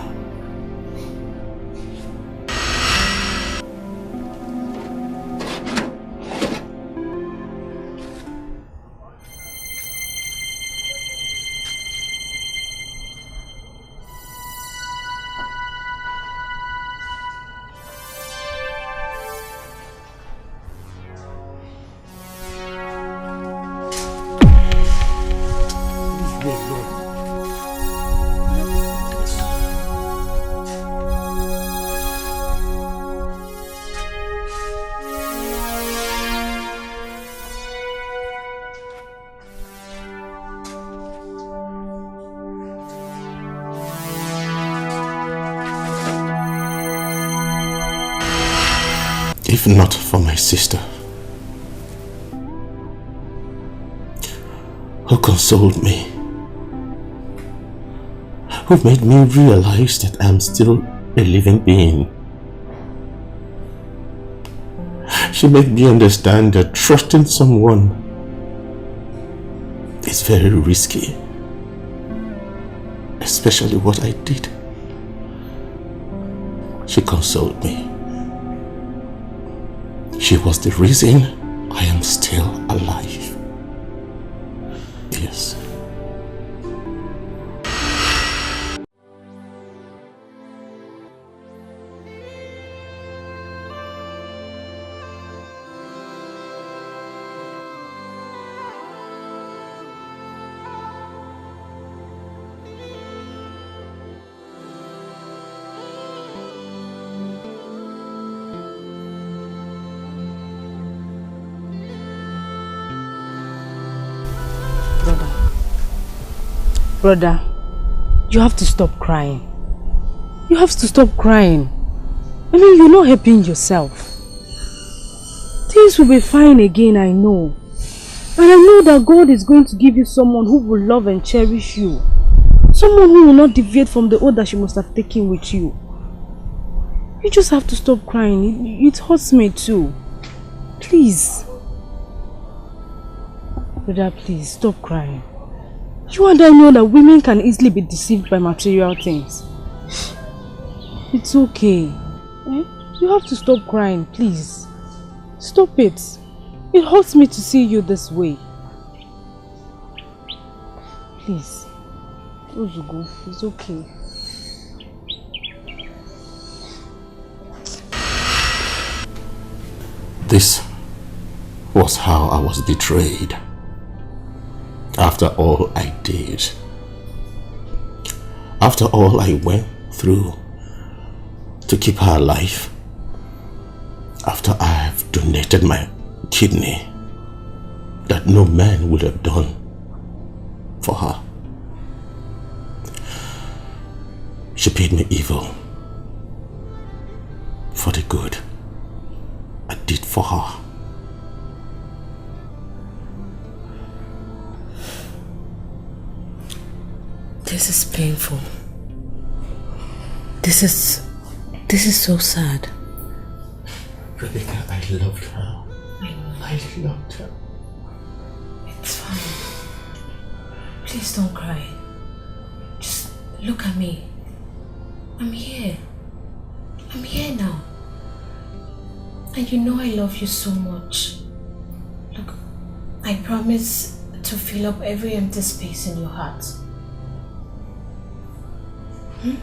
If not for my sister, who consoled me, who made me realize that I'm still a living being. She made me understand that trusting someone is very risky, especially what I did. She consoled me. She was the reason I am still alive. Yes. Brother, you have to stop crying. You have to stop crying. I mean, you're not helping yourself. Things will be fine again, I know. And I know that God is going to give you someone who will love and cherish you. Someone who will not deviate from the oath that she must have taken with you. You just have to stop crying. It hurts me too. Please. Brother, please, stop crying. You and I know that women can easily be deceived by material things. It's okay. Eh? You have to stop crying, please. Stop it. It hurts me to see you this way. Please. Ozugo, it's okay. This was how I was betrayed. After all I did. After all I went through to keep her alive. After I have donated my kidney that no man would have done for her. She paid me evil for the good I did for her. This is painful. This is so sad. Rebecca, I loved her. I loved her. It's fine. Please don't cry. Just look at me. I'm here. I'm here now. And you know I love you so much. Look, I promise to fill up every empty space in your heart. Let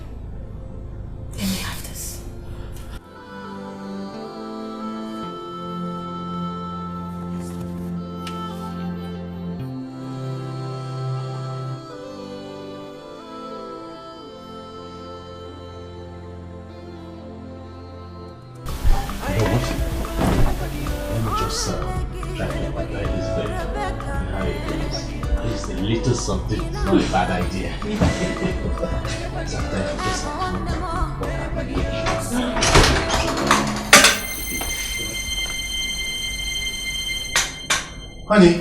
me have this. It's a little something, it's not a bad idea. Sometimes you just have to look at Honey?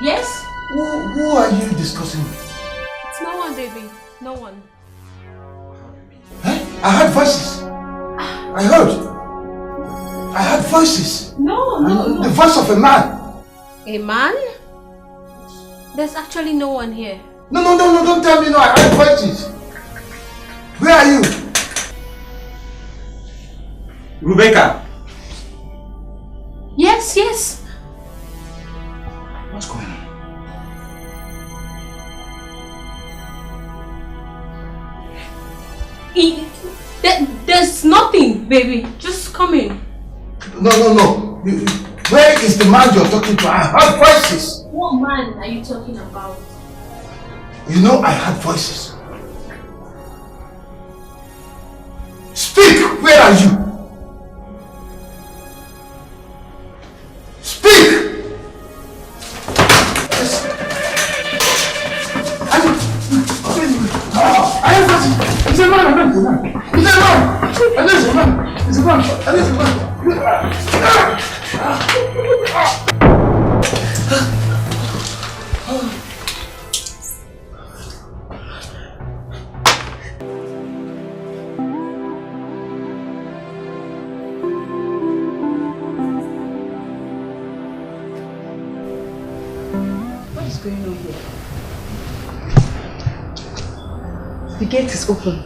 Yes? Who are you discussing with? It's no one, baby. No one. I heard voices. I heard voices. No. The voice of a man. A man? There's actually no one here. No, don't tell me no. I heard voices. Where are you? Rebecca. Yes. What's going on? There's nothing, baby. Just come in. No. Where is the man you're talking to? I heard voices. What man are you talking about? You know I heard voices. Speak! Where are you? Speak! Yes. I heard voices. It's a man. What is going on here? The gate is open.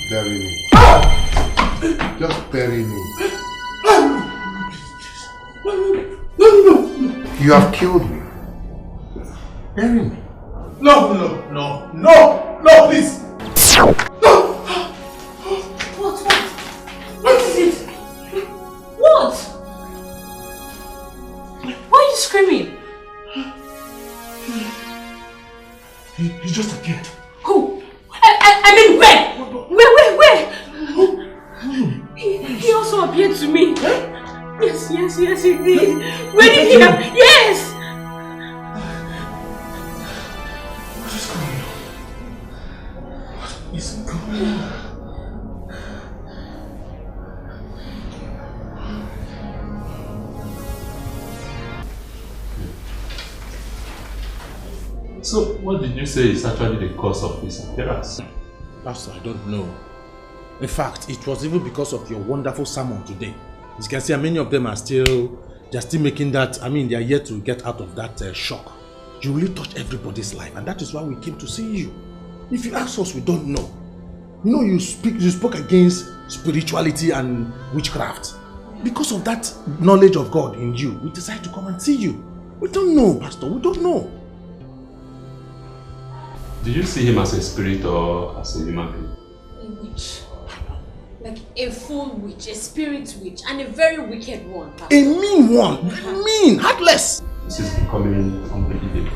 Bury me. Just bury me. You have killed me. Bury me. No, please. What is it? What? Why are you screaming? He just appeared. Who? I mean, where? Where? He also appeared to me. Yes, he did. Where did he appear? Yes! What is going on? What is going on? So, what did you say is actually the cause of his appearance? Pastor, I don't know. In fact, it was even because of your wonderful sermon today. As you can see, many of them are still making that, they are yet to get out of that shock. You really touch everybody's life, and that is why we came to see you. If you ask us, we don't know. You spoke against spirituality and witchcraft. Because of that knowledge of God in you, we decided to come and see you. We don't know, Pastor, we don't know. Did you see him as a spirit or as a human being? A witch. Like a full witch, a spirit witch, and a very wicked one. A mean one, mean, heartless. This is becoming unbelievable.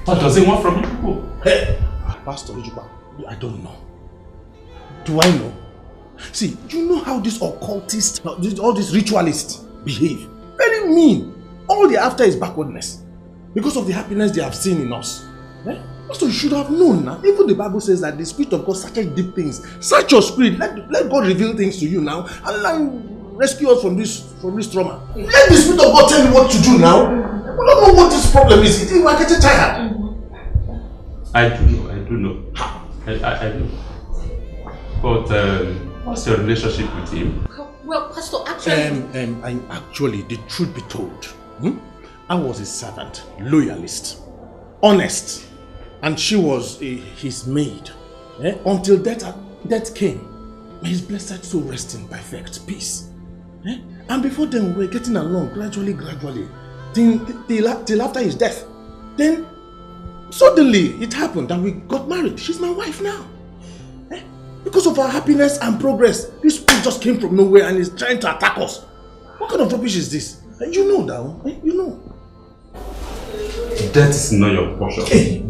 What does he want from you people? Hey, Pastor Ojuba, I don't know. Do I know? See, you know how these occultists, all these ritualists behave. Very mean. All they're after is backwardness. Because of the happiness they have seen in us. So you should have known now. Even the Bible says that the Spirit of God searches deep things. Search your spirit. Let God reveal things to you now and rescue us from this trauma. Let the Spirit of God tell you what to do now. We don't know what this problem is. It is like a child. I do know. I do. But what's your relationship with him? Well, Pastor, actually... the truth be told, I was his servant, loyalist, honest. And she was his maid. Until death came. May his blessed soul rest in perfect peace. And before then we were getting along gradually. Till after his death. Then suddenly it happened that we got married. She's my wife now. Because of our happiness and progress, this spirit just came from nowhere and is trying to attack us. What kind of rubbish is this? You know now. You know. Death is not your portion.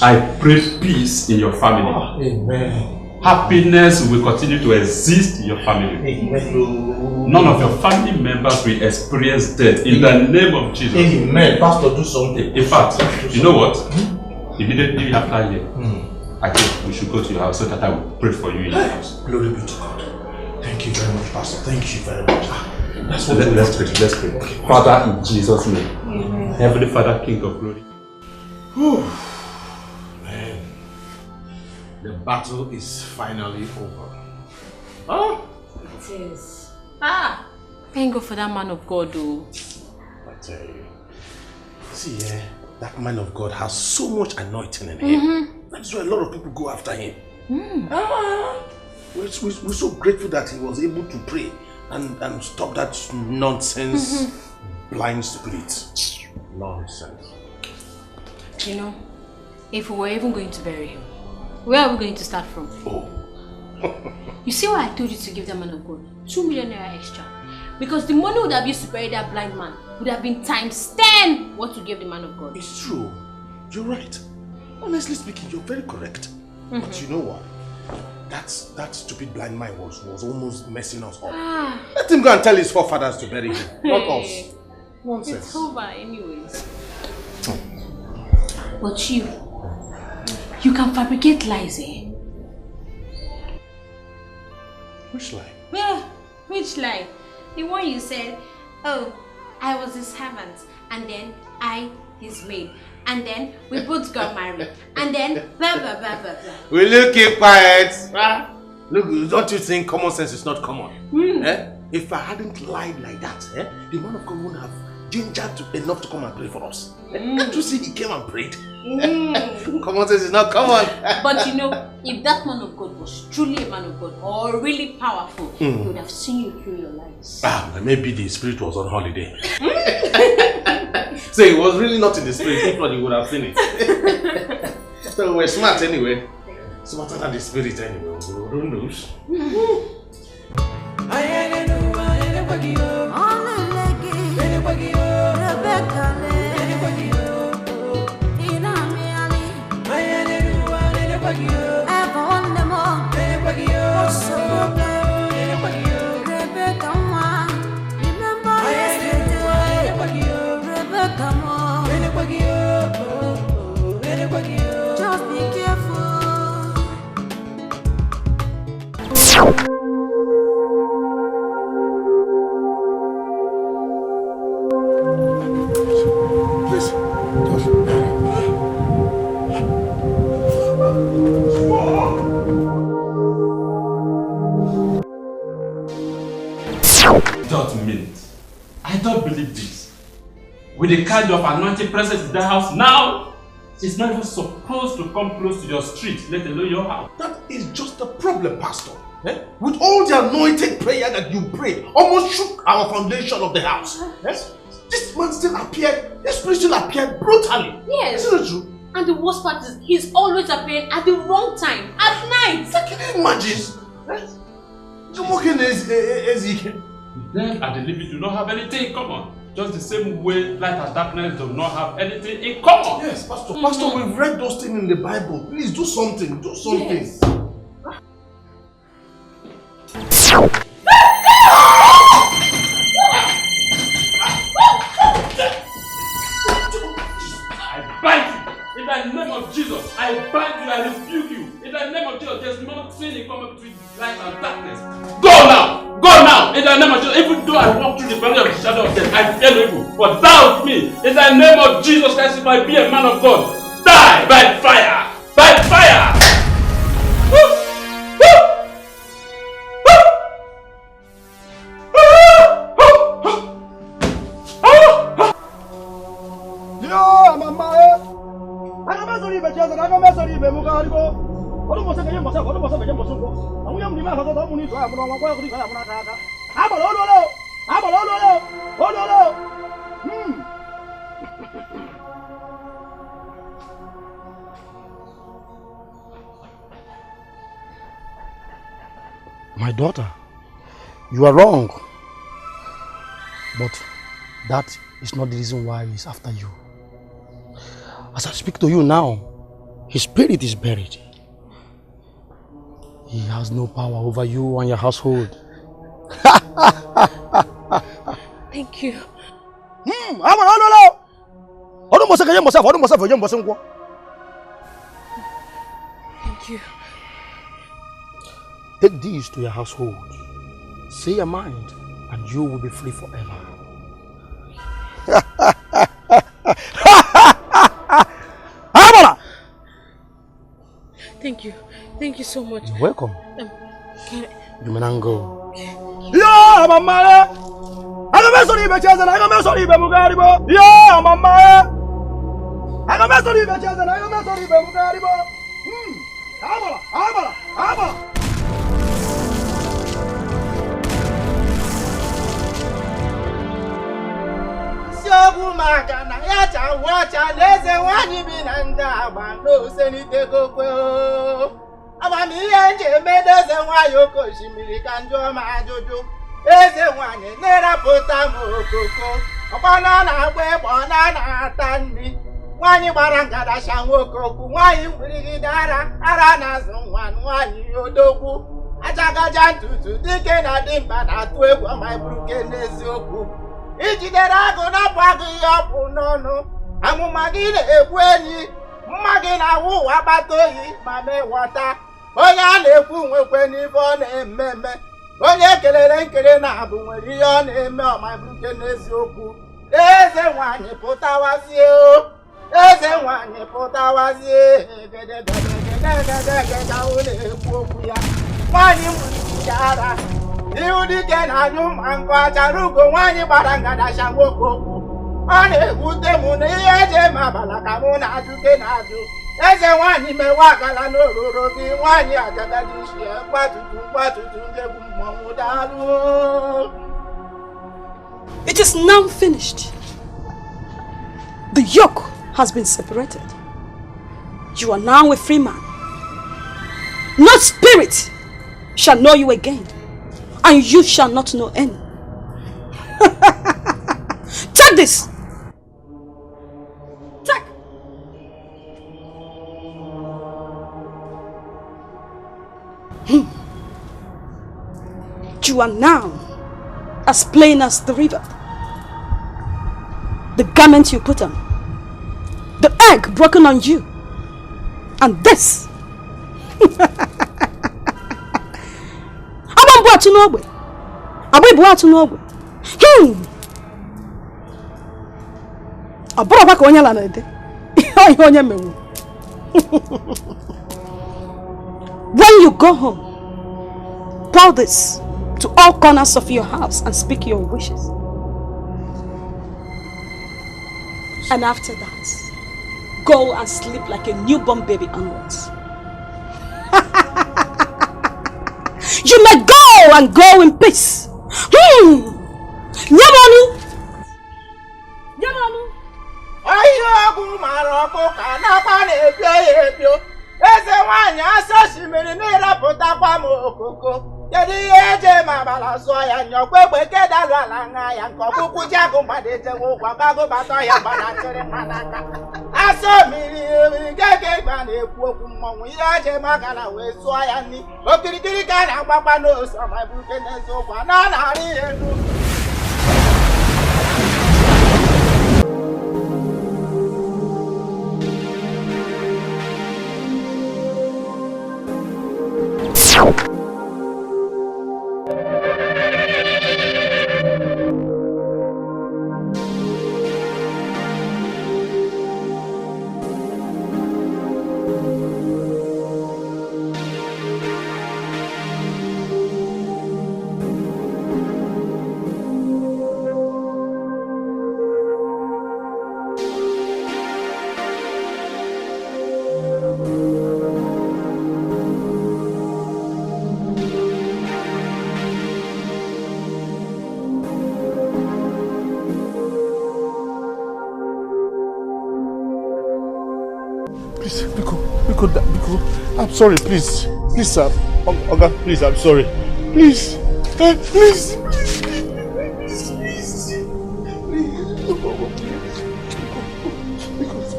I pray peace in your family. Amen. Happiness will continue to exist in your family. Amen. None of your family members will experience death in the name of Jesus. Amen. Pastor, do something. In fact, you know what? Immediately after here, I think we should go to your house so that I will pray for you in your house. Glory be to God. Thank you very much, Pastor. Thank you very much. So let's pray. Okay. Father, in Jesus' name. Amen. Heavenly Father, King of glory. Man, the battle is finally over. Oh, it is. Thank God for that man of God, though. I tell you. See, that man of God has so much anointing in him. That's why a lot of people go after him. We're so grateful that he was able to pray and stop that nonsense, blind spirit. Nonsense. You know, if we were even going to bury him, where are we going to start from? You see why I told you to give that man of God 2 million naira extra? Because the money would have used to bury that blind man would have been times 10 what to give the man of God. It's true. You're right. Honestly speaking, you're very correct. But you know what? That stupid blind man was almost messing us up. Let him go and tell his forefathers to bury him, not us. Nonsense. It's over anyways. But you can fabricate lies, eh? Which lie? Yeah, which lie? The one you said, oh, I was his servant, and then I his maid, and then we both got married, and then blah blah blah blah blah. Will you keep quiet? Look, don't you think common sense is not common? If I hadn't lied like that, the man of God wouldn't have ginger enough to come and pray for us. Can't you see he came and prayed? Common sense is not common. But you know, if that man of God was truly a man of God or really powerful, he would have seen you through your lives. Maybe the spirit was on holiday. So it was really not in the spirit, if not you would have seen it. So we're smart anyway. Smarter than the spirit anyway. Who knows? Just be careful. Don't mean it. I don't believe this. With the kind of anointing presence in the house now, she's not even supposed to come close to your street, let alone your house. That is just the problem, Pastor. With all the anointed prayer that you prayed, almost shook our foundation of the house. Yes? This man still appeared, this priest still appeared brutally. Yes. Isn't it true? And the worst part is, he's always appearing at the wrong time, at night. Can you imagine? Then and the living do not have anything in common. Just the same way light and darkness do not have anything in common. Yes, Pastor. Pastor, we've read those things in the Bible. Please do something. Do something. Yes. I bind you in the name of Jesus. I bind you, I rebuke you. In the name of Jesus, there's nothing in common between light and darkness. Go now! Go now! In the name of Jesus, even though I walk through the valley of the shadow of death, I fear no evil. But thou with me, in the name of Jesus Christ, if I be a man of God, die by fire! By fire! My daughter, you are wrong. But that is not the reason why he's after you. As I speak to you now, his spirit is buried. He has no power over you and your household. Thank you. Thank you. Take these to your household. Say your mind, and you will be free forever. Thank you. Thank you so much. You're welcome. You may now go. Yeah, mama. I don't mess on you, bitches, and I don't mess on you, Bemugaribo. Yeah, mama. I don't mess on you, bitches, and I don't mess on you, Bemugaribo. Abala. Siabu magana yacha wacha leze wani binanda abando senite kokwe. Abami yenje medeze wayoko shimiri kanjo majojo. Eze wanye nera pota mokoko. Opana na gbe bona na tanni. Wani barangada shanwokoku wani mbrigidara ara na zunwan wani odogwu. Achagaja ntutu dike na dimba na atu egwu ma buruke n'eziokwu. Ijidere agụ napụ agụ ihe ọpụ n'ọnụ. Amụma gị na-egbu enyi. Mma gị na-awụ ụwa agbata oyi ma mewọta. Onye a na-ekwu nwekwe n'ife ọ na-eme. Onye kelere nkele na-abụ nwere ihe ọ na-eme ọmaburuke n'eziokwu. Eze nwanyị pụtawazie o. Eze nwanyị pụtawazie. Egedegedegedegede ahụ na-ekwu okwu ya. Nwanyị mụrụ ara. Ihu dike na anyụ ma nkụ achara ugo nwanyị gbara ngada shangokwu. ọ na-ewute m na ihe eji ma abala ka mụ na-ajụ ke na-ajụ eze nwaanyị mewa agala n'ororo gị nwaanyị agagadi isi ya mgbatutu njegbu mmọnwụ daalụ. It is now finished. The yoke has been separated. You are now a free man. No spirit shall know you again, and you shall not know any. Take this. Take. You are now as plain as the river. The garment you put on, the egg broken on you, and this. When you go home, pour this to all corners of your house and speak your wishes. And after that, go and sleep like a newborn baby onwards. You may go and go in peace. Nyamanu! Nyamanu! Ayo maroko kana pane ebio. Eze nwanyị asashi mere n'irapụta kwa m okoko. Kedu ihe eje ma bala so ya nyokwe kedalu ala nga ya nkọkụkụ jago madeje ụgwa bago bata ya bana chere manaka. Aso miri gege gba na-ekwu okwu mmọnwụ ihe eje magala wee sụọ ya nni. Okirikiri ka na-agbakwa n'oso ma buke n'eziokwu na narị elu. I'm sorry, please. Please, sir. Oga, please, I'm sorry. Please. Please.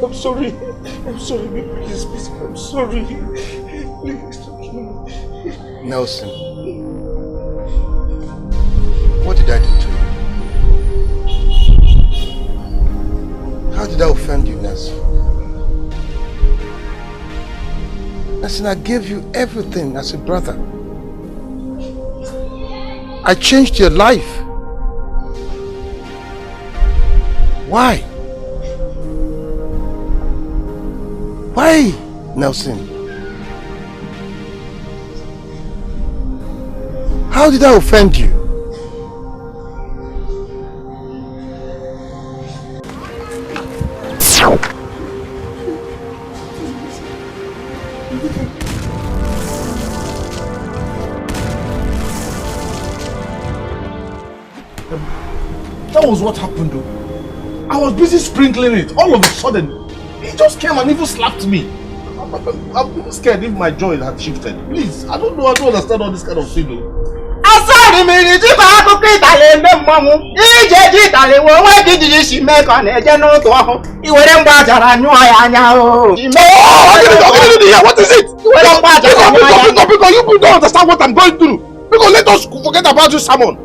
I'm sorry. I'm sorry. Please. I'm sorry. Please. Nelson, what did I do to you? How did I offend you, Nelson? Listen, I gave you everything as a brother. I changed your life. Why? Why, Nelson? How did I offend you? That was what happened though. I was busy sprinkling it. All of a sudden, he just came and even slapped me. I'm even scared if my joy had shifted. Please, I don't know, I don't understand all this kind of thing though. Asari miri ji ba akụkọ itale eme mmanwụ ije ji itale wo nwe gị jiji shi mee ka na-eje n'otu ọhụ iwere mgba ajara nyụọ ya anya o. What is it? Iwere mgba ajara nyụọ ya anya. Because you don't understand what I'm going through. Because let us forget about this sermon.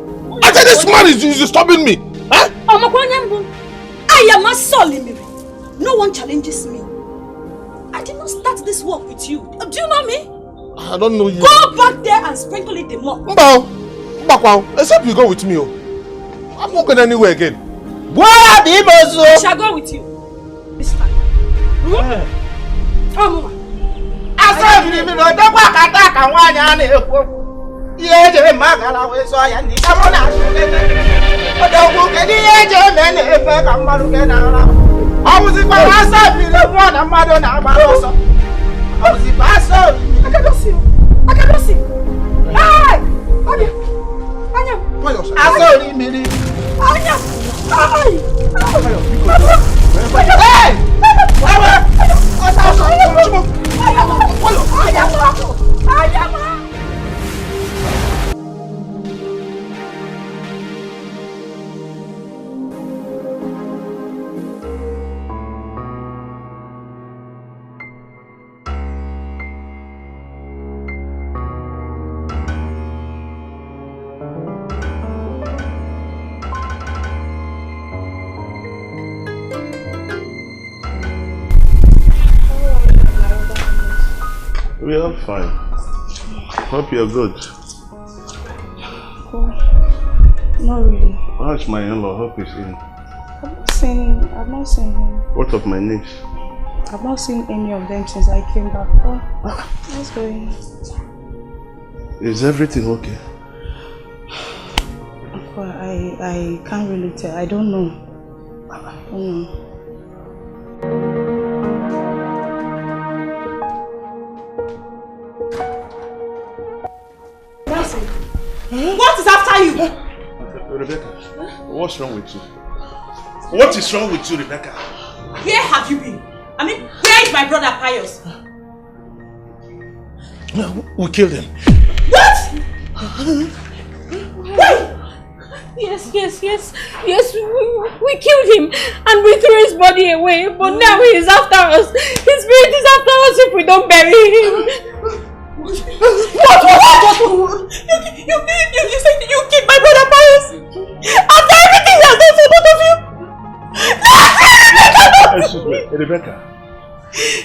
I said this man is disturbing me. Huh? I am a soul. No one challenges me. I did not start this work with you. Do you know me? I don't know you. Go back there and sprinkle it the more. Except you go with me. I'm not going anywhere again. I shall go with you. This time. Yeje magala we so ya ni kamona shukete. Odogu kedi yeje mene efe kamalu kenara. Awuzi parasa bile mwana mado na baroso. Awuzi paso. I cannot see. Hey! Anya. Asori miri. Anya. Hey! We are fine. Hope you're good. Oh, not really. How's my in-law? Hope he's in. I've not seen him. What of my niece? I've not seen any of them since I came back. Oh, what's going on? Is everything okay? Well, I can't really tell. I don't know. What is after you? Rebecca, what's wrong with you? What is wrong with you, Rebecca? Where have you been? I mean, where is my brother Pius? We killed him. What? Yes, we killed him and we threw his body away, but now he is after us. His spirit is after us if we don't bury him. What? You said you killed my brother Pius? After everything he has done for both of you? Excuse me, Rebecca.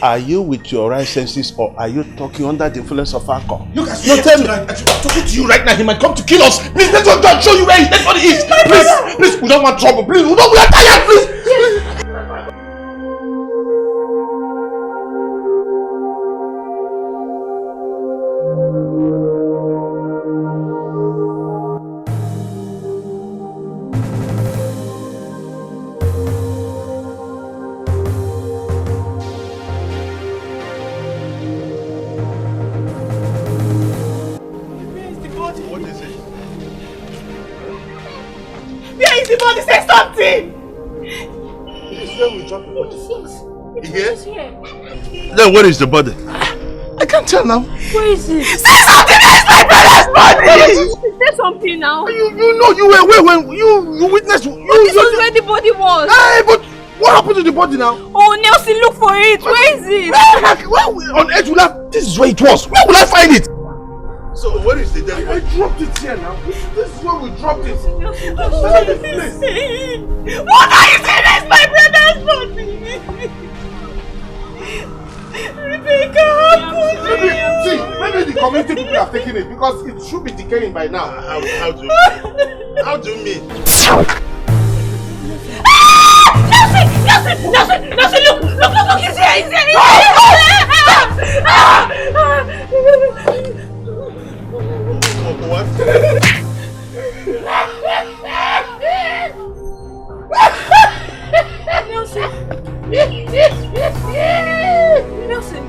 Are you with your right senses or are you talking under the influence of alcohol? Look, I'm talking to you right now. He might come to kill us. Please, let us go and show you where his dead body is. Please, we don't want trouble. Please, we are tired, please. Then where is the body? I can't tell now. Where is it? Say something! It's my brother's body! Say something now. You know you were where when you witnessed. This was where the body was. Hey, but what happened to the body now? Oh, Nelson, look for it. Where is it? Where on earth will I? This is where it was. Where will I find it? So where is the dead body? I dropped it here now. This is where we dropped it. What are you saying? That's my brother's body! Rebecca, maybe the community people have taken it because it should be decaying by now. How do you mean? Nelson, look, he's here! What? Nelson!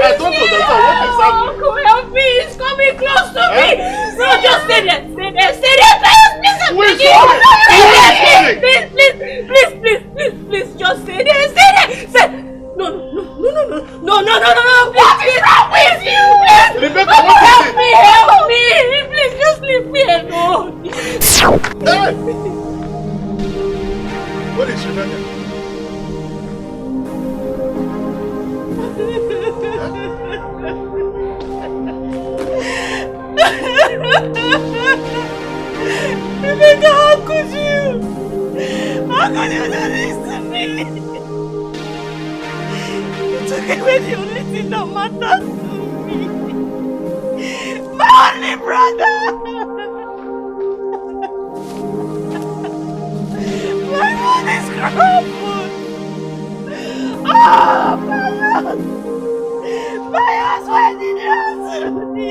I don't understand what is happening. Come help me! He's coming close to me! No, just stay there! Please, just stay there! No, what is wrong with you? Rebecca, what is it? Help me! Please, just leave me alone! Hey! What is Rebecca? Rebecca, how could you? How could you do this to me? You to give me the only thing that matters to me. My only brother! My mood is crumbled! Oh, Father! My husband did not do me!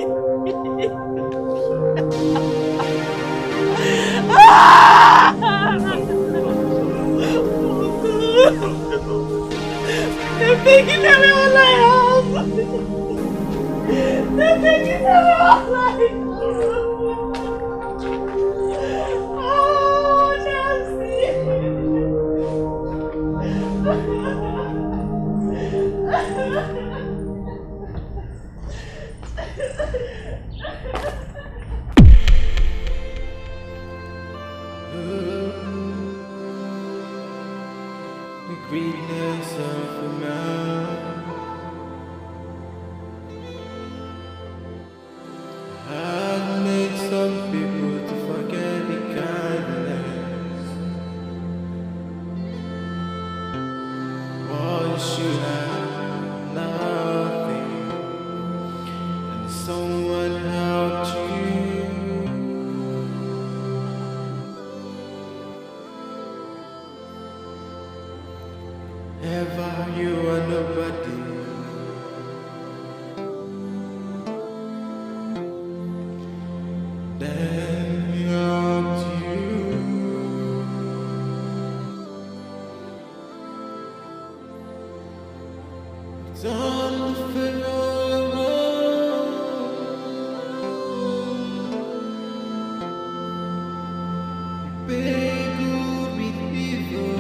They're taking away all I have! They're taking away all I have! Oh, Chelsea! The greatness of a man had made some people to forget the kindness. Once you have nothing and someone helped you. Ever you are nobody. Then helped you. Don't feel alone. Be good with people.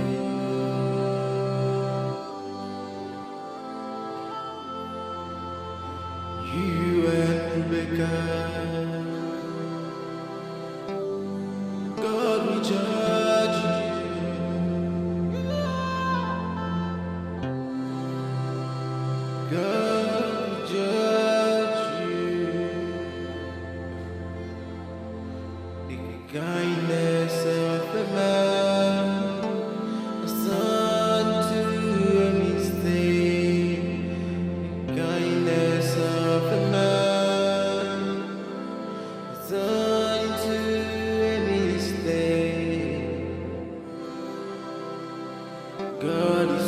You and Rebecca, God will judge you. God will judge you. The kindness of a man is unto a mistake. Kindness of a man is unto a mistake. God is